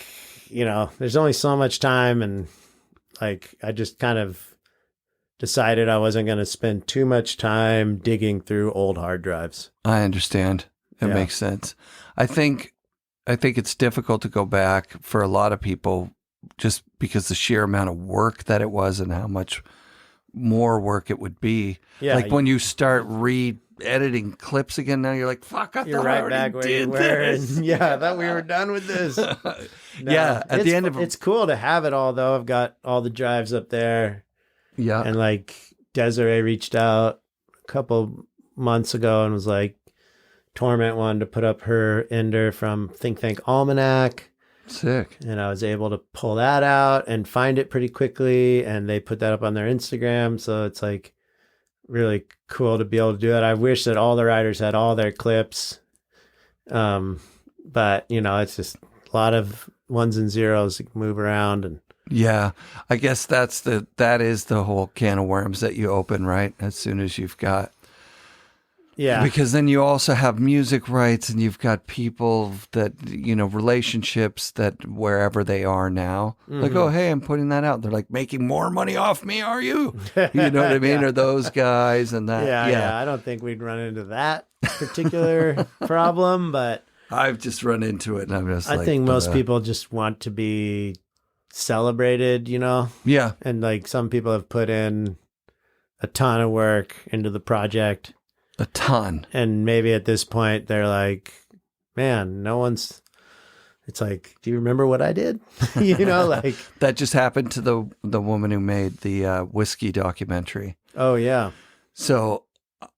Speaker 2: there's only so much time. And like, I just kind of decided I wasn't going to spend too much time digging through old hard drives.
Speaker 1: I understand. It
Speaker 2: Yeah.
Speaker 1: makes sense. I think it's difficult to go back for a lot of people just because the sheer amount of work that it was and how much more work it would be.
Speaker 2: Yeah,
Speaker 1: like when you start re-editing clips again, now you're like, fuck, I
Speaker 2: You're
Speaker 1: thought I
Speaker 2: right back
Speaker 1: already
Speaker 2: where you
Speaker 1: did
Speaker 2: were.
Speaker 1: this.
Speaker 2: And yeah, I thought we were done with this. No,
Speaker 1: Yeah, at the end of
Speaker 2: it's cool to have it all, though. I've got all the drives up there.
Speaker 1: Yeah.
Speaker 2: And like Desiree reached out a couple months ago and was like, Torment wanted to put up her ender from Think Tank Almanac.
Speaker 1: Sick.
Speaker 2: And I was able to pull that out and find it pretty quickly. And they put that up on their Instagram. So it's like really cool to be able to do it. I wish that all the riders had all their clips. But it's just a lot of ones and zeros that move around. And
Speaker 1: yeah, I guess that is the whole can of worms that you open, right? As soon as you've got.
Speaker 2: Yeah.
Speaker 1: Because then you also have music rights and you've got people that, relationships that wherever they are now, like, oh, hey, I'm putting that out. They're like, making more money off me, are you? You know what I mean?
Speaker 2: Yeah.
Speaker 1: Or those guys and that.
Speaker 2: Yeah. I don't think we'd run into that particular problem, but
Speaker 1: I've just run into it and I'm just
Speaker 2: I think most people just want to be celebrated,
Speaker 1: Yeah.
Speaker 2: And like some people have put in a ton of work into the project.
Speaker 1: A ton.
Speaker 2: And maybe at this point they're like, man, it's like, do you remember what I did? Like
Speaker 1: that just happened to the woman who made the whiskey documentary.
Speaker 2: Oh yeah.
Speaker 1: So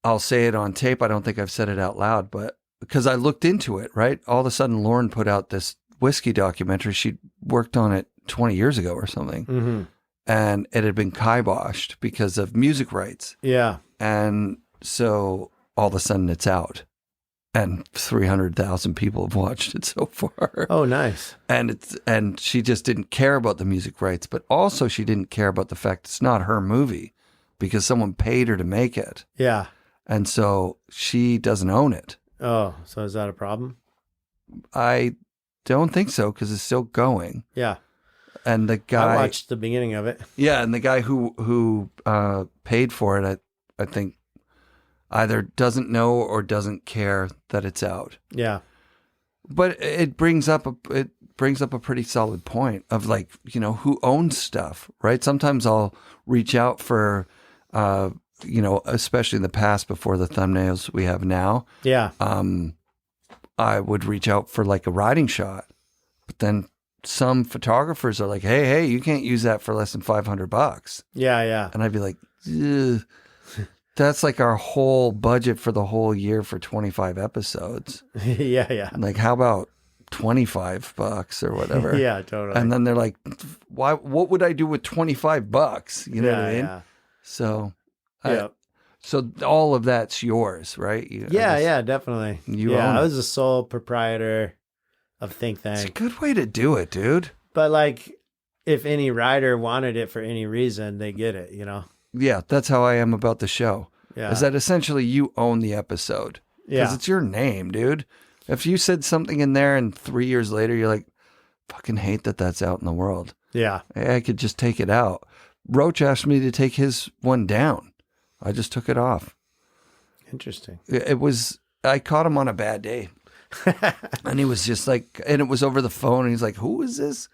Speaker 1: I'll say it on tape. I don't think I've said it out loud, but because I looked into it, right? All of a sudden Lauren put out this whiskey documentary. She worked on it 20 years ago or something.
Speaker 2: Mm-hmm.
Speaker 1: And it had been kiboshed because of music rights.
Speaker 2: Yeah.
Speaker 1: And so all of a sudden it's out and 300,000 people have watched it so far.
Speaker 2: Oh, nice.
Speaker 1: And she just didn't care about the music rights, but also she didn't care about the fact it's not her movie because someone paid her to make it.
Speaker 2: Yeah.
Speaker 1: And so she doesn't own it.
Speaker 2: Oh, so is that a problem?
Speaker 1: I don't think so because it's still going.
Speaker 2: Yeah.
Speaker 1: And the guy
Speaker 2: I watched the beginning of it.
Speaker 1: Yeah, and the guy who paid for it, I think either doesn't know or doesn't care that it's out.
Speaker 2: Yeah.
Speaker 1: But it brings up a pretty solid point of like, who owns stuff, right? Sometimes I'll reach out for especially in the past before the thumbnails we have now.
Speaker 2: Yeah.
Speaker 1: I would reach out for like a riding shot. But then some photographers are like, hey, you can't use that for less than $500.
Speaker 2: Yeah.
Speaker 1: And I'd be like, ugh. That's like our whole budget for the whole year for 25 episodes.
Speaker 2: Yeah.
Speaker 1: Like, how about $25 or whatever?
Speaker 2: Yeah, totally.
Speaker 1: And then they're like, what would I do with $25? You know what I mean?
Speaker 2: Yeah.
Speaker 1: So,
Speaker 2: Yeah.
Speaker 1: So all of that's yours, right?
Speaker 2: Yeah, definitely.
Speaker 1: You own
Speaker 2: I
Speaker 1: it.
Speaker 2: was a sole proprietor of Think
Speaker 1: It's a
Speaker 2: Tank.
Speaker 1: good way to do it, dude.
Speaker 2: But like, if any rider wanted it for any reason, they get it,
Speaker 1: Yeah, that's how I am about the show.
Speaker 2: Yeah.
Speaker 1: Is that essentially you own the episode. Because
Speaker 2: Yeah.
Speaker 1: it's your name, dude. If you said something in there and 3 years later, you're like, fucking hate that that's out in the world.
Speaker 2: Yeah.
Speaker 1: I could just take it out. Roach asked me to take his one down. I just took it off.
Speaker 2: Interesting.
Speaker 1: I caught him on a bad day. And he was just like, and it was over the phone. And he's like, who is this?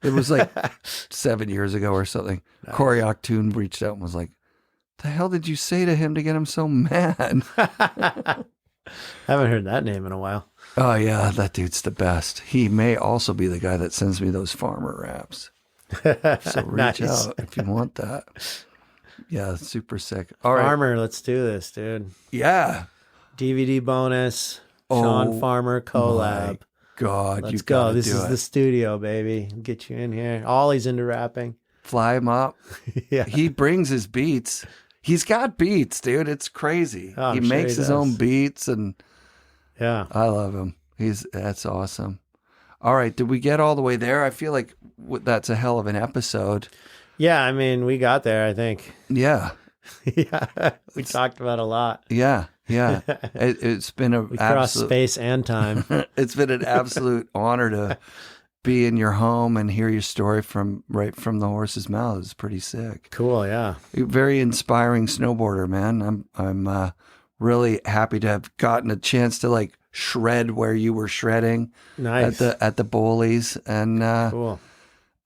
Speaker 1: It was like 7 years ago or something. Nice. Corey Octoon reached out and was like, the hell did you say to him to get him so mad?
Speaker 2: Haven't heard that name in a while.
Speaker 1: Oh, yeah, that dude's the best. He may also be the guy that sends me those farmer raps. So reach out if you want that. Yeah, super sick. All right.
Speaker 2: Farmer, let's do this, dude.
Speaker 1: Yeah.
Speaker 2: DVD bonus, Sean Farmer collab.
Speaker 1: God,
Speaker 2: let's go. This is the studio, baby. Get you in here. Ollie's into rapping.
Speaker 1: Fly him up.
Speaker 2: Yeah.
Speaker 1: He brings his beats. He's got beats, dude. It's crazy.
Speaker 2: Oh,
Speaker 1: he makes his own beats, and
Speaker 2: yeah,
Speaker 1: I love him. That's awesome. All right, did we get all the way there? I feel like that's a hell of an episode.
Speaker 2: Yeah, I mean, we got there, I think.
Speaker 1: Yeah.
Speaker 2: Yeah, we talked about a lot.
Speaker 1: Yeah. It's been
Speaker 2: we crossed space and time.
Speaker 1: It's been an absolute honor to be in your home and hear your story right from the horse's mouth. It's pretty sick.
Speaker 2: Cool, yeah.
Speaker 1: You're a very inspiring snowboarder, man. I'm really happy to have gotten a chance to like shred where you were shredding.
Speaker 2: Nice.
Speaker 1: at the Bowleys. And
Speaker 2: cool.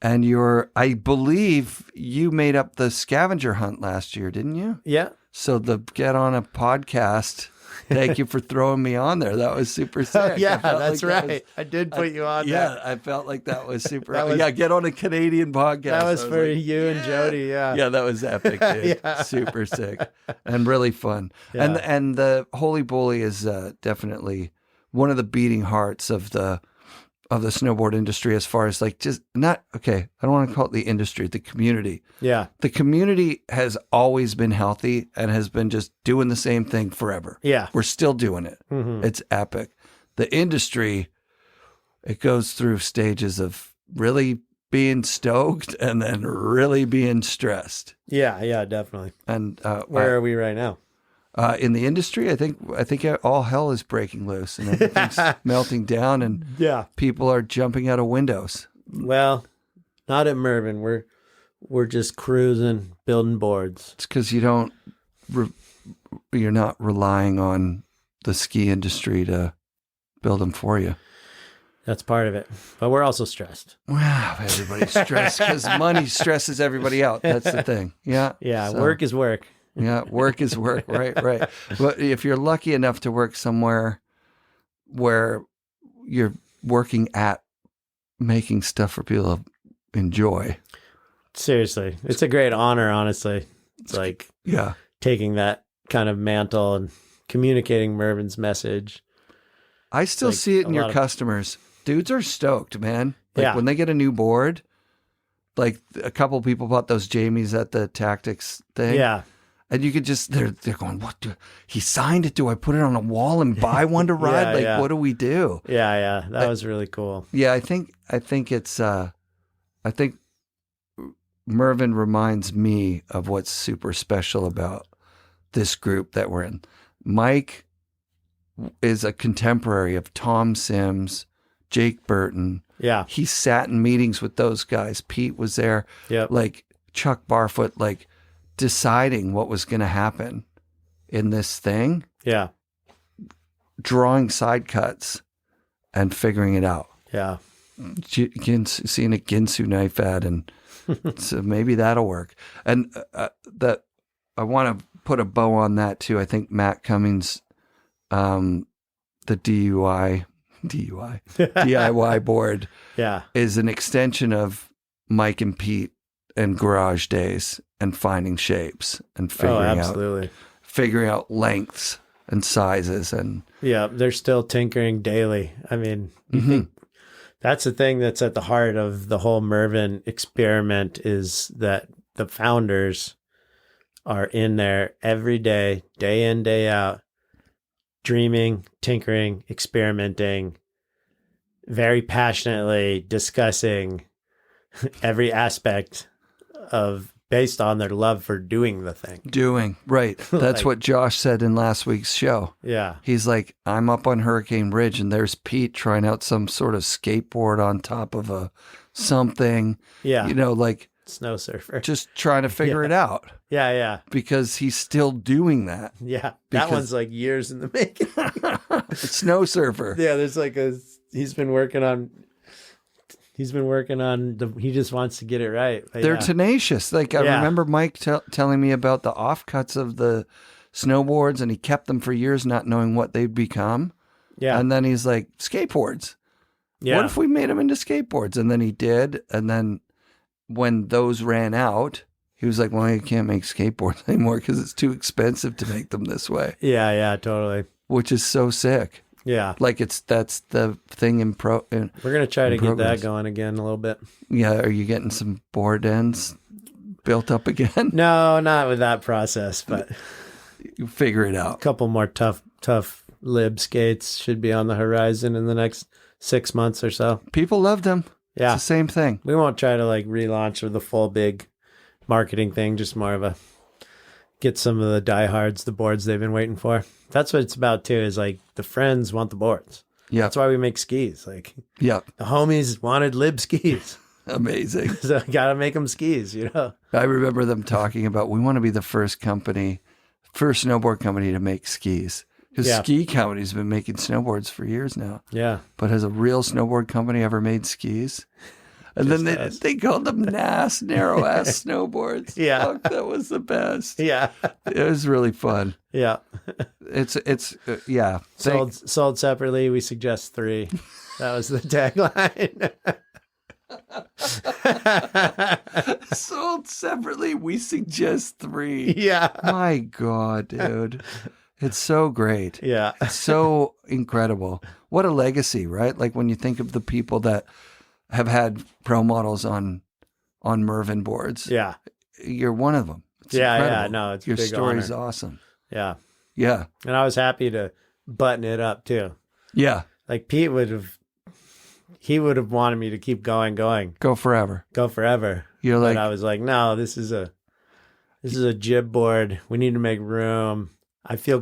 Speaker 1: And I believe you made up the scavenger hunt last year, didn't you?
Speaker 2: Yeah.
Speaker 1: So the Get On a Podcast, thank you for throwing me on there. That was super sick.
Speaker 2: Yeah, that's like right. I did put you on there.
Speaker 1: Yeah, I felt like that was super. Get on a Canadian podcast.
Speaker 2: That was for like, you and Jody, yeah.
Speaker 1: Yeah, that was epic, dude. Yeah. Super sick and really fun. Yeah. And the Holy Bully is definitely one of the beating hearts of the of the snowboard industry as far as like just not, okay, I don't want to call it the industry, the community.
Speaker 2: Yeah.
Speaker 1: The community has always been healthy and has been just doing the same thing forever.
Speaker 2: Yeah.
Speaker 1: We're still doing it.
Speaker 2: Mm-hmm.
Speaker 1: It's epic. The industry, it goes through stages of really being stoked and then really being stressed.
Speaker 2: Yeah, definitely.
Speaker 1: And
Speaker 2: where are we right now?
Speaker 1: In the industry, I think all hell is breaking loose and everything's melting down, and people are jumping out of windows.
Speaker 2: Well, not at Mervyn. We're just cruising, building boards.
Speaker 1: It's because you're not relying on the ski industry to build them for you.
Speaker 2: That's part of it. But we're also stressed.
Speaker 1: Wow, everybody's stressed because money stresses everybody out. That's the thing. Yeah.
Speaker 2: Yeah, so, work is work.
Speaker 1: Yeah, work is work. Right. But if you're lucky enough to work somewhere where you're working at making stuff for people to enjoy.
Speaker 2: Seriously. It's a great honor, honestly. It's like taking that kind of mantle and communicating Mervyn's message.
Speaker 1: I still see it in your customers. Dudes are stoked, man. Like when they get a new board, like a couple of people bought those Jamies at the Tactics thing.
Speaker 2: Yeah.
Speaker 1: And you could just, they're going, he signed it. Do I put it on a wall and buy one to ride? What do we do?
Speaker 2: Yeah. That was really cool.
Speaker 1: Yeah. I think Mervyn reminds me of what's super special about this group that we're in. Mike is a contemporary of Tom Sims, Jake Burton.
Speaker 2: Yeah.
Speaker 1: He sat in meetings with those guys. Pete was there.
Speaker 2: Yep.
Speaker 1: Like Chuck Barfoot, like deciding what was going to happen in this thing.
Speaker 2: Yeah.
Speaker 1: Drawing side cuts and figuring it out.
Speaker 2: Yeah.
Speaker 1: Seeing a Ginsu knife ad, and so maybe that'll work. And that I want to put a bow on that too. I think Matt Cummings, the DIY board, is an extension of Mike and Pete and garage days and finding shapes and figuring out lengths and sizes. And
Speaker 2: they're still tinkering daily. I mean, you think that's the thing that's at the heart of the whole Mervyn experiment, is that the founders are in there every day, day in, day out, dreaming, tinkering, experimenting, very passionately discussing every aspect of based on their love for doing the thing.
Speaker 1: Right. That's what Josh said in last week's show.
Speaker 2: Yeah.
Speaker 1: He's like, I'm up on Hurricane Ridge and there's Pete trying out some sort of skateboard on top of a something.
Speaker 2: Yeah.
Speaker 1: Like
Speaker 2: snow surfer.
Speaker 1: Just trying to figure it out.
Speaker 2: Yeah.
Speaker 1: Because he's still doing that.
Speaker 2: Yeah. That one's like years in the making.
Speaker 1: Snow surfer.
Speaker 2: Yeah, there's like he's been working on he just wants to get it right. But
Speaker 1: they're tenacious. Like I remember Mike telling me about the offcuts of the snowboards, and he kept them for years not knowing what they'd become. Yeah. And then he's like, skateboards. Yeah. What if we made them into skateboards? And then he did. And then when those ran out, he was like, well, you can't make skateboards anymore because it's too expensive to make them this way.
Speaker 2: Yeah, totally.
Speaker 1: Which is so sick.
Speaker 2: Yeah.
Speaker 1: Like that's the thing we're
Speaker 2: going to try to get that going again a little bit.
Speaker 1: Yeah. Are you getting some board ends built up again?
Speaker 2: No, not with that process, but
Speaker 1: you figure it out.
Speaker 2: A couple more tough lib skates should be on the horizon in the next 6 months or so.
Speaker 1: People love them.
Speaker 2: Yeah.
Speaker 1: It's the same thing.
Speaker 2: We won't try to like relaunch with the full big marketing thing, just more of a get some of the diehards the boards they've been waiting for. That's what it's about too, is like the friends want the boards. Yeah. That's why we make skis. Like, the homies wanted lib skis.
Speaker 1: Amazing.
Speaker 2: So I got to make them skis,
Speaker 1: I remember them talking about, we want to be the first snowboard company to make skis. Because ski companies have been making snowboards for years now. Yeah. But has a real snowboard company ever made skis? And then they called them NAS, narrow-ass snowboards. Yeah. Fuck, that was the best. Yeah. It was really fun. Yeah. It's
Speaker 2: Sold separately, we suggest 3. That was the tagline.
Speaker 1: Sold separately, we suggest 3.
Speaker 2: Yeah.
Speaker 1: My God, dude. It's so great.
Speaker 2: Yeah.
Speaker 1: It's so incredible. What a legacy, right? Like when you think of the people that have had pro models on Mervin boards.
Speaker 2: Yeah.
Speaker 1: You're one of them. It's
Speaker 2: Yeah.
Speaker 1: incredible.
Speaker 2: No, it's a
Speaker 1: your
Speaker 2: big
Speaker 1: story's
Speaker 2: honor.
Speaker 1: awesome.
Speaker 2: Yeah.
Speaker 1: Yeah.
Speaker 2: And I was happy to button it up too.
Speaker 1: Yeah.
Speaker 2: Like Pete would have wanted me to keep going.
Speaker 1: Go forever. You're
Speaker 2: But
Speaker 1: like,
Speaker 2: I was like, no, this is a jib board. We need to make room. I feel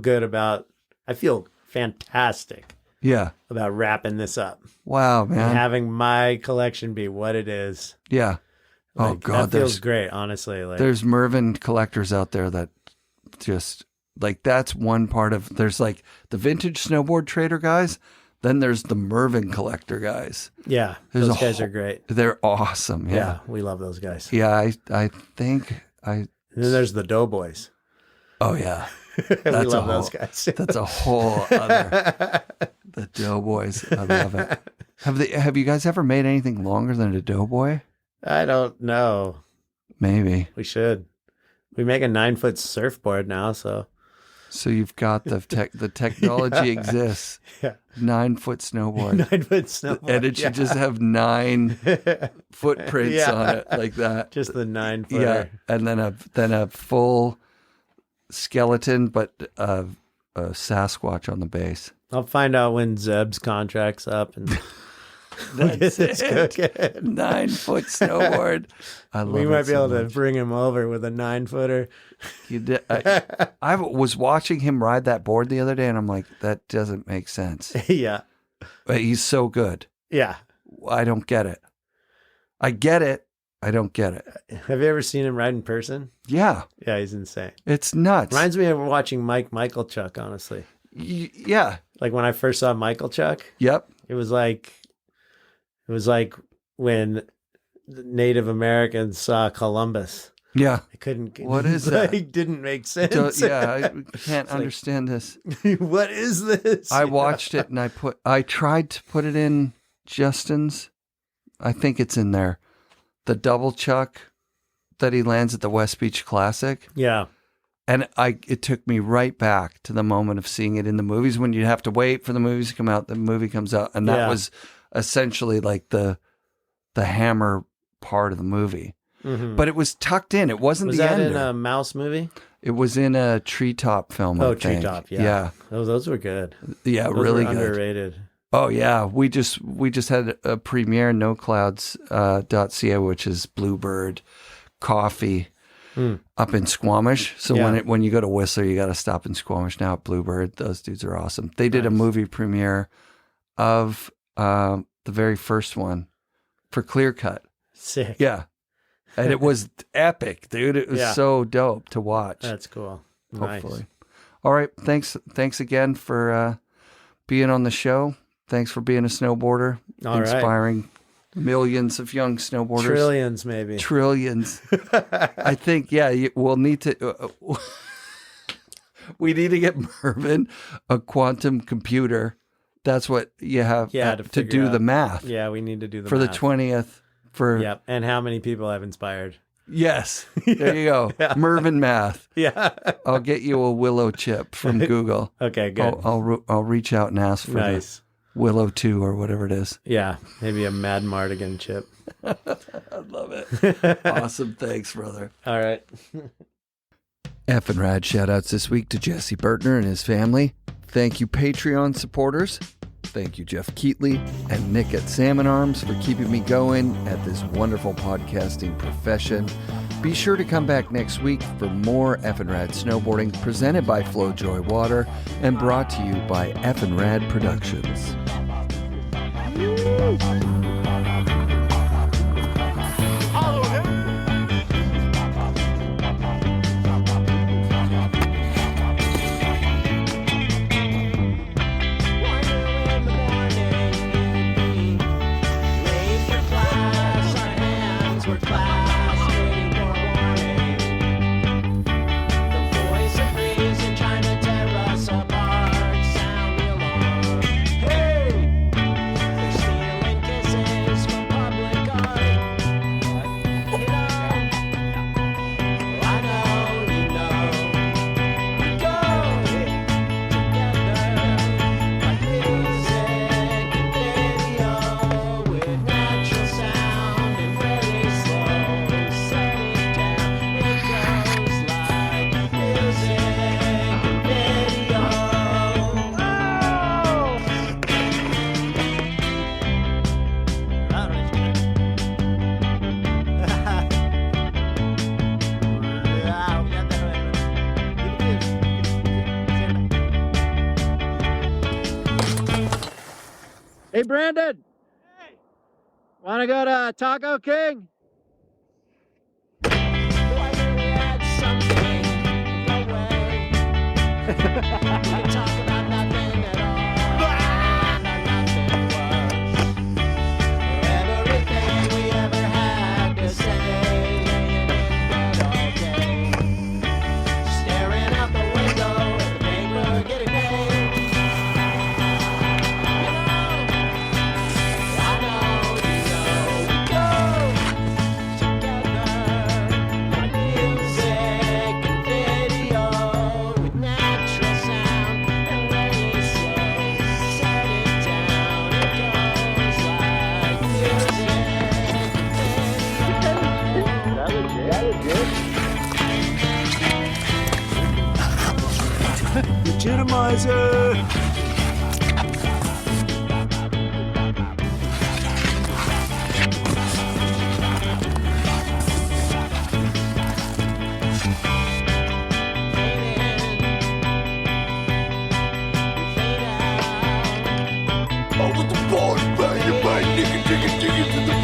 Speaker 2: fantastic
Speaker 1: yeah.
Speaker 2: about wrapping this up.
Speaker 1: Wow,
Speaker 2: And
Speaker 1: man.
Speaker 2: having my collection be what it is.
Speaker 1: Yeah. Oh
Speaker 2: Like,
Speaker 1: God,
Speaker 2: that feels great, honestly. Like,
Speaker 1: there's Mervin collectors out there that just like, that's one part of, there's like the vintage snowboard trader guys. Then there's the Mervin collector guys.
Speaker 2: yeah,
Speaker 1: There's
Speaker 2: those
Speaker 1: a
Speaker 2: guys
Speaker 1: whole-
Speaker 2: are great.
Speaker 1: They're awesome.
Speaker 2: Yeah.
Speaker 1: Yeah.
Speaker 2: We love those guys.
Speaker 1: Yeah. I think
Speaker 2: And then there's the Doughboys.
Speaker 1: oh yeah.
Speaker 2: We
Speaker 1: That's
Speaker 2: love
Speaker 1: a
Speaker 2: those
Speaker 1: whole-
Speaker 2: guys.
Speaker 1: That's a whole other, the Doughboys. I love it. Have you guys ever made anything longer than a Doughboy?
Speaker 2: I don't know.
Speaker 1: Maybe.
Speaker 2: We should. We make a 9-foot surfboard now, so
Speaker 1: So you've got the technology exists.
Speaker 2: yeah.
Speaker 1: 9-foot snowboard.
Speaker 2: 9-foot snowboard.
Speaker 1: And it should just have 9 footprints
Speaker 2: Yeah.
Speaker 1: on it like that.
Speaker 2: Just the 9-footer.
Speaker 1: Yeah. And then a full skeleton, but a Sasquatch on the base.
Speaker 2: I'll find out when Zeb's contract's up and
Speaker 1: That's
Speaker 2: this
Speaker 1: it.
Speaker 2: cooking.
Speaker 1: 9-foot snowboard. I love
Speaker 2: We
Speaker 1: it
Speaker 2: might be
Speaker 1: so
Speaker 2: able to
Speaker 1: much.
Speaker 2: bring him over with a 9-footer.
Speaker 1: You did, I was watching him ride that board the other day, and I'm like, that doesn't make sense.
Speaker 2: Yeah.
Speaker 1: But he's so good.
Speaker 2: Yeah.
Speaker 1: I don't get it. I get it. I don't get it.
Speaker 2: Have you ever seen him ride in person?
Speaker 1: Yeah,
Speaker 2: Yeah, he's insane.
Speaker 1: it's nuts.
Speaker 2: Reminds me of watching Michael Chuck, honestly.
Speaker 1: Yeah.
Speaker 2: Like when I first saw Michael Chuck,
Speaker 1: Yep.
Speaker 2: it was like when the Native Americans saw Columbus.
Speaker 1: Yeah.
Speaker 2: I couldn't.
Speaker 1: What is
Speaker 2: like,
Speaker 1: that?
Speaker 2: Didn't make sense.
Speaker 1: Yeah. I can't understand this.
Speaker 2: What is this?
Speaker 1: I watched it and I tried to put it in Justin's. I think it's in there. The double chuck that he lands at the West Beach Classic.
Speaker 2: Yeah.
Speaker 1: And it took me right back to the moment of seeing it in the movies when you'd have to wait for the movies to come out. The movie comes out. And that
Speaker 2: Yeah.
Speaker 1: was essentially like the hammer part of the movie.
Speaker 2: Mhm.
Speaker 1: But it was tucked in. It wasn't
Speaker 2: Was
Speaker 1: the
Speaker 2: that
Speaker 1: end.
Speaker 2: in a mouse movie?
Speaker 1: It was in a Treetop film.
Speaker 2: Oh,
Speaker 1: I think.
Speaker 2: Treetop. Yeah.
Speaker 1: Yeah.
Speaker 2: Oh, those were good.
Speaker 1: Yeah,
Speaker 2: Those
Speaker 1: really
Speaker 2: were
Speaker 1: good.
Speaker 2: underrated.
Speaker 1: Oh yeah, we just had a premiere in noclouds.ca, which is Bluebird coffee up in Squamish. So
Speaker 2: Yeah.
Speaker 1: when you go to Whistler, you got to stop in Squamish now at Bluebird. Those dudes are awesome. They did a
Speaker 2: Nice.
Speaker 1: movie premiere of the very first one for Clear Cut.
Speaker 2: Sick.
Speaker 1: Yeah. And it was epic, dude. It was
Speaker 2: Yeah.
Speaker 1: so dope to watch.
Speaker 2: That's cool. Nice.
Speaker 1: Hopefully. All right. Thanks again for being on the show. Thanks for being a snowboarder,
Speaker 2: All right.
Speaker 1: inspiring millions of young snowboarders.
Speaker 2: Trillions, maybe.
Speaker 1: Trillions. I think, yeah, we'll need to. We need to get Mervin a quantum computer. That's what you have
Speaker 2: to
Speaker 1: to
Speaker 2: figure
Speaker 1: do
Speaker 2: out.
Speaker 1: the math
Speaker 2: Yeah, we need to do the
Speaker 1: for the
Speaker 2: math.
Speaker 1: 20th. For
Speaker 2: Yep. And how many people have inspired?
Speaker 1: yes, there you go,
Speaker 2: Yeah.
Speaker 1: Mervin math.
Speaker 2: Yeah.
Speaker 1: I'll get you a Willow chip from Google.
Speaker 2: Okay, good.
Speaker 1: I'll reach out and ask for
Speaker 2: Nice.
Speaker 1: the Willow 2 or whatever it is.
Speaker 2: Yeah. Maybe a Mad Mardigan chip.
Speaker 1: I love it. Awesome. Thanks, brother.
Speaker 2: All right.
Speaker 1: FNRad shout outs this week to Jesse Burtner and his family. Thank you, Patreon supporters. Thank you, Jeff Keatley and Nick at Salmon Arms for keeping me going at this wonderful podcasting profession. Be sure to come back next week for more FNRad snowboarding presented by FlowJoy Water and brought to you by FNRad Productions.
Speaker 3: Hey! They're stealing kisses. Hey, Brandon. Hey. Want to go to Taco King?
Speaker 4: Do I really had something to go away? We can talk about nothing at all. And nothing was. Everything we ever had to say. All day. Staring out the window at the paper getting paid.
Speaker 3: Legitimizer.
Speaker 5: Over the board, bang, bang, digga, digga, digga to the